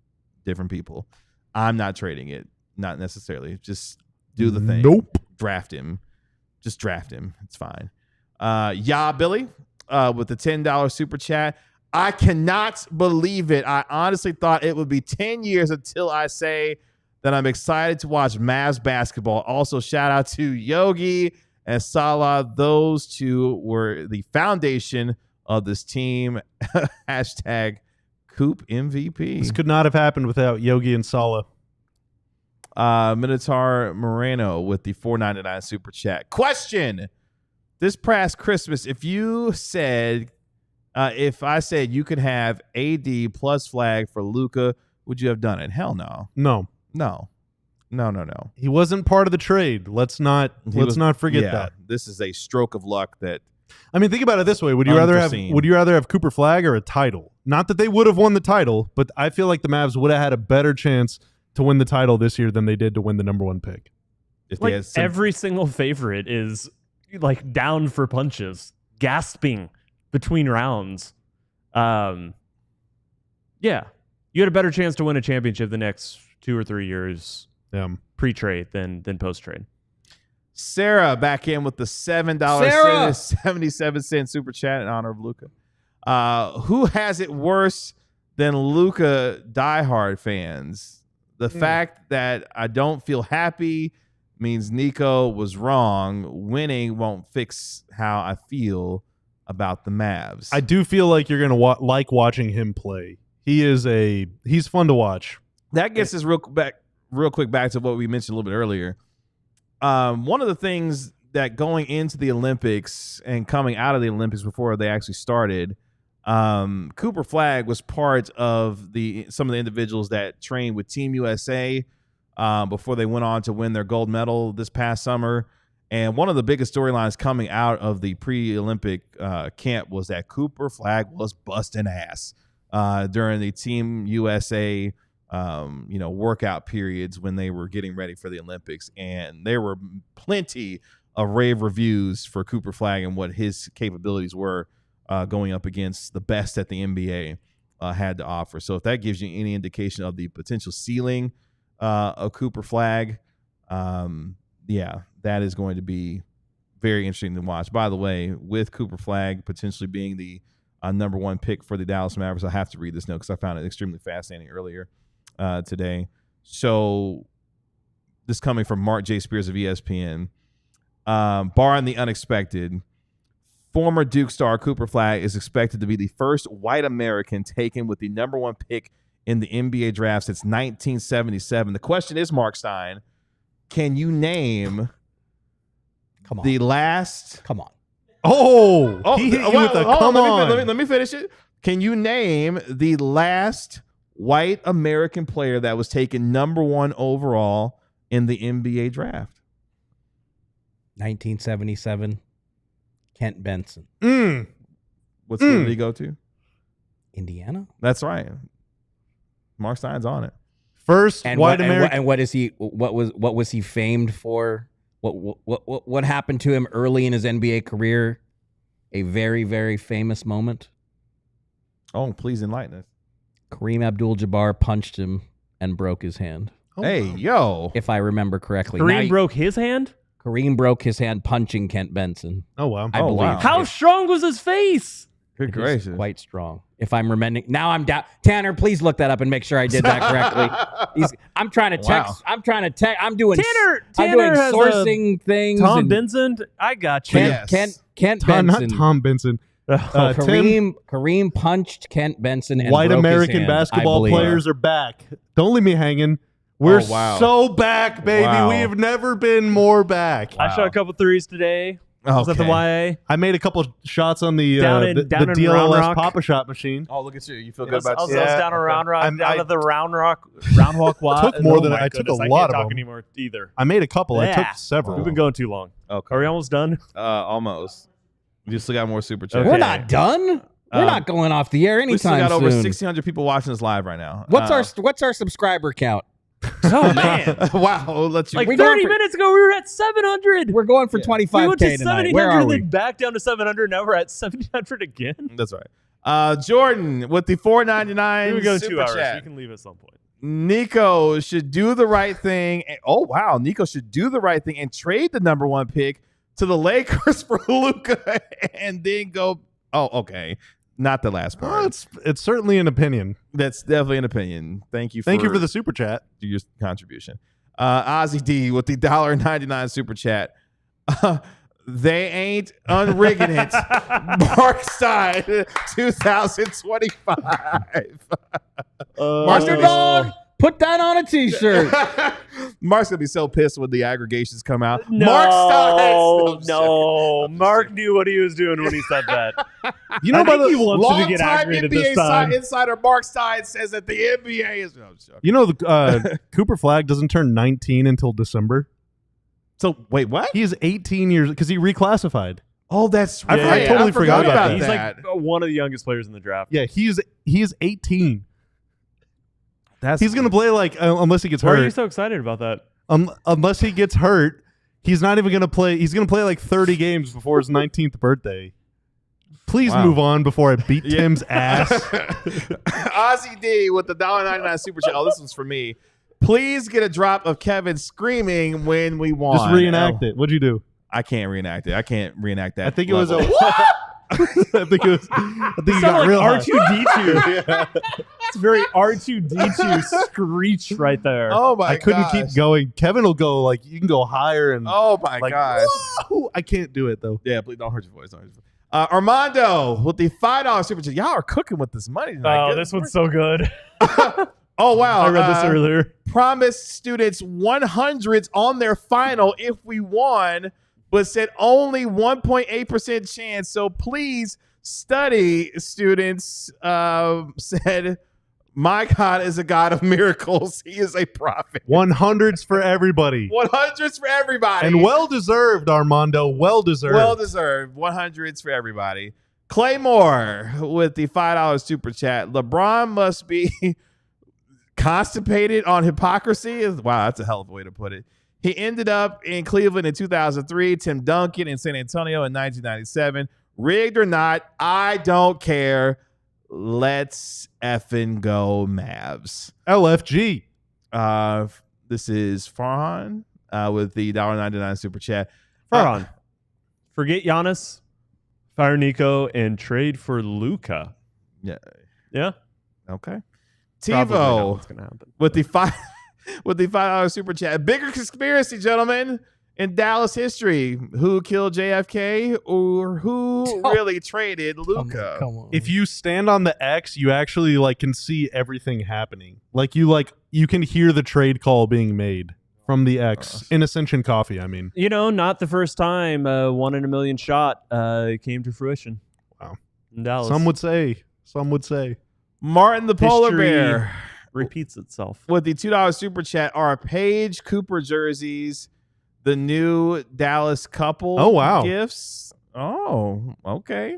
[SPEAKER 1] different people. I'm not trading it. Not necessarily. Just do the thing.
[SPEAKER 4] Nope.
[SPEAKER 1] Draft him. Just draft him. It's fine. Billy with the $10 super chat. I cannot believe it. I honestly thought it would be 10 years until I say that I'm excited to watch Mavs basketball. Also, shout out to Yogi and Salah. Those 2 were the foundation of this team. Hashtag Coop MVP.
[SPEAKER 4] This could not have happened without Yogi and Salah.
[SPEAKER 1] Minotaur Moreno with the $4.99 super chat. Question: this past Christmas, if I said you could have AD plus Flagg for Luka, would you have done it? Hell no.
[SPEAKER 4] No.
[SPEAKER 1] He
[SPEAKER 4] He wasn't part of the trade. Let's not forget that.
[SPEAKER 1] This is a stroke of luck that
[SPEAKER 4] I mean, think about it this way: would you rather have Cooper Flagg or a title? Not that they would have won the title, but I feel like the Mavs would have had a better chance to win the title this year than they did to win the number 1 pick.
[SPEAKER 2] If like every single favorite is like down for punches, gasping between rounds. Yeah, you had a better chance to win a championship the next 2 or 3 years pre-trade than post-trade.
[SPEAKER 1] Sarah back in with the $7.77 super chat in honor of Luka. Who has it worse than Luka diehard fans? The fact that I don't feel happy means Nico was wrong. Winning won't fix how I feel about the Mavs.
[SPEAKER 4] I do feel like you're going to like watching him play. He's fun to watch.
[SPEAKER 1] That gets us real quick back to what we mentioned a little bit earlier. One of the things that going into the Olympics and coming out of the Olympics before they actually started, Cooper Flagg was part of some of the individuals that trained with Team USA before they went on to win their gold medal this past summer. And one of the biggest storylines coming out of the pre-Olympic camp was that Cooper Flagg was busting ass during the Team USA workout periods when they were getting ready for the Olympics. And there were plenty of rave reviews for Cooper Flagg and what his capabilities were going up against the best that the NBA had to offer. So if that gives you any indication of the potential ceiling of Cooper Flagg, that is going to be very interesting to watch. By the way, with Cooper Flagg potentially being the number 1 pick for the Dallas Mavericks, I have to read this note because I found it extremely fascinating earlier today. So this coming from Mark J. Spears of ESPN. Barring the unexpected, former Duke star Cooper Flagg is expected to be the first white American taken with the number 1 pick in the NBA draft since 1977. The question is, Mark Stein, can you name the last?
[SPEAKER 4] Come on. Oh, he hit you with a come on.
[SPEAKER 1] Let me finish it. Can you name the last white American player that was taken number 1 overall in the NBA draft?
[SPEAKER 3] 1977. Kent Benson.
[SPEAKER 1] What school did he go to?
[SPEAKER 3] Indiana.
[SPEAKER 1] That's right. Mark Stein's on it.
[SPEAKER 4] First white American.
[SPEAKER 3] And what is he? What was he famed for? What happened to him early in his NBA career? A very, very famous moment.
[SPEAKER 1] Oh, please enlighten us.
[SPEAKER 3] Kareem Abdul-Jabbar punched him and broke his hand.
[SPEAKER 1] Yo.
[SPEAKER 3] If I remember correctly.
[SPEAKER 2] Kareem broke his hand?
[SPEAKER 3] Kareem broke his hand punching Kent Benson.
[SPEAKER 4] Oh, wow.
[SPEAKER 3] I believe.
[SPEAKER 1] Wow.
[SPEAKER 2] How strong was his face?
[SPEAKER 1] Good gracious.
[SPEAKER 3] Quite strong. If I'm remembering. Now I'm down. Tanner, please look that up and make sure I did that correctly. I'm trying to text. Wow. I'm doing
[SPEAKER 2] Tanner has
[SPEAKER 3] sourcing things.
[SPEAKER 2] Tom Benson? I got you.
[SPEAKER 3] Kent Benson.
[SPEAKER 4] Not Tom Benson.
[SPEAKER 3] Kareem punched Kent Benson and
[SPEAKER 4] white
[SPEAKER 3] broke
[SPEAKER 4] American
[SPEAKER 3] his hand,
[SPEAKER 4] basketball players are back. Don't leave me hanging. We're so back, baby.
[SPEAKER 1] Wow.
[SPEAKER 4] We have never been more back.
[SPEAKER 2] I shot a couple threes today.
[SPEAKER 1] Okay.
[SPEAKER 2] Was that the YA?
[SPEAKER 4] I made a couple shots on the
[SPEAKER 2] in
[SPEAKER 4] DLLS Papa Shot machine.
[SPEAKER 1] Oh, look at you. You feel good about
[SPEAKER 2] yourself?
[SPEAKER 1] yourself?
[SPEAKER 2] I was down a Round Rock, down to the Round Walk Wad.
[SPEAKER 4] Took more than I took a lot of them.
[SPEAKER 2] I can't talk anymore either.
[SPEAKER 4] I made a couple. I took several.
[SPEAKER 2] We've been going too long.
[SPEAKER 1] Okay.
[SPEAKER 2] Are we almost done?
[SPEAKER 1] Almost. We still got more super chats.
[SPEAKER 3] We're not done. We're not going off the air anytime
[SPEAKER 1] we still got
[SPEAKER 3] soon.
[SPEAKER 1] over 1,600 people watching us live right now.
[SPEAKER 3] What's our subscriber count?
[SPEAKER 2] Oh, man.
[SPEAKER 1] Wow. Like
[SPEAKER 2] 30 minutes ago, we were at 700.
[SPEAKER 3] We're going for 25K
[SPEAKER 2] we went to
[SPEAKER 3] tonight. Where are we?
[SPEAKER 2] Then back down to 700. Now we're at 700 again.
[SPEAKER 1] That's right. Jordan with the $4.99
[SPEAKER 2] we go
[SPEAKER 1] super
[SPEAKER 2] 2 hours.
[SPEAKER 1] chat.
[SPEAKER 2] We can leave at some point.
[SPEAKER 1] Nico should do the right thing. Nico should do the right thing and trade the number 1 pick to the Lakers for Luka and then go. Oh, okay. Not the last part.
[SPEAKER 4] Oh, it's certainly an opinion.
[SPEAKER 1] That's definitely an opinion. Thank you for
[SPEAKER 4] the super chat.
[SPEAKER 1] Your contribution. Ozzy D with the $1.99 super chat. They ain't unrigging it. Mark Stein, 2025.
[SPEAKER 3] Underdog, put that on a t-shirt.
[SPEAKER 1] Mark's going to be so pissed when the aggregations come out.
[SPEAKER 2] No,
[SPEAKER 1] Mark Stein.
[SPEAKER 2] No. Mark knew what he was doing when he said that.
[SPEAKER 4] You know, by the
[SPEAKER 2] he wants to get
[SPEAKER 1] long-time
[SPEAKER 2] aggravated this
[SPEAKER 1] NBA
[SPEAKER 2] time.
[SPEAKER 1] insider Mark Stein says that the NBA is. No,
[SPEAKER 4] you know, Cooper Flagg doesn't turn 19 until December.
[SPEAKER 1] So, wait, what?
[SPEAKER 4] He is 18 years because he reclassified.
[SPEAKER 1] Oh, that's right.
[SPEAKER 4] I totally forgot about that.
[SPEAKER 2] He's like one of the youngest players in the draft.
[SPEAKER 4] Yeah, he's 18. He's gonna play like unless he gets hurt.
[SPEAKER 2] Why are you so excited about that?
[SPEAKER 4] Unless he gets hurt, he's not even gonna play. He's gonna play like 30 games before his 19th birthday. Please move on before I beat Tim's ass.
[SPEAKER 1] Ozzy D with the $1.99 super chat. Oh, this one's for me. Please get a drop of Kevin screaming when we won.
[SPEAKER 4] Just reenact it. What'd you do?
[SPEAKER 1] I can't reenact it. I can't reenact that.
[SPEAKER 4] I think it was a. I think it was. I think you got
[SPEAKER 2] like
[SPEAKER 4] real
[SPEAKER 2] R2D2. Yeah. It's very R2D2 screech right there.
[SPEAKER 1] Oh my!
[SPEAKER 4] I couldn't keep going. Kevin will go like you can go higher and.
[SPEAKER 1] Oh my gosh!
[SPEAKER 4] Whoa! I can't do it though.
[SPEAKER 1] Yeah, please don't hurt your voice. Don't hurt your voice. Armando with the $5 super chat. Y'all are cooking with this money tonight.
[SPEAKER 2] Oh, this one's so good.
[SPEAKER 1] Oh wow!
[SPEAKER 2] I read this earlier.
[SPEAKER 1] Promised students 100s on their final if we won, but said only 1.8% chance. So please study, students. Said, my God is a God of miracles. He is a prophet.
[SPEAKER 4] 100s for everybody.
[SPEAKER 1] 100s for everybody.
[SPEAKER 4] And well deserved, Armando. Well deserved.
[SPEAKER 1] Well deserved. 100s for everybody. Claymore with the $5 super chat. LeBron must be constipated on hypocrisy. Wow, that's a hell of a way to put it. He ended up in Cleveland in 2003, Tim Duncan in San Antonio in 1997. Rigged or not, I don't care. Let's effing go Mavs.
[SPEAKER 4] LFG.
[SPEAKER 1] This is Farhan with the $1.99 super chat.
[SPEAKER 2] Farhan, forget Giannis, fire Nico, and trade for Luka.
[SPEAKER 1] Yeah.
[SPEAKER 2] Yeah.
[SPEAKER 1] Okay.
[SPEAKER 2] Probably not
[SPEAKER 1] TiVo
[SPEAKER 2] what's gonna happen.
[SPEAKER 1] with the $5 super chat. Bigger conspiracy, gentlemen, in Dallas history. Who killed JFK or who really traded Luka?
[SPEAKER 3] Come on.
[SPEAKER 4] If you stand on the X, you actually like can see everything happening. You can hear the trade call being made from the X in Ascension Coffee. I mean,
[SPEAKER 2] Not the first time 1 in a million shot came to fruition.
[SPEAKER 4] Wow.
[SPEAKER 2] In Dallas.
[SPEAKER 4] Some would say.
[SPEAKER 1] Martin the Polar
[SPEAKER 2] History
[SPEAKER 1] Bear
[SPEAKER 2] repeats itself.
[SPEAKER 1] with the $2 super chat. Are Paige Cooper jerseys the new Dallas couple
[SPEAKER 4] Oh, wow.
[SPEAKER 1] gifts? Oh, okay.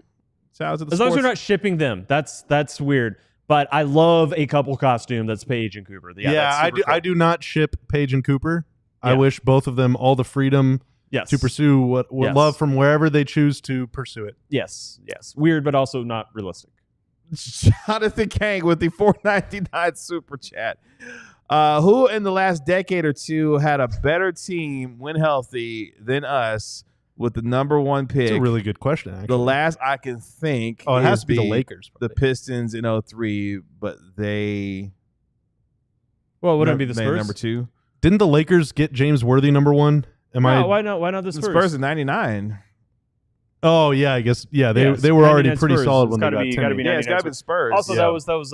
[SPEAKER 1] Shout out to the
[SPEAKER 2] As long as
[SPEAKER 1] sports-
[SPEAKER 2] you're not shipping them, that's weird. But I love a couple costume that's Paige and Cooper. That's
[SPEAKER 4] I
[SPEAKER 2] super
[SPEAKER 4] do.
[SPEAKER 2] cool.
[SPEAKER 4] I do not ship Paige and Cooper. I
[SPEAKER 2] Yeah.
[SPEAKER 4] wish both of them all the freedom
[SPEAKER 2] Yes.
[SPEAKER 4] to pursue what
[SPEAKER 2] Yes.
[SPEAKER 4] love from wherever they choose to pursue it.
[SPEAKER 2] Yes. Weird, but also not realistic.
[SPEAKER 1] Jonathan Kang with the $4.99 super chat. Who in the last decade or two had a better team when healthy than us with the number one pick?
[SPEAKER 4] It's a really good question, actually.
[SPEAKER 1] The last I can think
[SPEAKER 4] it has
[SPEAKER 1] is
[SPEAKER 4] to be the Lakers.
[SPEAKER 1] The Pistons in 03, but they...
[SPEAKER 2] Well, wouldn't it be the
[SPEAKER 1] made
[SPEAKER 2] Spurs?
[SPEAKER 1] number 2.
[SPEAKER 4] Didn't the Lakers get James Worthy number 1?
[SPEAKER 2] Why not the
[SPEAKER 1] The
[SPEAKER 2] Spurs?
[SPEAKER 1] Spurs in 99.
[SPEAKER 4] Oh yeah, I guess they
[SPEAKER 2] Yes,
[SPEAKER 4] were already
[SPEAKER 2] 99
[SPEAKER 4] pretty
[SPEAKER 2] Spurs.
[SPEAKER 4] solid
[SPEAKER 2] It's
[SPEAKER 4] when they
[SPEAKER 2] gotta
[SPEAKER 4] got
[SPEAKER 2] be-
[SPEAKER 4] Timmy.
[SPEAKER 2] gotta be
[SPEAKER 1] Yeah, it's got to be the Spurs.
[SPEAKER 2] Also,
[SPEAKER 4] Yeah.
[SPEAKER 2] that was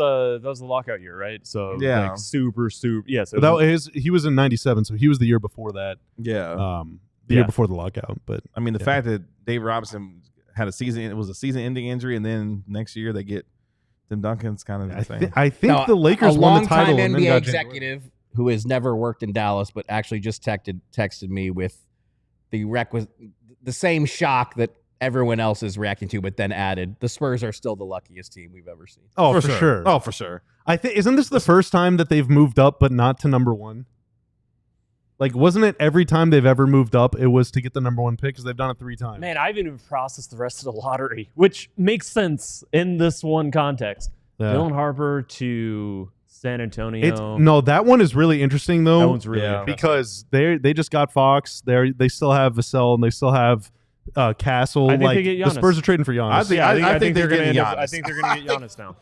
[SPEAKER 2] the lockout year, right? So
[SPEAKER 1] Yeah.
[SPEAKER 2] like super. Yes.
[SPEAKER 4] He was in '97, so he was the year before that.
[SPEAKER 1] Yeah.
[SPEAKER 4] The year
[SPEAKER 2] Yeah.
[SPEAKER 4] before the lockout. But
[SPEAKER 1] I mean, the
[SPEAKER 4] yeah.
[SPEAKER 1] fact that Dave Robinson had it was a season-ending injury, and then next year they get Tim Duncan's kind of insane.
[SPEAKER 4] I think
[SPEAKER 3] No,
[SPEAKER 4] the Lakers
[SPEAKER 3] a
[SPEAKER 4] won the title.
[SPEAKER 3] longtime
[SPEAKER 4] and then
[SPEAKER 3] NBA
[SPEAKER 4] got James
[SPEAKER 3] executive who has never worked in Dallas, but actually just texted me with the same shock that everyone else is reacting to, but then added, the Spurs are still the luckiest team we've ever seen.
[SPEAKER 4] Oh, for sure.
[SPEAKER 1] Oh, for sure.
[SPEAKER 4] I think isn't this the first time that they've moved up, but not to number 1? Like, wasn't it every time they've ever moved up, it was to get the number 1 pick? Because they've done it 3 times.
[SPEAKER 2] Man, I haven't even processed the rest of the lottery, which makes sense in this one context.
[SPEAKER 4] Yeah.
[SPEAKER 2] Dylan Harper to San Antonio.
[SPEAKER 4] No, that one is really interesting though.
[SPEAKER 2] That one's really interesting.
[SPEAKER 4] because they just got Fox. They still have Vassell and they still have Castle.
[SPEAKER 2] I think
[SPEAKER 4] like
[SPEAKER 2] they get
[SPEAKER 4] the
[SPEAKER 2] Giannis.
[SPEAKER 4] Spurs are trading for Giannis.
[SPEAKER 1] I think they're
[SPEAKER 2] gonna
[SPEAKER 1] getting
[SPEAKER 2] end up.
[SPEAKER 1] Giannis.
[SPEAKER 2] I think they're going to get Giannis now.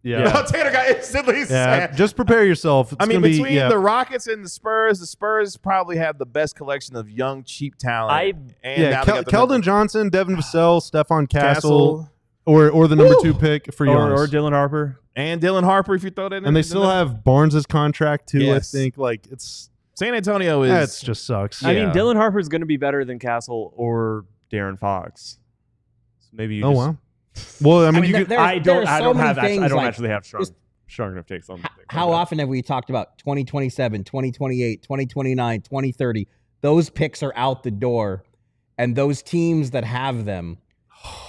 [SPEAKER 4] yeah.
[SPEAKER 1] Taylor got instantly sad.
[SPEAKER 4] Just prepare yourself. It's
[SPEAKER 1] I mean,
[SPEAKER 4] gonna be,
[SPEAKER 1] between the Rockets and the Spurs probably have the best collection of young, cheap talent.
[SPEAKER 4] Keldon Johnson, Devin Vassell, Stephon Castle, or the number 2 pick for Giannis.
[SPEAKER 2] or Dylan Harper.
[SPEAKER 1] And Dylan Harper, if you throw that in.
[SPEAKER 4] And they still have Barnes' contract too.
[SPEAKER 1] Yes.
[SPEAKER 4] I think like it's
[SPEAKER 1] San Antonio is.
[SPEAKER 4] that just sucks.
[SPEAKER 2] I mean,
[SPEAKER 1] Yeah.
[SPEAKER 2] Dylan Harper is going to be better than Castle or Darren Fox. So maybe you
[SPEAKER 4] oh
[SPEAKER 2] just,
[SPEAKER 4] wow. Well, I mean, you
[SPEAKER 3] there-
[SPEAKER 4] could,
[SPEAKER 3] there-
[SPEAKER 2] I
[SPEAKER 3] there
[SPEAKER 2] don't.
[SPEAKER 3] are
[SPEAKER 2] I
[SPEAKER 3] so
[SPEAKER 2] don't
[SPEAKER 3] many
[SPEAKER 2] have.
[SPEAKER 3] things,
[SPEAKER 2] I don't
[SPEAKER 3] like,
[SPEAKER 2] actually have
[SPEAKER 3] just-
[SPEAKER 2] strong enough takes on.
[SPEAKER 3] How often have we talked about 2027, 2028, 2029, 2030? Those picks are out the door. and those teams that have them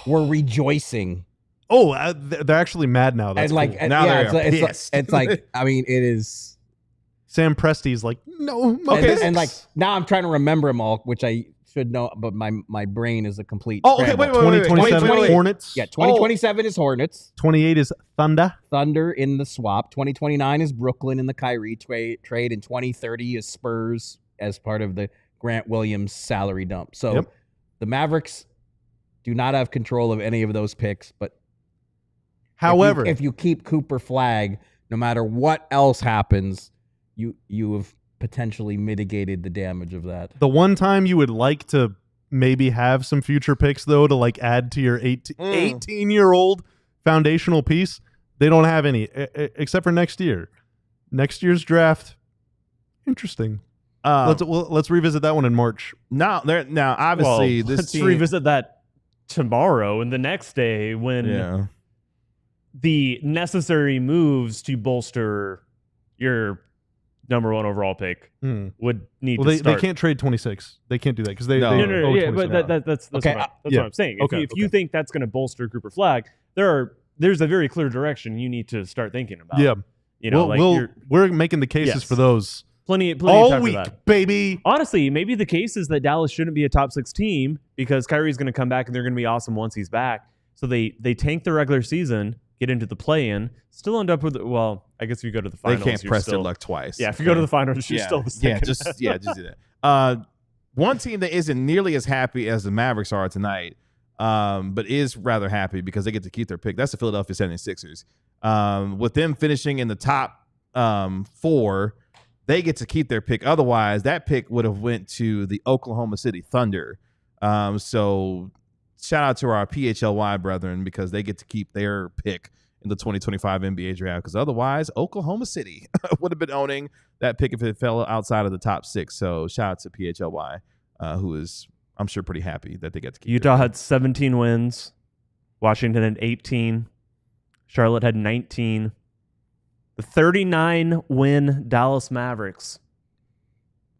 [SPEAKER 3] were rejoicing.
[SPEAKER 4] Oh, they're actually mad now. That's
[SPEAKER 3] and like,
[SPEAKER 4] cool.
[SPEAKER 3] and,
[SPEAKER 1] Now
[SPEAKER 3] yeah,
[SPEAKER 1] they're
[SPEAKER 3] it's
[SPEAKER 1] pissed.
[SPEAKER 3] it's like, I mean, it is.
[SPEAKER 4] Sam Presti's like, no, my
[SPEAKER 3] Okay,
[SPEAKER 4] picks.
[SPEAKER 3] and like now I'm trying to remember them all, which I should know, but my brain is a complete.
[SPEAKER 1] Oh, okay,
[SPEAKER 3] scramble.
[SPEAKER 1] wait.
[SPEAKER 4] 2027 Hornets.
[SPEAKER 3] Yeah, 2027 is Hornets.
[SPEAKER 4] 28 is
[SPEAKER 3] Thunder in the swap. 2029 is Brooklyn in the Kyrie trade, and 2030 is Spurs as part of the Grant Williams salary dump. So the Mavericks do not have control of any of those picks, but
[SPEAKER 4] however,
[SPEAKER 3] if you keep Cooper Flagg, no matter what else happens, you have potentially mitigated the damage of that.
[SPEAKER 4] the one time you would like to maybe have some future picks, though, to like add to your 18-year-old foundational piece, they don't have any, except for next year. Next year's draft, interesting. Let's revisit that one in March.
[SPEAKER 1] Now obviously
[SPEAKER 2] Well,
[SPEAKER 1] this
[SPEAKER 2] let's
[SPEAKER 1] team,
[SPEAKER 2] revisit that tomorrow and the next day when the necessary moves to bolster your number 1 overall pick would need to start.
[SPEAKER 4] They can't trade 26. They can't do that because they
[SPEAKER 1] No.
[SPEAKER 2] No, yeah, but that's
[SPEAKER 3] Okay,
[SPEAKER 2] what I'm saying. If you think that's going to bolster Cooper Flagg, there's a very clear direction you need to start thinking about.
[SPEAKER 4] Yeah,
[SPEAKER 2] you know,
[SPEAKER 4] we're making the cases for those
[SPEAKER 2] plenty of
[SPEAKER 4] all
[SPEAKER 2] time
[SPEAKER 4] week,
[SPEAKER 2] for that.
[SPEAKER 4] baby.
[SPEAKER 2] Honestly, maybe the case is that Dallas shouldn't be a top 6 team because Kyrie's going to come back and they're going to be awesome once he's back. So they tank the regular season, get into the play-in, still end up with, well, I guess if you go to the finals,
[SPEAKER 1] they can't
[SPEAKER 2] you're
[SPEAKER 1] press
[SPEAKER 2] still,
[SPEAKER 1] their luck twice.
[SPEAKER 2] Yeah, if you go to the finals, you're still the second.
[SPEAKER 1] just do that. One team that isn't nearly as happy as the Mavericks are tonight, but is rather happy because they get to keep their pick. That's the Philadelphia 76ers. With them finishing in the top 4, they get to keep their pick. Otherwise, that pick would have went to the Oklahoma City Thunder. So shout out to our PHLY brethren because they get to keep their pick in the 2025 NBA draft, because otherwise Oklahoma City would have been owning that pick if it fell outside of the top 6. So shout out to PHLY, who is, I'm sure, pretty happy that they get to keep
[SPEAKER 2] Utah had 17 wins, Washington had 18, Charlotte had 19. The 39-win Dallas Mavericks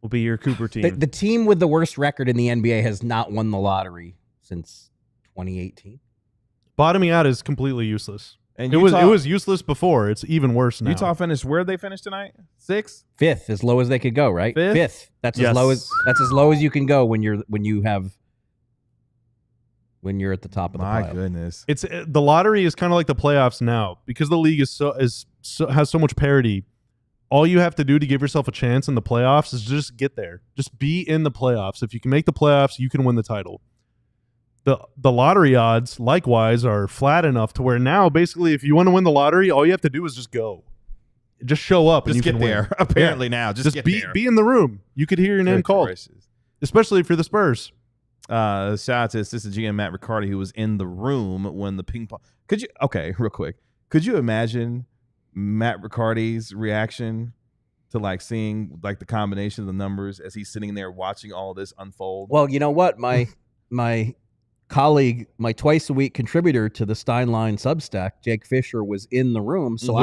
[SPEAKER 2] will be your Cooper team.
[SPEAKER 3] The team with the worst record in the NBA has not won the lottery since 2018.
[SPEAKER 4] Bottoming out is completely useless.
[SPEAKER 1] And
[SPEAKER 4] it was useless before. It's even worse now.
[SPEAKER 1] Utah finished where they finished tonight? 6th?
[SPEAKER 3] 5th, as low as they could go, right?
[SPEAKER 1] 5th?
[SPEAKER 3] That's
[SPEAKER 2] Yes.
[SPEAKER 3] as low as you can go when you're at the top of the
[SPEAKER 1] My
[SPEAKER 3] pile.
[SPEAKER 1] goodness.
[SPEAKER 4] It's the lottery is kind of like the playoffs now because the league has so much parity. All you have to do to give yourself a chance in the playoffs is just get there. Just be in the playoffs. If you can make the playoffs, you can win the title. The lottery odds, likewise, are flat enough to where now, basically, if you want to win the lottery, all you have to do is just go. Just show up and
[SPEAKER 1] Just
[SPEAKER 4] you
[SPEAKER 1] get
[SPEAKER 4] can
[SPEAKER 1] there.
[SPEAKER 4] win.
[SPEAKER 1] Apparently now. Just get
[SPEAKER 4] be
[SPEAKER 1] there.
[SPEAKER 4] be in the room. You could hear your name
[SPEAKER 1] Good
[SPEAKER 4] called,
[SPEAKER 1] gracious.
[SPEAKER 4] especially if you're the Spurs.
[SPEAKER 1] Shout out to assistant GM Matt Riccardi, who was in the room when the ping pong. Real quick. Could you imagine Matt Riccardi's reaction to like seeing like the combination of the numbers as he's sitting there watching all this unfold?
[SPEAKER 3] Well, you know what? My colleague, my twice a week contributor to the Steinline Substack, Jake Fisher, was in the room. So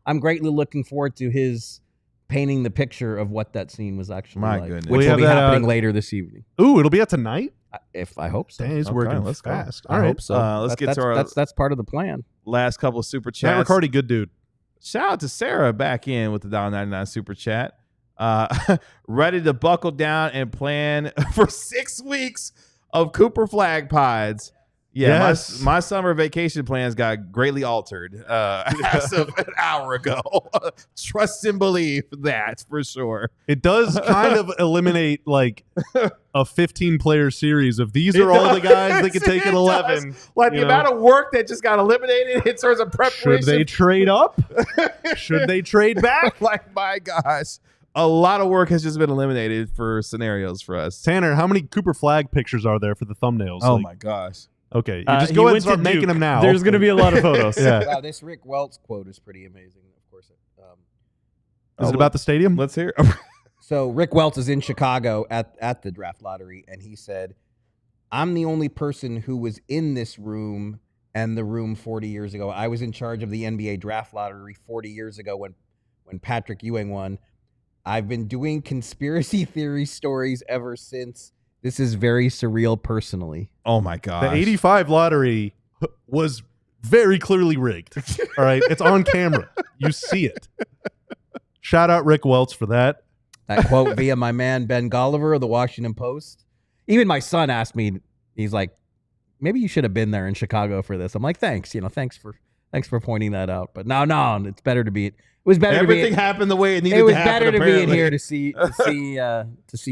[SPEAKER 3] I'm greatly looking forward to his painting the picture of what that scene was actually
[SPEAKER 1] My
[SPEAKER 3] like,
[SPEAKER 1] goodness.
[SPEAKER 3] which will be happening later this evening.
[SPEAKER 4] Ooh, it'll be out tonight.
[SPEAKER 3] If I hope so.
[SPEAKER 4] Dang, he's
[SPEAKER 1] Okay,
[SPEAKER 4] working
[SPEAKER 1] let's go.
[SPEAKER 4] fast.
[SPEAKER 3] I
[SPEAKER 4] All right.
[SPEAKER 3] hope so.
[SPEAKER 1] Let's get to our
[SPEAKER 3] that's part of the plan.
[SPEAKER 1] last couple of super
[SPEAKER 4] Matt
[SPEAKER 1] chats.
[SPEAKER 4] Riccardi, good dude.
[SPEAKER 1] Shout out to Sarah back in with the $1.99 super chat. Ready to buckle down and plan for 6 weeks of Cooper Flagg pods. Yeah,
[SPEAKER 4] Yes.
[SPEAKER 1] my summer vacation plans got greatly altered as of an hour ago. Trust and believe that for sure.
[SPEAKER 4] It does kind of eliminate like a 15-player series of these are all the guys that can take it 11.
[SPEAKER 1] Like the amount of work that just got eliminated in terms of preparation.
[SPEAKER 4] Should they trade up? Should they trade back?
[SPEAKER 1] Like, my gosh. A lot of work has just been eliminated for scenarios for us.
[SPEAKER 4] Tanner, how many Cooper Flag pictures are there for the thumbnails?
[SPEAKER 1] Oh,
[SPEAKER 4] Like,
[SPEAKER 1] my gosh.
[SPEAKER 4] Okay, you
[SPEAKER 2] He
[SPEAKER 4] just go ahead
[SPEAKER 2] went
[SPEAKER 4] and start
[SPEAKER 2] to
[SPEAKER 4] making
[SPEAKER 2] Duke.
[SPEAKER 4] them now.
[SPEAKER 2] There's going to be a lot of photos.
[SPEAKER 4] Yeah.
[SPEAKER 3] Wow, this Rick Welts quote is pretty amazing. Of course,
[SPEAKER 4] Is it about the stadium?
[SPEAKER 1] Let's hear.
[SPEAKER 3] so Rick Welts is in Chicago at the draft lottery, and he said, "I'm the only person who was in this room and the room 40 years ago. I was in charge of the NBA draft lottery 40 years ago when Patrick Ewing won. I've been doing conspiracy theory stories ever since, This is very surreal personally.
[SPEAKER 1] Oh my god.
[SPEAKER 4] The 85 lottery was very clearly rigged. All right. It's on camera. You see it. Shout out Rick Welts for that.
[SPEAKER 3] That quote via my man Ben Golliver of the Washington Post. Even my son asked me, he's like, maybe you should have been there in Chicago for this. I'm like, thanks. Thanks for pointing that out. But no, it's better to be. It was better.
[SPEAKER 1] Everything happened the way it needed to happen.
[SPEAKER 3] It was better to be in here to see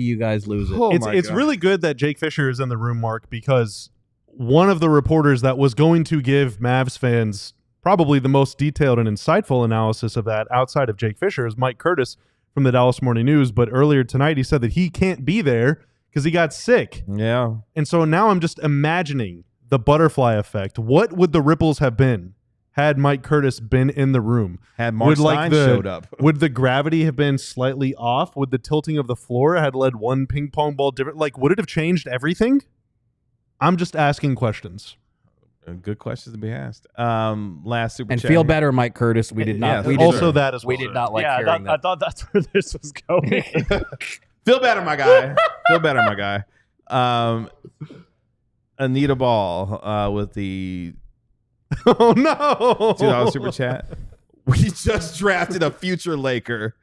[SPEAKER 3] you guys lose it.
[SPEAKER 1] Oh
[SPEAKER 4] it's really good that Jake Fisher is in the room, Mark, because one of the reporters that was going to give Mavs fans probably the most detailed and insightful analysis of that outside of Jake Fisher is Mike Curtis from the Dallas Morning News. But earlier tonight, he said that he can't be there because he got sick.
[SPEAKER 1] Yeah.
[SPEAKER 4] And so now I'm just imagining the butterfly effect. What would the ripples have been had Mike Curtis been in the room?
[SPEAKER 1] Had Mark Stein showed up.
[SPEAKER 4] Would the gravity have been slightly off? Would the tilting of the floor had led one ping pong ball different? Like, would it have changed everything? I'm just asking questions.
[SPEAKER 1] Good questions to be asked. Last super
[SPEAKER 3] and
[SPEAKER 1] chat.
[SPEAKER 3] Feel better, Mike Curtis. We did not.
[SPEAKER 1] Yeah,
[SPEAKER 3] we
[SPEAKER 4] also
[SPEAKER 3] did,
[SPEAKER 4] that as well.
[SPEAKER 3] We did not like
[SPEAKER 2] yeah,
[SPEAKER 3] hearing that.
[SPEAKER 2] I thought that's where this was going.
[SPEAKER 1] Feel better, my guy. Feel better, my guy. Anita Ball with the
[SPEAKER 4] Oh no!
[SPEAKER 1] $2 super chat. We just drafted a future Laker.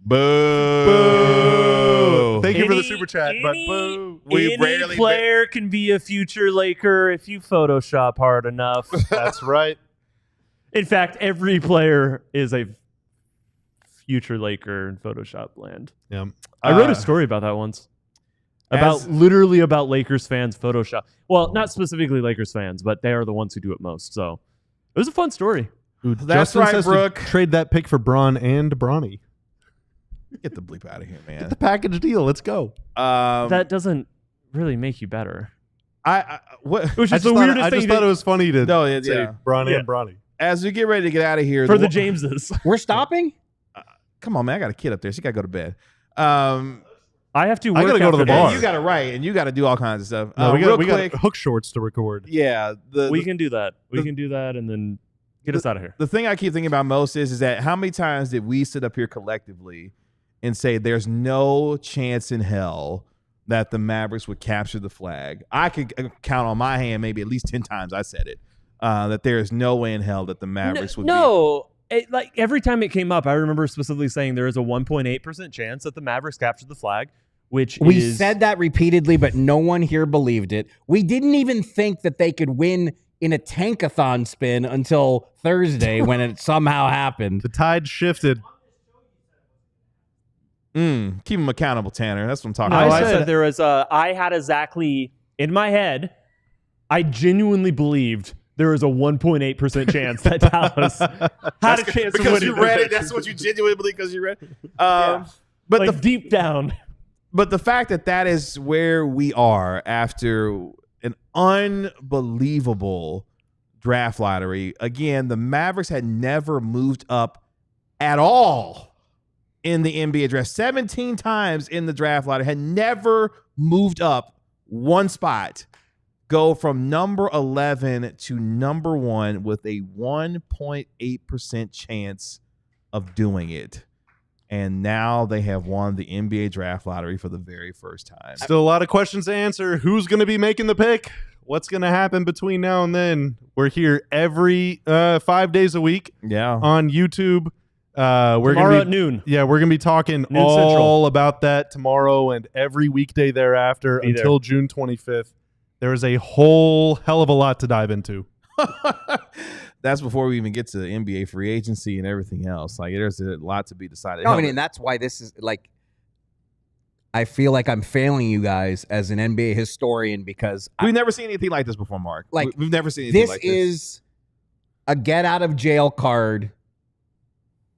[SPEAKER 1] Boo!
[SPEAKER 4] Boo! Thank you for the super chat, but boo!
[SPEAKER 2] Any player can be a future Laker if you Photoshop hard enough.
[SPEAKER 4] That's right.
[SPEAKER 2] In fact, every player is a future Laker in Photoshop land.
[SPEAKER 4] Yeah.
[SPEAKER 2] I wrote a story about that once. Literally about Lakers fans Photoshop. Well, not specifically Lakers fans, but they are the ones who do it most. So it was a fun story.
[SPEAKER 4] Ooh,
[SPEAKER 1] That's
[SPEAKER 4] Justin
[SPEAKER 1] right,
[SPEAKER 4] says
[SPEAKER 1] Brooke.
[SPEAKER 4] to trade that pick for Braun and Bronny.
[SPEAKER 1] Get the bleep out of here, man.
[SPEAKER 4] Get the package deal. Let's go.
[SPEAKER 2] That doesn't really make you better.
[SPEAKER 1] Which
[SPEAKER 4] I
[SPEAKER 1] is
[SPEAKER 4] just thought it was funny to say Braun and Bronny.
[SPEAKER 1] As we get ready to get out of here,
[SPEAKER 2] For the Jameses.
[SPEAKER 3] We're stopping?
[SPEAKER 1] Come on, man. I got a kid up there. She got to go to bed.
[SPEAKER 2] I have to work.
[SPEAKER 4] I gotta go to the bar.
[SPEAKER 1] And you got to write, and you got to do all kinds of stuff.
[SPEAKER 4] No, we got
[SPEAKER 1] quick,
[SPEAKER 4] hook shorts to record.
[SPEAKER 1] Yeah.
[SPEAKER 2] We can do that. We can do that and then get us out of here.
[SPEAKER 1] The thing I keep thinking about most is that how many times did we sit up here collectively and say there's no chance in hell that the Mavericks would capture the flag? I could count on my hand maybe at least 10 times I said it, that there is no way in hell that the Mavericks would
[SPEAKER 2] like every time it came up, I remember specifically saying there is a 1.8% chance that the Mavericks capture the flag,
[SPEAKER 3] we said that repeatedly, but no one here believed it. We didn't even think that they could win in a tankathon spin until Thursday when it somehow happened.
[SPEAKER 4] The tide shifted.
[SPEAKER 1] Keep them accountable, Tanner. That's what I'm talking
[SPEAKER 2] about.
[SPEAKER 1] about.
[SPEAKER 2] I said there was I had exactly in my head. I genuinely believed there is a 1.8% chance that Dallas had a chance to win.
[SPEAKER 1] Because you read it. That's what you genuinely believe because you read it.
[SPEAKER 2] But like deep down.
[SPEAKER 1] But the fact that is where we are after an unbelievable draft lottery. Again, the Mavericks had never moved up at all in the NBA draft. 17 times in the draft lottery, had never moved up one spot. Go from number 11 to number 1 with a 1.8% chance of doing it. And now they have won the NBA draft lottery for the very first time.
[SPEAKER 4] Still a lot of questions to answer. Who's going to be making the pick? What's going to happen between now and then? We're here every 5 days a week on YouTube. We're
[SPEAKER 2] tomorrow at noon.
[SPEAKER 4] Yeah, we're going to be talking
[SPEAKER 2] noon
[SPEAKER 4] all
[SPEAKER 2] Central.
[SPEAKER 4] about that tomorrow and every weekday thereafter until June 25th. There is a whole hell of a lot to dive into.
[SPEAKER 1] That's before we even get to the NBA free agency and everything else. Like, there's a lot to be decided.
[SPEAKER 3] No, I mean, and that's why this is like, I feel like I'm failing you guys as an NBA historian because
[SPEAKER 1] we've never seen anything like this before, Mark.
[SPEAKER 3] Like,
[SPEAKER 1] we've never seen anything like this.
[SPEAKER 3] This is a get out of jail card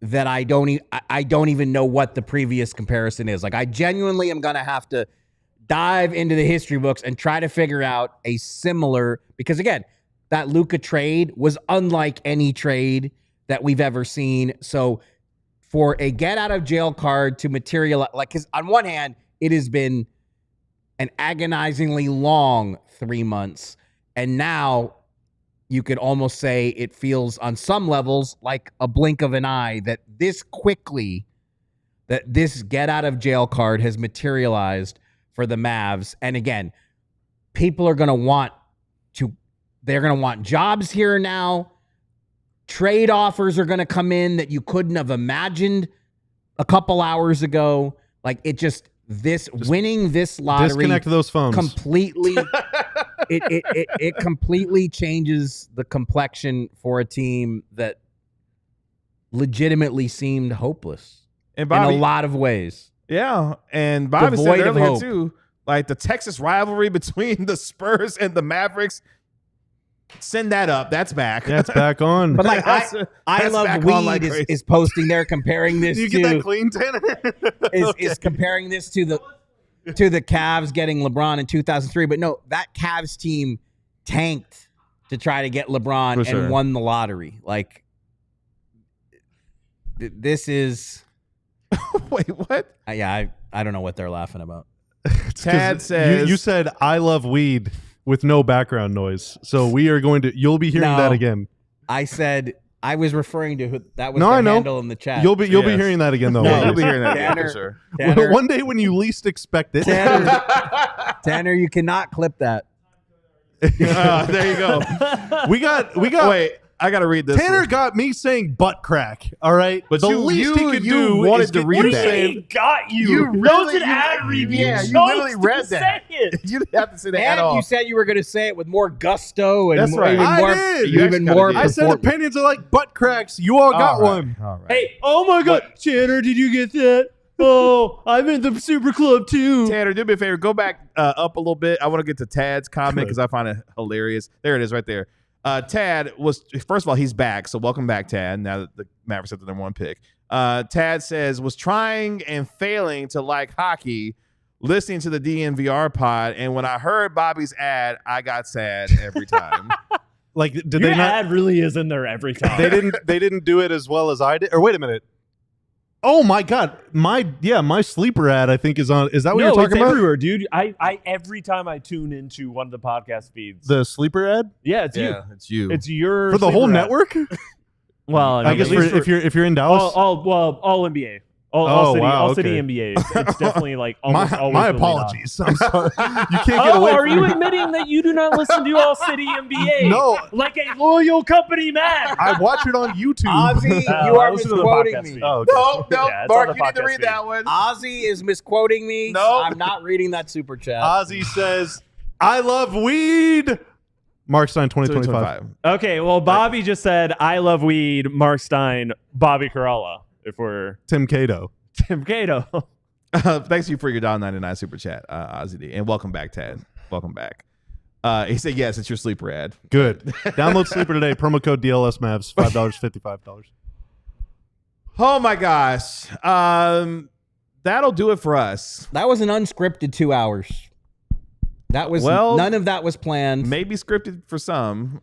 [SPEAKER 3] that I don't even know what the previous comparison is. Like, I genuinely am going to have to dive into the history books and try to figure out a similar, because again, that Luka trade was unlike any trade that we've ever seen. So for a get out of jail card to materialize, like, because on one hand, it has been an agonizingly long 3 months. And now you could almost say it feels on some levels like a blink of an eye that this quickly, that this get out of jail card has materialized for the Mavs. And again, people are going to want they're going to want jobs here now. Trade offers are going to come in that you couldn't have imagined a couple hours ago. Like just winning this lottery.
[SPEAKER 4] Disconnect those phones.
[SPEAKER 3] Completely. it completely changes the complexion for a team that legitimately seemed hopeless
[SPEAKER 1] and Bobby,
[SPEAKER 3] in a lot of ways.
[SPEAKER 1] Yeah. And Bobby said earlier too, like the Texas rivalry between the Spurs and the Mavericks. Send that up. That's back.
[SPEAKER 4] That's back on.
[SPEAKER 3] But like I Love Weed is posting there comparing this
[SPEAKER 4] you get that clean, Tanner?
[SPEAKER 3] is comparing this to the Cavs getting LeBron in 2003. But no, that Cavs team tanked to try to get LeBron and won the lottery. Like this is
[SPEAKER 1] wait, what?
[SPEAKER 3] I don't know what they're laughing about.
[SPEAKER 1] Tad says
[SPEAKER 4] you said I love weed with no background noise. So we are going to you'll be hearing that again.
[SPEAKER 3] I said I was referring to that was the handle in the chat.
[SPEAKER 4] You'll be hearing that again though.
[SPEAKER 1] No, you'll be hearing that again for sure.
[SPEAKER 3] Tanner,
[SPEAKER 4] one day when you least expect it.
[SPEAKER 3] Tanner, you cannot clip that.
[SPEAKER 1] There you go.
[SPEAKER 4] We got
[SPEAKER 1] wait, I gotta read this.
[SPEAKER 4] Tanner got me saying butt crack. All right,
[SPEAKER 1] but
[SPEAKER 4] the least he could do
[SPEAKER 1] wanted
[SPEAKER 4] is
[SPEAKER 1] to read that.
[SPEAKER 2] He got you.
[SPEAKER 1] You really
[SPEAKER 2] an ad review.
[SPEAKER 1] Yeah, you literally read that. You didn't have to say that at all.
[SPEAKER 3] You said you were going to say it with more gusto and
[SPEAKER 1] that's right.
[SPEAKER 4] Even more. I said opinions are like butt cracks. You all got one.
[SPEAKER 1] All right.
[SPEAKER 2] Hey, oh my God, Tanner, did you get that? Oh, I'm in the Super Club too.
[SPEAKER 1] Tanner, do me a favor. Go back up a little bit. I want to get to Tad's comment because I find it hilarious. There it is right there. Tad was, first of all, he's back. So welcome back, Tad, now that the Mavericks have the #1 pick. Tad says, was trying and failing to like hockey, listening to the DNVR pod. And when I heard Bobby's ad, I got sad every time.
[SPEAKER 4] Like, did
[SPEAKER 2] Your
[SPEAKER 4] they not?
[SPEAKER 2] ad really is in there every time.
[SPEAKER 4] They didn't do it as well as I did. Or wait a minute. Oh my God, my sleeper ad I think is on. Is that what you're talking about?
[SPEAKER 2] Everywhere, dude. I every time I tune into one of the podcast feeds,
[SPEAKER 4] the sleeper ad.
[SPEAKER 2] Yeah, it's you.
[SPEAKER 1] It's you.
[SPEAKER 2] It's your
[SPEAKER 4] for the whole
[SPEAKER 2] ad.
[SPEAKER 4] network.
[SPEAKER 2] Well,
[SPEAKER 4] I guess if you're in Dallas,
[SPEAKER 2] all NBA. All city NBA. It's definitely like almost always.
[SPEAKER 4] My apologies. I'm sorry. You can't get away.
[SPEAKER 2] Are you admitting that you do not listen to All City NBA?
[SPEAKER 4] No,
[SPEAKER 2] like a loyal company man.
[SPEAKER 4] I watch it on YouTube.
[SPEAKER 3] Ozzy, you are misquoting me.
[SPEAKER 1] Oh, okay. No, Mark, you need to read that one.
[SPEAKER 3] Ozzy is misquoting me.
[SPEAKER 1] No,
[SPEAKER 3] I'm not reading that super chat.
[SPEAKER 4] Ozzy says, "I love weed." Mark Stein 2025.
[SPEAKER 2] Okay, well, Bobby just said, "I love weed." Mark Stein, Bobby Carella. If we're
[SPEAKER 4] Tim Cato.
[SPEAKER 1] Thanks you for your $1.99 super chat, Ozzy D. And welcome back, Tad. Welcome back. He said, yes, it's your sleeper ad.
[SPEAKER 4] Good. Download Sleeper today. Promo code DLS Mavs. $5, $55.
[SPEAKER 1] Oh, my gosh. That'll do it for us.
[SPEAKER 3] That was an unscripted 2 hours. That was none of that was planned.
[SPEAKER 1] Maybe scripted for some.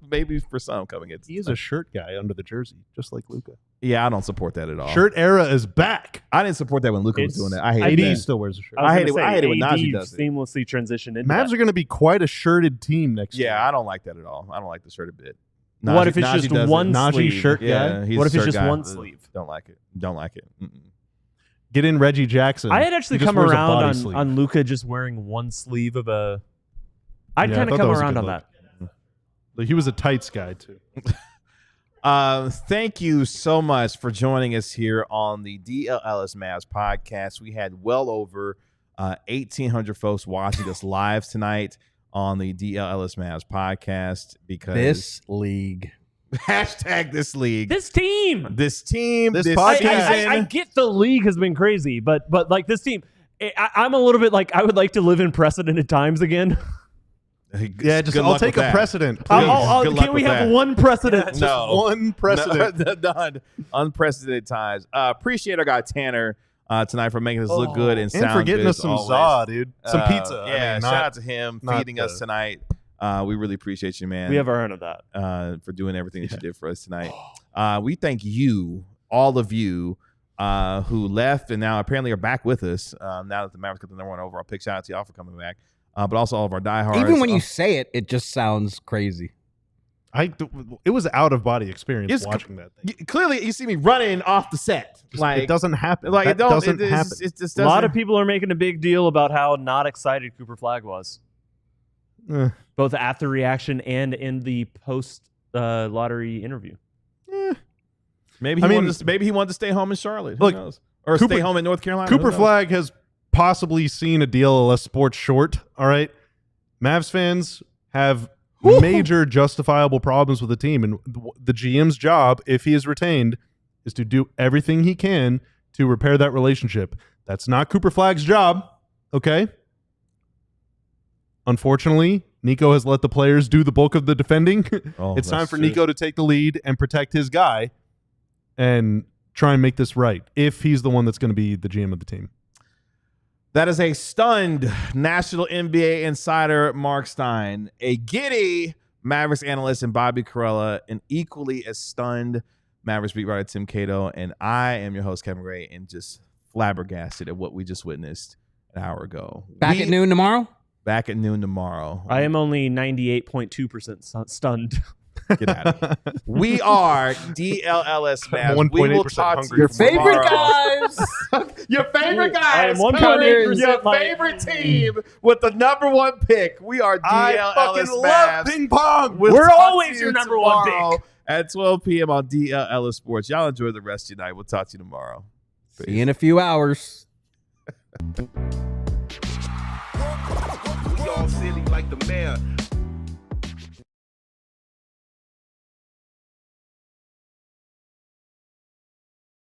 [SPEAKER 1] Maybe for some coming in.
[SPEAKER 4] He is a shirt guy under the jersey, just like Luka.
[SPEAKER 1] Yeah, I don't support that at all.
[SPEAKER 4] Shirt era is back.
[SPEAKER 1] I didn't support that when Luka was doing that. I hate it.
[SPEAKER 4] AD still wears a shirt.
[SPEAKER 1] I hate it when Najee does it.
[SPEAKER 2] Seamlessly transition into
[SPEAKER 4] Mavs are going to be quite a shirted team next year.
[SPEAKER 1] Yeah, I don't like that at all. I don't like the shirted bit.
[SPEAKER 2] What if it's just one sleeve?
[SPEAKER 4] Najee shirt guy?
[SPEAKER 2] What if it's just one sleeve?
[SPEAKER 1] Don't like it. Don't like it.
[SPEAKER 4] Get in Reggie Jackson.
[SPEAKER 2] I had actually come around on Luka just wearing one sleeve of a. I'd kind of come around on that.
[SPEAKER 4] He was a tights guy too.
[SPEAKER 1] Thank you so much for joining us here on the DLLS Mavs podcast. We had well over 1,800 folks watching us live tonight on the DLLS Mavs podcast because
[SPEAKER 3] this league.
[SPEAKER 1] Hashtag this league.
[SPEAKER 2] This team.
[SPEAKER 1] This
[SPEAKER 2] podcast. I get the league has been crazy, but like this team, I'm a little bit like I would like to live in precedented times again.
[SPEAKER 4] Yeah, just I'll take a precedent.
[SPEAKER 2] Can we have one precedent?
[SPEAKER 1] No,
[SPEAKER 4] one precedent.
[SPEAKER 1] None. Unprecedented times. Appreciate our guy Tanner tonight for making us look good and sound
[SPEAKER 4] for getting
[SPEAKER 1] good
[SPEAKER 4] us some
[SPEAKER 1] always.
[SPEAKER 4] za, dude. Some pizza.
[SPEAKER 1] Yeah, shout out to him feeding us tonight. We really appreciate you, man.
[SPEAKER 2] We have earned of that.
[SPEAKER 1] For doing everything that you did for us tonight. We thank you, all of you, who left and now apparently are back with us. Now that the Mavericks got the #1 overall pick, shout out to y'all for coming back. But also all of our diehards.
[SPEAKER 3] Even when you say it, it just sounds crazy.
[SPEAKER 4] It was out of body experience watching that thing.
[SPEAKER 1] Clearly, you see me running off the set. Like
[SPEAKER 4] it doesn't happen.
[SPEAKER 1] Like
[SPEAKER 4] that doesn't happen.
[SPEAKER 1] It just doesn't.
[SPEAKER 2] A lot of people are making a big deal about how not excited Cooper Flagg was, both at the reaction and in the post lottery interview.
[SPEAKER 1] Maybe he wanted to stay home in Charlotte. Who knows? Or stay home in North Carolina.
[SPEAKER 4] Cooper Flagg has possibly seen a DLLS Sports short. All right, Mavs fans have major justifiable problems with the team, and the GM's job, if he is retained, is to do everything he can to repair that relationship. That's not Cooper Flagg's job, okay? Unfortunately, Nico has let the players do the bulk of the defending. It's time for Nico to take the lead and protect his guy and try and make this right if he's the one that's going to be the GM of the team.
[SPEAKER 1] That is a stunned national NBA insider, Mark Stein, a giddy Mavericks analyst, and Bobby Karalla, an equally as stunned Mavericks beat writer, Tim Cato, and I am your host, Kevin Gray, and just flabbergasted at what we just witnessed an hour ago.
[SPEAKER 3] Back at noon tomorrow?
[SPEAKER 1] Back at noon tomorrow.
[SPEAKER 2] I am only 98.2% stunned.
[SPEAKER 1] Get out of here. We are DLLS Mavs. We will talk to
[SPEAKER 3] your favorite guys.
[SPEAKER 1] Your favorite guys.
[SPEAKER 2] I am 1.8%.
[SPEAKER 1] Your favorite team with the #1 pick. We are DLLS Mavs.
[SPEAKER 4] Love ping pong.
[SPEAKER 2] We're always your #1 pick.
[SPEAKER 1] At 12 p.m. on DLLS Sports. Y'all enjoy the rest of your night. We'll talk to you tomorrow.
[SPEAKER 3] See you in a few hours.
[SPEAKER 6] We all silly like the mayor.